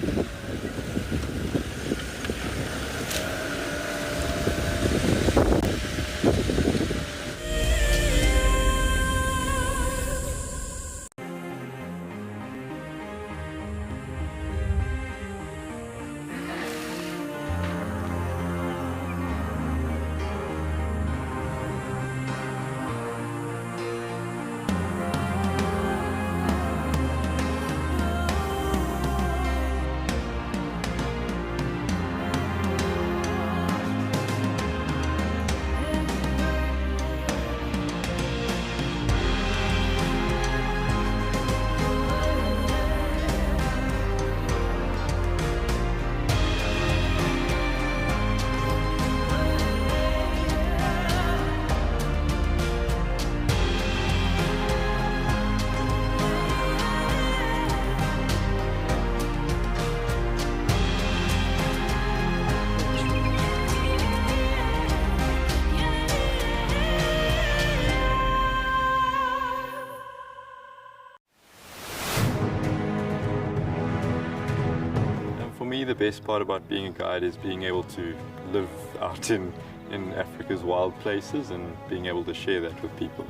best part about being a guide is being able to live out in Africa's wild places and being able to share that with people.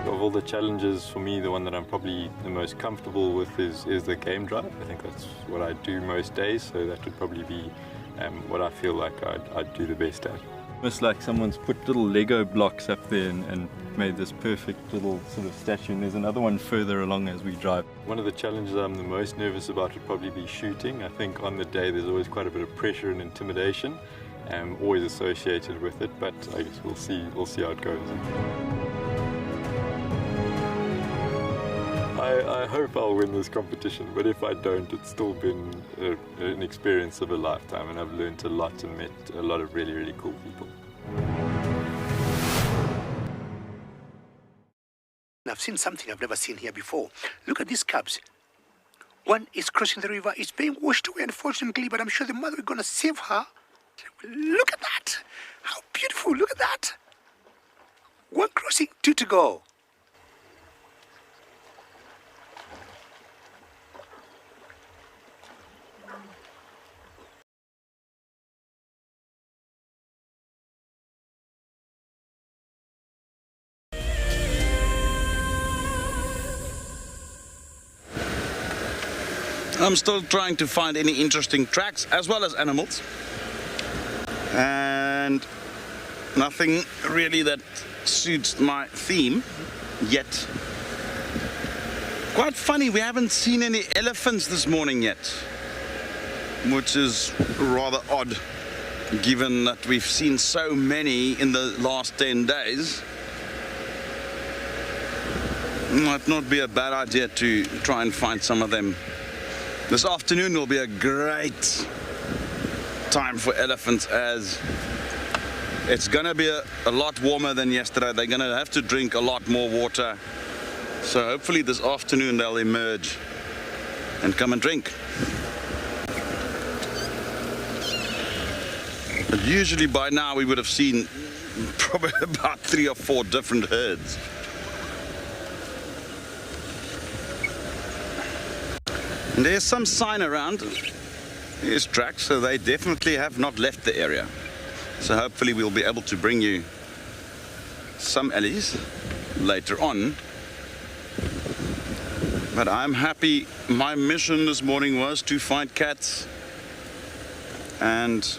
Of all the challenges, for me, the one that I'm probably the most comfortable with is the game drive. I think that's what I do most days, so that would probably be what I feel like I'd do the best at.
Almost like someone's put little Lego blocks up there and made this perfect little sort of statue, and there's another one further along as we drive.
One of the challenges I'm the most nervous about would probably be shooting. I think on the day there's always quite a bit of pressure and intimidation, always associated with it, but I guess we'll see how it goes. I hope I'll win this competition, but if I don't, it's still been an experience of a lifetime, and I've learned a lot and met a lot of really, really cool people.
I've seen something I've never seen here before. Look at these cubs. One is crossing the river. It's being washed away, unfortunately, but I'm sure the mother is going to save her. Look at that. How beautiful. Look at that. One crossing, two to go.
I'm still trying to find any interesting tracks as well as animals, and nothing really that suits my theme yet. Quite funny, we haven't seen any elephants this morning yet, which is rather odd given that we've seen so many in the last 10 days. Might not be a bad idea to try and find some of them. This afternoon will be a great time for elephants, as it's going to be a lot warmer than yesterday. They're going to have to drink a lot more water. So hopefully this afternoon they'll emerge and come and drink. But usually by now we would have seen probably about 3 or 4 different herds. And there's some sign around. There's tracks, so they definitely have not left the area. So hopefully we'll be able to bring you some ellies later on. But I'm happy. My mission this morning was to find cats, and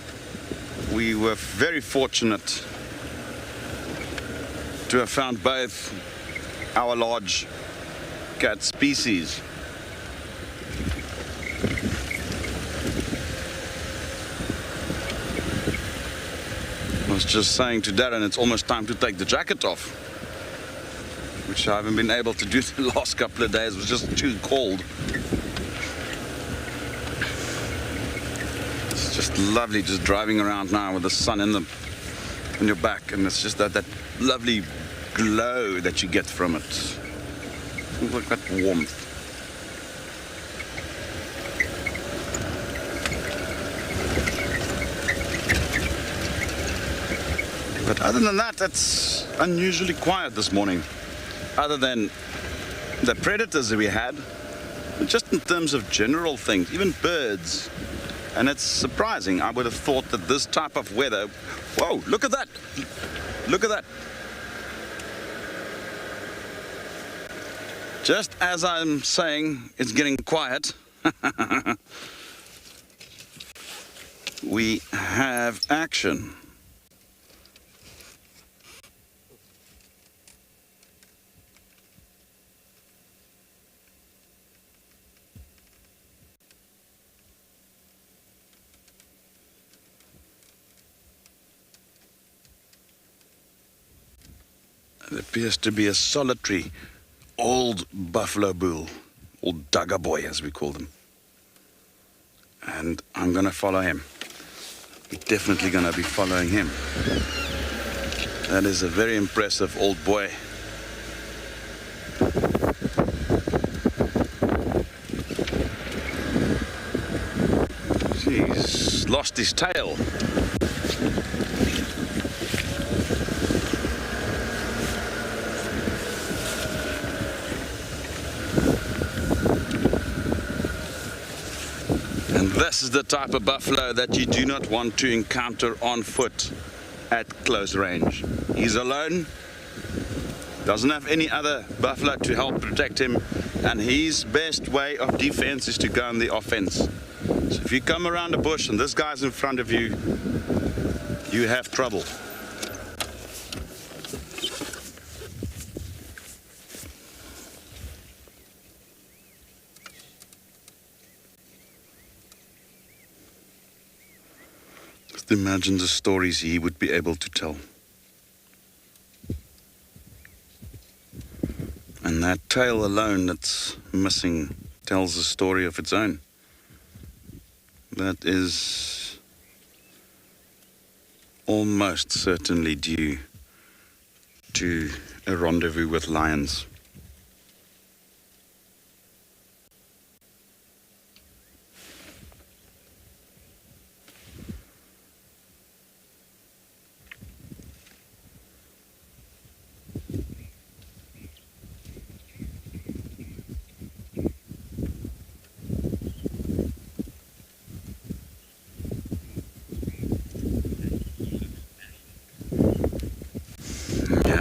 we were very fortunate to have found both our large cat species. I was just saying to Darren, it's almost time to take the jacket off, which I haven't been able to do the last couple of days. It was just too cold. It's just lovely just driving around now with the sun in your back, and it's just that lovely glow that you get from it. It's like that warmth. But other than that, it's unusually quiet this morning. Other than the predators that we had, but just in terms of general things, even birds. And it's surprising. I would have thought that this type of weather... Whoa, look at that! Look at that! Just as I'm saying it's getting quiet, we have action. It appears to be a solitary old buffalo bull, old Dugger boy as we call them. And I'm going to follow him. We're definitely going to be following him. That is a very impressive old boy. He's lost his tail. This is the type of buffalo that you do not want to encounter on foot at close range. He's alone, doesn't have any other buffalo to help protect him, and his best way of defense is to go on the offense. So if you come around a bush and this guy's in front of you, you have trouble. Just imagine the stories he would be able to tell. And that tail alone that's missing tells a story of its own. That is almost certainly due to a rendezvous with lions.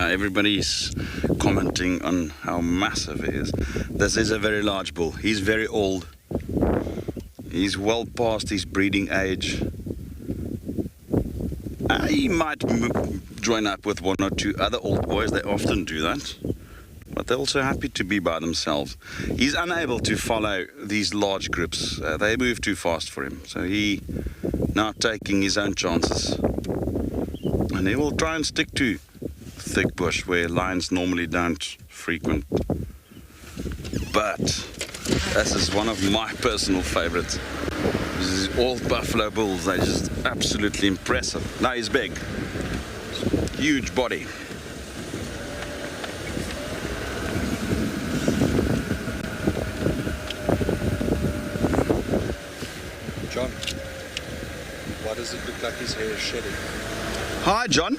Everybody's commenting on how massive he is. This is a very large bull. He's very old. He's well past his breeding age. He might join up with one or two other old boys. They often do that. But they're also happy to be by themselves. He's unable to follow these large groups. They move too fast for him. So he now taking his own chances. And he will try and stick to thick bush where lions normally don't frequent. But this is one of my personal favorites. These old buffalo bulls, they're just absolutely impressive. Now he's big, huge body.
John, why does it look like his hair is shedding?
Hi, John.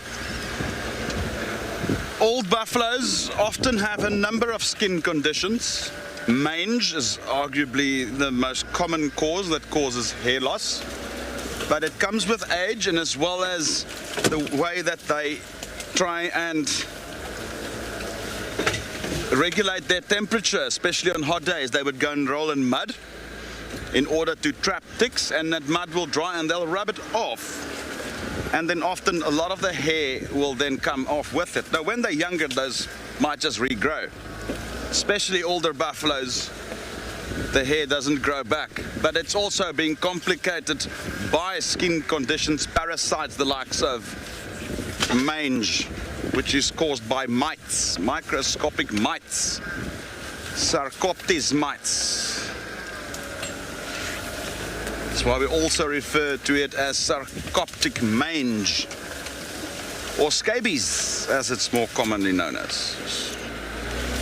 Old buffaloes often have a number of skin conditions. Mange is arguably the most common cause that causes hair loss. But it comes with age, and as well as the way that they try and regulate their temperature, especially on hot days. They would go and roll in mud in order to trap ticks, and that mud will dry and they'll rub it off. And then often a lot of the hair will then come off with it. Now when they're younger, those might just regrow. Especially older buffaloes, the hair doesn't grow back. But it's also being complicated by skin conditions, parasites, the likes of mange, which is caused by mites, microscopic mites, Sarcoptes mites. That's why we also refer to it as sarcoptic mange, or scabies, as it's more commonly known as.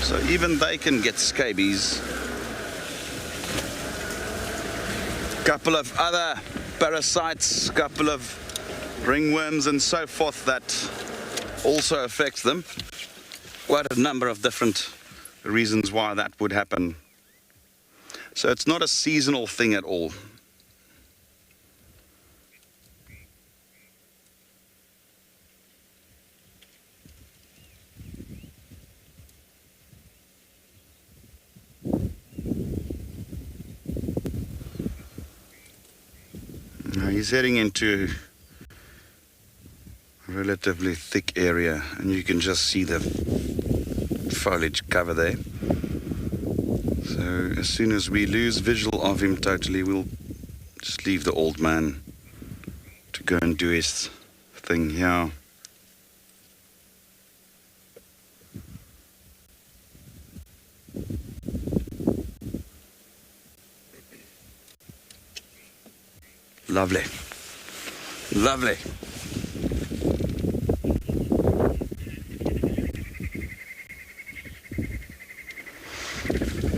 So even they can get scabies. Couple of other parasites, couple of ringworms and so forth that also affects them. Quite a number of different reasons why that would happen. So it's not a seasonal thing at all. Now he's heading into a relatively thick area, and you can just see the foliage cover there. So as soon as we lose visual of him totally, we'll just leave the old man to go and do his thing here. Lovely. Lovely.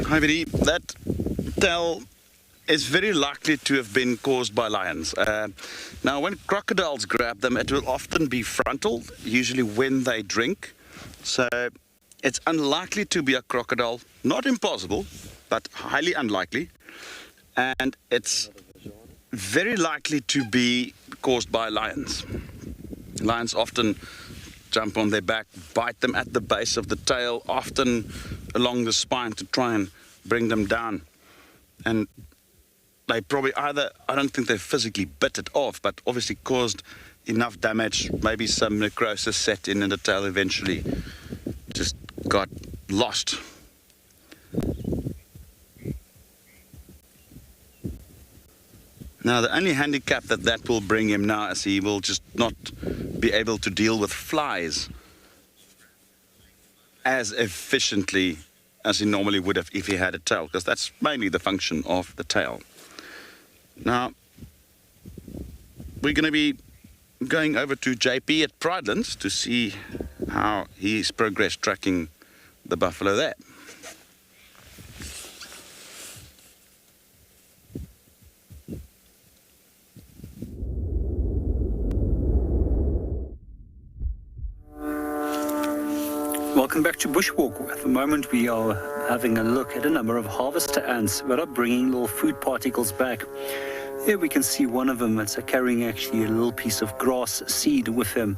Hi, Vidi. That tail is very likely to have been caused by lions. Now, when crocodiles grab them, it will often be frontal, usually when they drink. So it's unlikely to be a crocodile. Not impossible, but highly unlikely. And it's very likely to be caused by lions. Lions often jump on their back, bite them at the base of the tail, often along the spine to try and bring them down. And they probably either, I don't think they physically bit it off, but obviously caused enough damage, maybe some necrosis set in and the tail eventually just got lost. Now, the only handicap that will bring him now is he will just not be able to deal with flies as efficiently as he normally would have if he had a tail, because that's mainly the function of the tail. Now, we're going to be going over to JP at Pridelands to see how he's progressed tracking the buffalo there.
Welcome back to Bushwalk. At the moment we are having a look at a number of harvester ants that are bringing little food particles back. Here we can see one of them that's carrying actually a little piece of grass seed with him.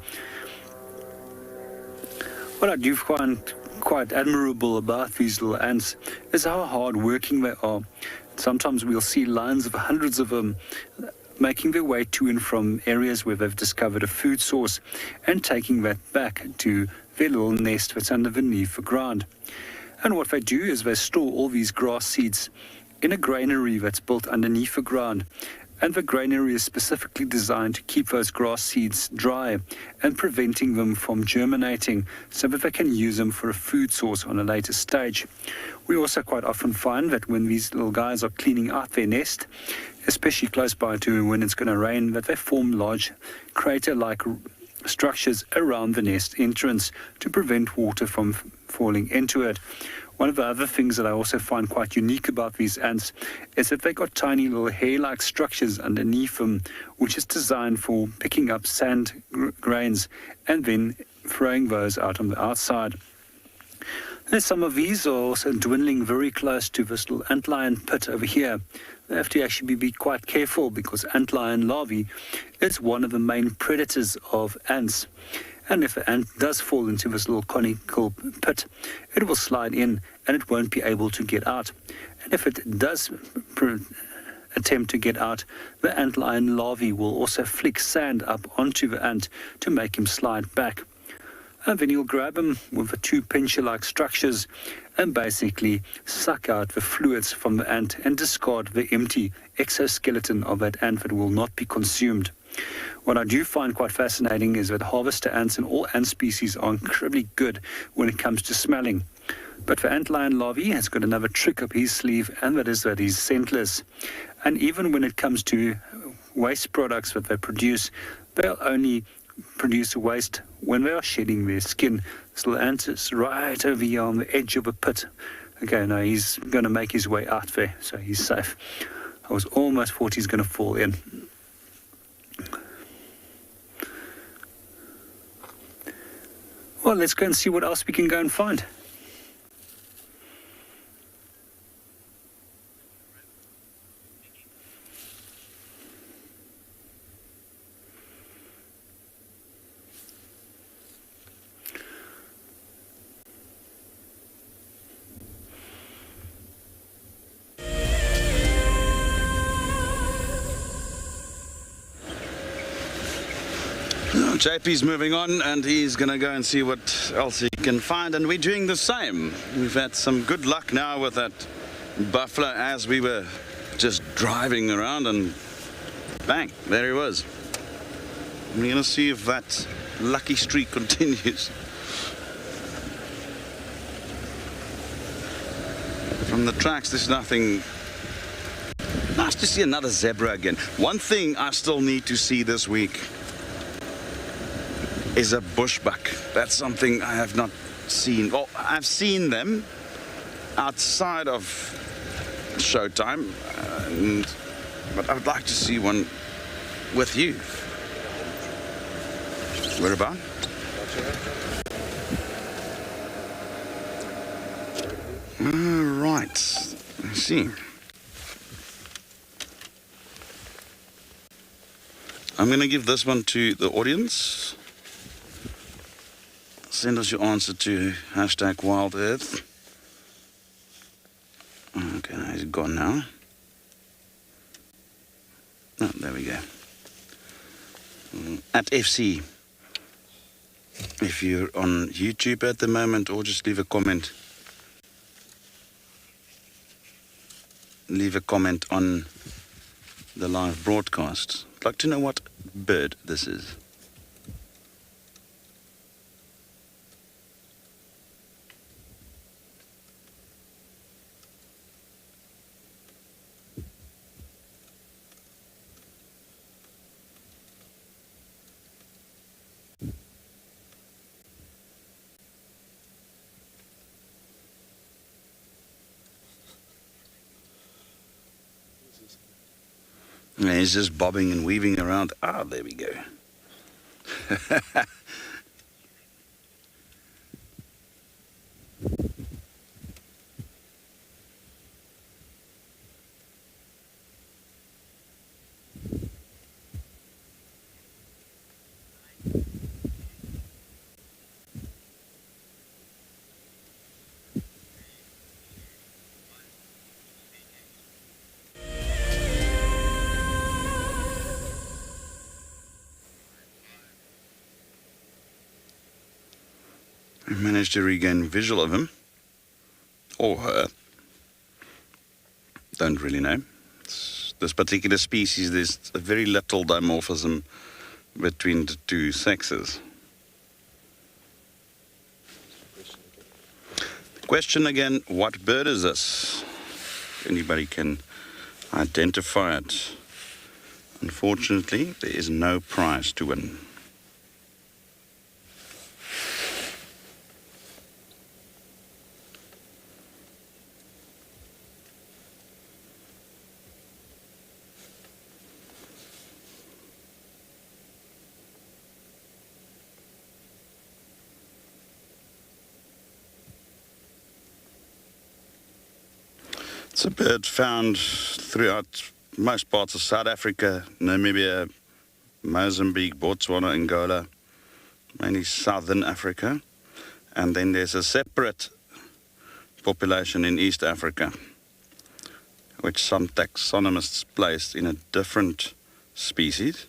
What I do find quite admirable about these little ants is how hard working they are. Sometimes we'll see lines of hundreds of them making their way to and from areas where they've discovered a food source and taking that back to their little nest that's underneath the ground. And what they do is they store all these grass seeds in a granary that's built underneath the ground. And the granary is specifically designed to keep those grass seeds dry and preventing them from germinating so that they can use them for a food source on a later stage. We also quite often find that when these little guys are cleaning out their nest, especially close by to when it's going to rain, that they form large crater-like structures around the nest entrance to prevent water from falling into it. One of the other things that I also find quite unique about these ants is that they got tiny little hair-like structures underneath them, which is designed for picking up sand grains and then throwing those out on the outside. And some of these are also dwindling very close to this little antlion pit over here. They have to actually be quite careful because antlion larvae is one of the main predators of ants. And if an ant does fall into this little conical pit, it will slide in and it won't be able to get out. And if it does attempt to get out, the antlion larvae will also flick sand up onto the ant to make him slide back. And then you'll grab him with the two pincher-like structures and basically suck out the fluids from the ant and discard the empty exoskeleton of that ant that will not be consumed. What I do find quite fascinating is that harvester ants and all ant species are incredibly good when it comes to smelling. But the antlion larvae has got another trick up his sleeve, and that is that he's scentless. And even when it comes to waste products that they produce, they'll only produce waste when they are shedding their skin. This little ant is right over here on the edge of a pit. Okay, now he's going to make his way out there, so he's safe. I was almost thought he's going to fall in. Well, let's go and see what else we can go and find.
JP's moving on and he's going to go and see what else he can find, and we're doing the same. We've had some good luck now with that buffalo as we were just driving around, and bang, there he was. We're going to see if that lucky streak continues. From the tracks, there's nothing. Nice to see another zebra again. One thing I still need to see this week is a bushbuck. That's something I have not seen. Well, I've seen them outside of showtime, but I would like to see one with you. Where about? All right, I see. I'm going to give this one to the audience. Send us your answer to #WildEarth. Okay, he's gone now. Oh, there we go. At FC. If you're on YouTube at the moment, or just leave a comment. Leave a comment on the live broadcast. I'd like to know what bird this is. And he's just bobbing and weaving around. Ah, there we go. I managed to regain visual of him. Or her. Don't really know. This particular species, there's a very little dimorphism between the two sexes. Question again, what bird is this? Anybody can identify it. Unfortunately, there is no prize to win. It's a bird found throughout most parts of South Africa, Namibia, Mozambique, Botswana, Angola, mainly southern Africa. And then there's a separate population in East Africa, which some taxonomists placed in a different species.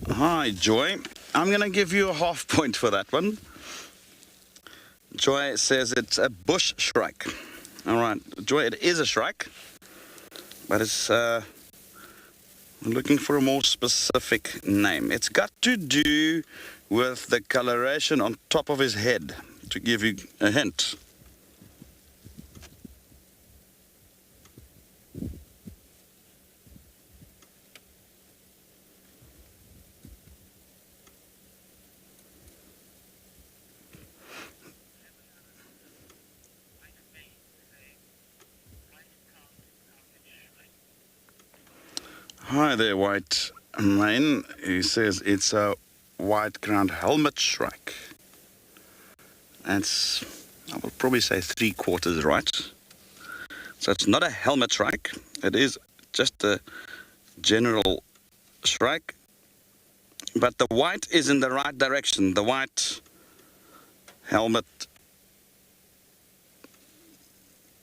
Hi, Joy. I'm going to give you a half point for that one. Joy says it's a bush shrike. All right, Joy, it is a shrike, but it's I'm looking for a more specific name. It's got to do with the coloration on top of his head, to give you a hint. Hi there, White Mane. He says it's a white-crowned helmet shrike. That's, I will probably say 3/4 right. So it's not a helmet shrike. It is just a general shrike. But the white is in the right direction. The white helmet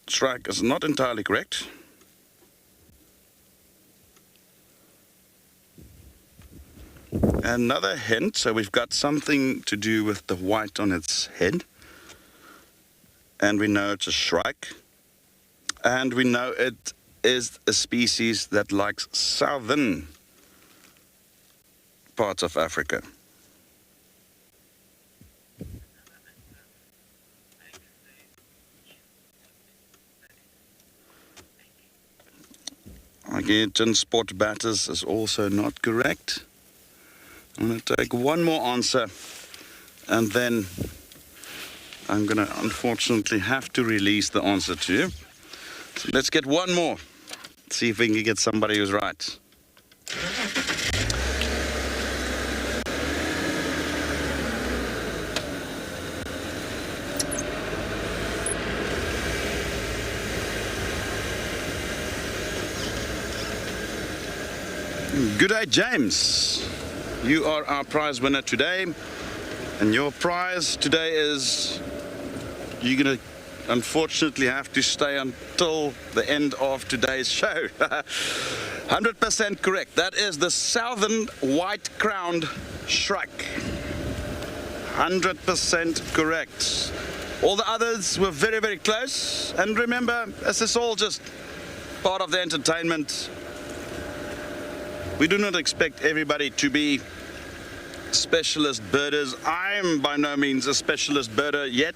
shrike is not entirely correct. Another hint, so we've got something to do with the white on its head. And we know it's a shrike. And we know it is a species that likes southern parts of Africa. Again, spot batters is also not correct. I'm going to take one more answer, and then I'm going to unfortunately have to release the answer to you. So let's get one more. See if we can get somebody who's right. Good day, James. You are our prize winner today. And your prize today is, you're going to unfortunately have to stay until the end of today's show. 100% correct. That is the southern white-crowned shrike. 100% correct. All the others were very, very close. And remember, this is all just part of the entertainment. We do not expect everybody to be specialist birders. I'm by no means a specialist birder yet.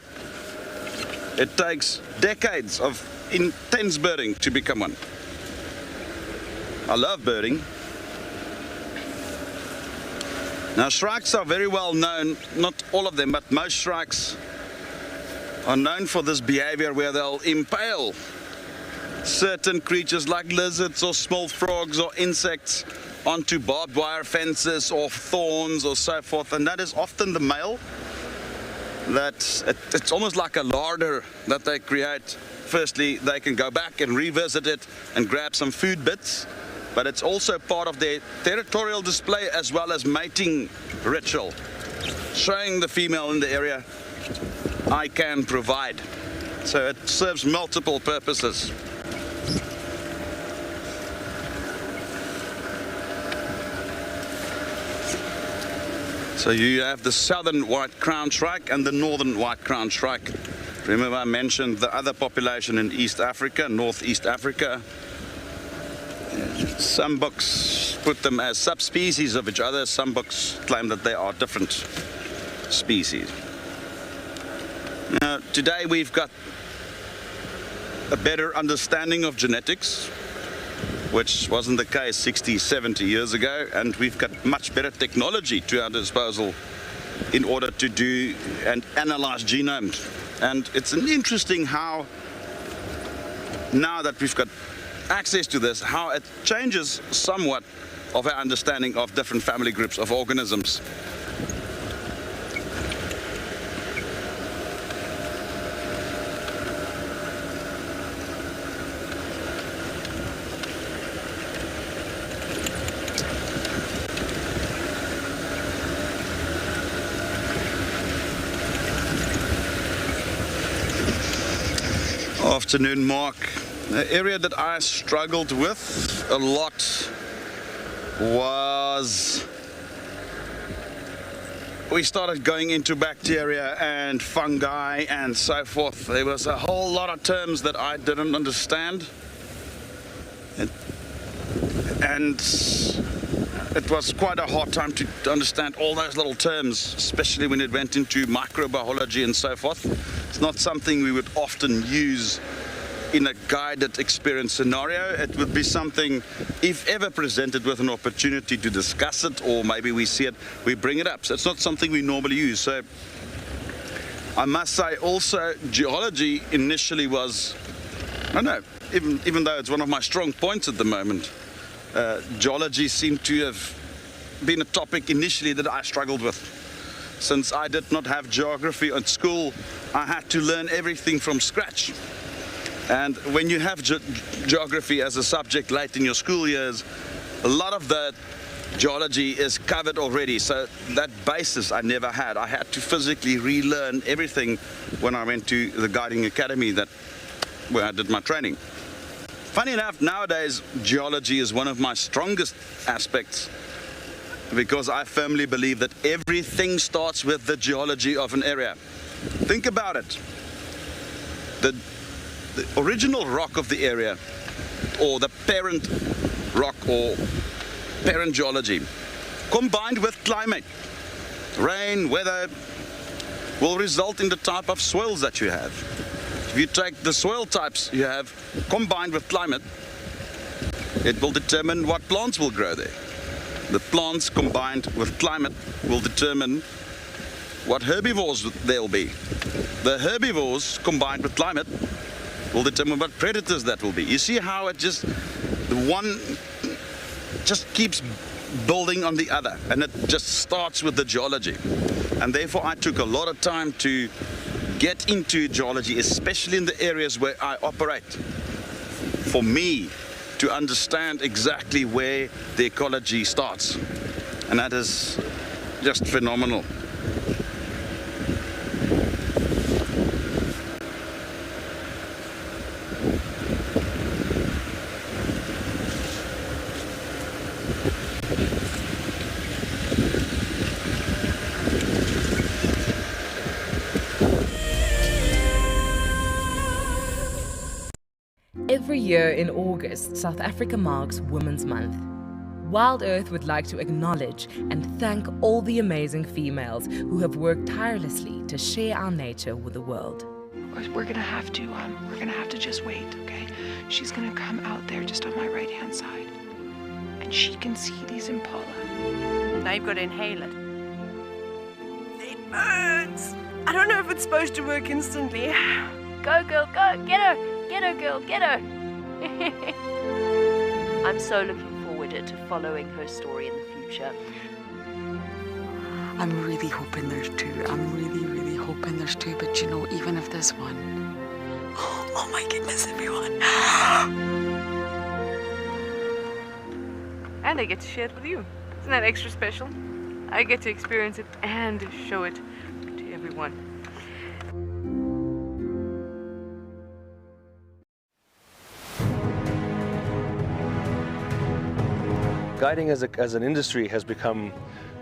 It takes decades of intense birding to become one. I love birding. Now, shrikes are very well known, not all of them, but most shrikes are known for this behavior where they'll impale certain creatures like lizards or small frogs or insects onto barbed wire fences or thorns or so forth, and that is often the male. It's almost like a larder that they create. Firstly, they can go back and revisit it and grab some food bits, but it's also part of their territorial display as well as mating ritual, showing the female in the area, I can provide. So it serves multiple purposes. So you have the southern white-crowned shrike and the northern white-crowned shrike. Remember I mentioned the other population in East Africa, Northeast Africa. Some books put them as subspecies of each other. Some books claim that they are different species. Now, today we've got a better understanding of genetics, which wasn't the case 60, 70 years ago, and we've got much better technology to our disposal in order to do and analyze genomes. And it's an interesting how, now that we've got access to this, how it changes somewhat of our understanding of different family groups of organisms. Afternoon, Mark. The area that I struggled with a lot was we started going into bacteria and fungi and so forth. There was a whole lot of terms that I didn't understand, and it was quite a hard time to understand all those little terms, especially when it went into microbiology and so forth. It's not something we would often use in a guided experience scenario. It would be something, if ever presented with an opportunity to discuss it, or maybe we see it, we bring it up. So it's not something we normally use. So I must say also, geology initially was, I don't know, even though it's one of my strong points at the moment, geology seemed to have been a topic initially that I struggled with. Since I did not have geography at school, I had to learn everything from scratch. And when you have geography as a subject late in your school years, a lot of the geology is covered already. So that basis I never had. I had to physically relearn everything when I went to the guiding academy where I did my training. Funny enough, nowadays geology is one of my strongest aspects, because I firmly believe that everything starts with the geology of an area. Think about it. The original rock of the area, or the parent rock or parent geology, combined with climate, rain, weather, will result in the type of soils that you have. If you take the soil types you have combined with climate, it will determine what plants will grow there. The plants combined with climate will determine what herbivores there'll be. The herbivores combined with climate will determine what predators that will be. You see how it just, the one just keeps building on the other, and it just starts with the geology. And therefore I took a lot of time to get into geology, especially in the areas where I operate, for me to understand exactly where the ecology starts. And that is just phenomenal.
Every year in August, South Africa marks Women's Month. WildEarth would like to acknowledge and thank all the amazing females who have worked tirelessly to share our nature with the world.
We're gonna have to just wait, okay? She's gonna come out there just on my right-hand side, and she can see these impala.
Now you've got to inhale it. It burns. I don't know if it's supposed to work instantly.
Go, girl, go. Get her. Get her, girl. Get her. I'm so looking forward to following her story in the future.
I'm really hoping there's two. I'm really hoping there's two. But you know, even if there's one, oh my goodness, everyone.
And I get to share it with you. Isn't that extra special? I get to experience it and show it to everyone.
Guiding as an industry has become,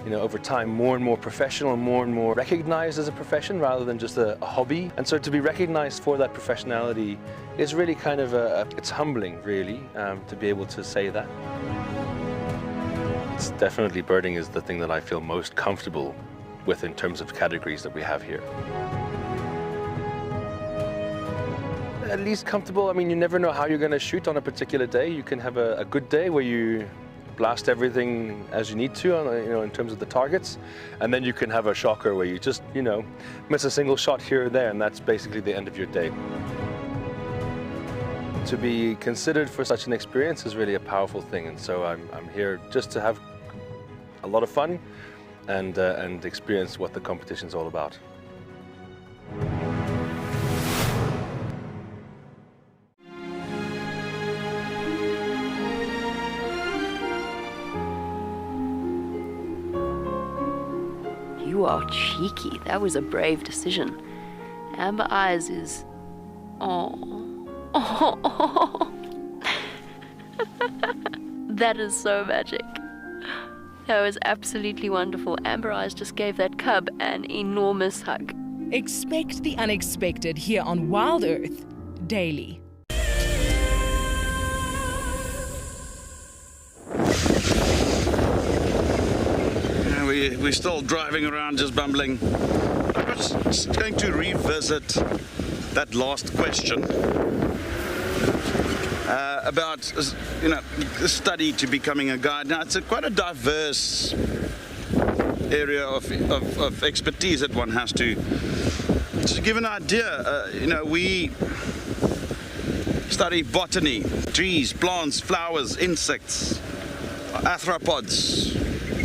over time more and more professional and more recognized as a profession rather than just a hobby. And so to be recognized for that professionality is really kind of it's humbling, really, to be able to say that. It's definitely birding is the thing that I feel most comfortable with in terms of categories that we have here. At least comfortable. I mean, you never know how you're going to shoot on a particular day. You can have a good day where you blast everything as you need to, in terms of the targets, and then you can have a shocker where you just, miss a single shot here or there, and that's basically the end of your day. To be considered for such an experience is really a powerful thing, and so I'm here just to have a lot of fun and experience what the competition's all about.
You are cheeky. That was a brave decision. Amber Eyes is... Oh. That is so magic. That was absolutely wonderful. Amber Eyes just gave that cub an enormous hug.
Expect the unexpected here on WildEarth daily.
We're still driving around just bumbling. I was just going to revisit that last question about, the study to becoming a guide. Now, it's quite a diverse area of expertise that one has to give an idea. We study botany, trees, plants, flowers, insects, arthropods,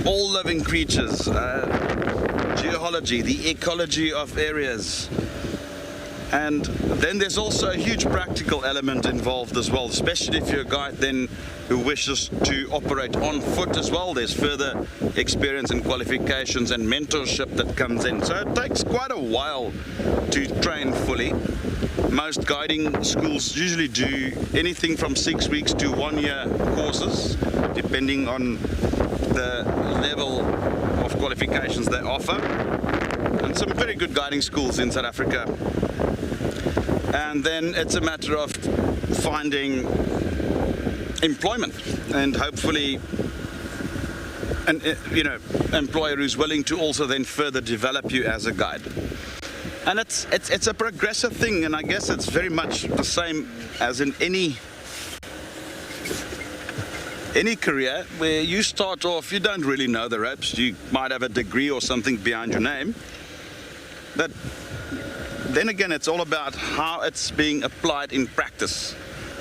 all living creatures, geology, the ecology of areas. And then there's also a huge practical element involved as well, especially if you're a guide then who wishes to operate on foot as well. There's further experience and qualifications and mentorship that comes in. So it takes quite a while to train fully. Most guiding schools usually do anything from 6 weeks to 1 year courses, depending on the level of qualifications they offer, and some very good guiding schools in South Africa. And then it's a matter of finding employment and hopefully an employer who's willing to also then further develop you as a guide. And it's a progressive thing, and I guess it's very much the same as in any career where you start off, you don't really know the ropes. You might have a degree or something behind your name, That then again, it's all about how it's being applied in practice.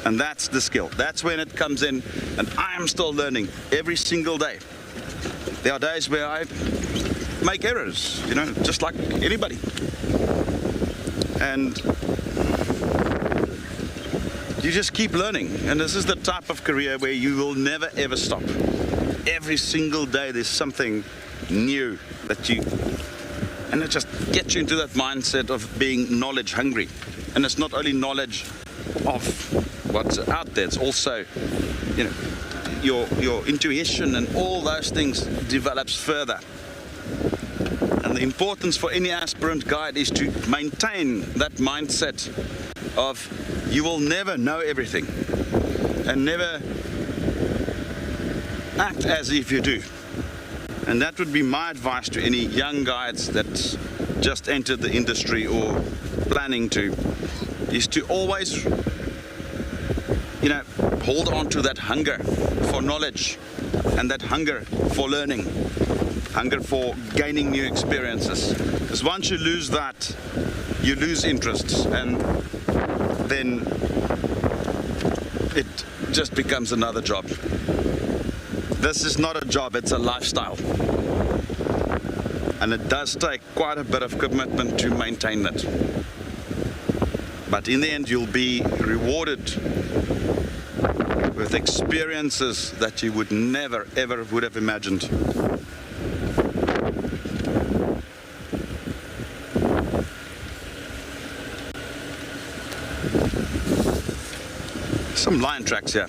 And that's the skill. That's when it comes in, and I am still learning every single day. There are days where I make errors, you know, just like anybody. And you just keep learning. And this is the type of career where you will never ever stop. Every single day there's something new that and it just gets you into that mindset of being knowledge hungry. And it's not only knowledge of what's out there, it's also, you know, your intuition and all those things develops further. And the importance for any aspirant guide is to maintain that mindset of you will never know everything and never act as if you do. And that would be my advice to any young guides that just entered the industry or planning to, is to always, you know, hold on to that hunger for knowledge and that hunger for learning, hunger for gaining new experiences. Because once you lose that, you lose interests, and then it just becomes another job. This is not a job, it's a lifestyle. And it does take quite a bit of commitment to maintain that. But in the end, you'll be rewarded with experiences that you would never, ever would have imagined. Some lion tracks here.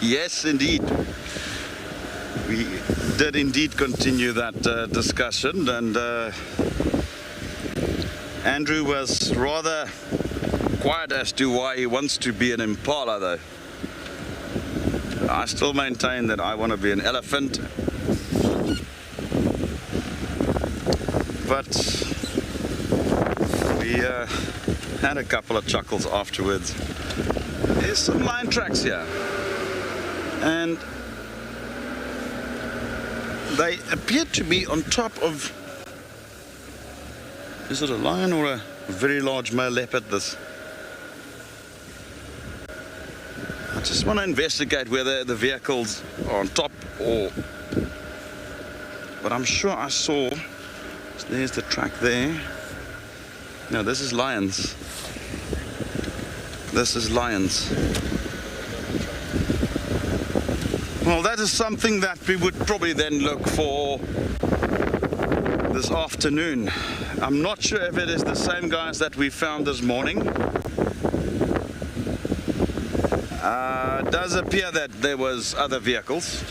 Yes, indeed. We did indeed continue that discussion, and Andrew was rather quiet as to why he wants to be an impala, though. I still maintain that I want to be an elephant, but we had a couple of chuckles afterwards. There's some lion tracks here, and they appear to be on top of, is it a lion or a very large male leopard? I just want to investigate whether the vehicles are on top or, but I'm sure I saw, there's the track there. No, this is lions. This is lions. Well, that is something that we would probably then look for this afternoon. I'm not sure if it is the same guys that we found this morning. It does appear that there was other vehicles.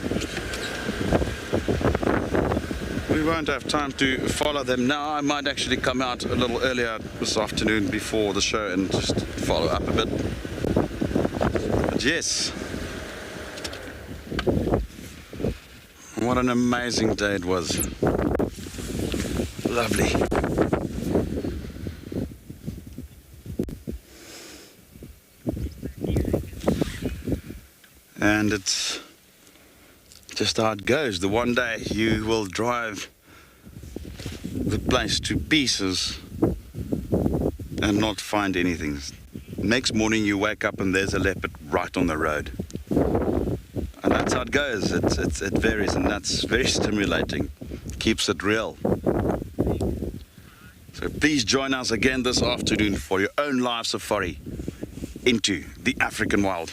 We won't have time to follow them now. I might actually come out a little earlier this afternoon before the show and just follow up a bit. But yes, what an amazing day it was. Lovely. And it's just how it goes. The one day you will drive the place to pieces and not find anything. Next morning you wake up and there's a leopard right on the road. And that's how it goes. It varies, and that's very stimulating. Keeps it real. So please join us again this afternoon for your own live safari into the African wild.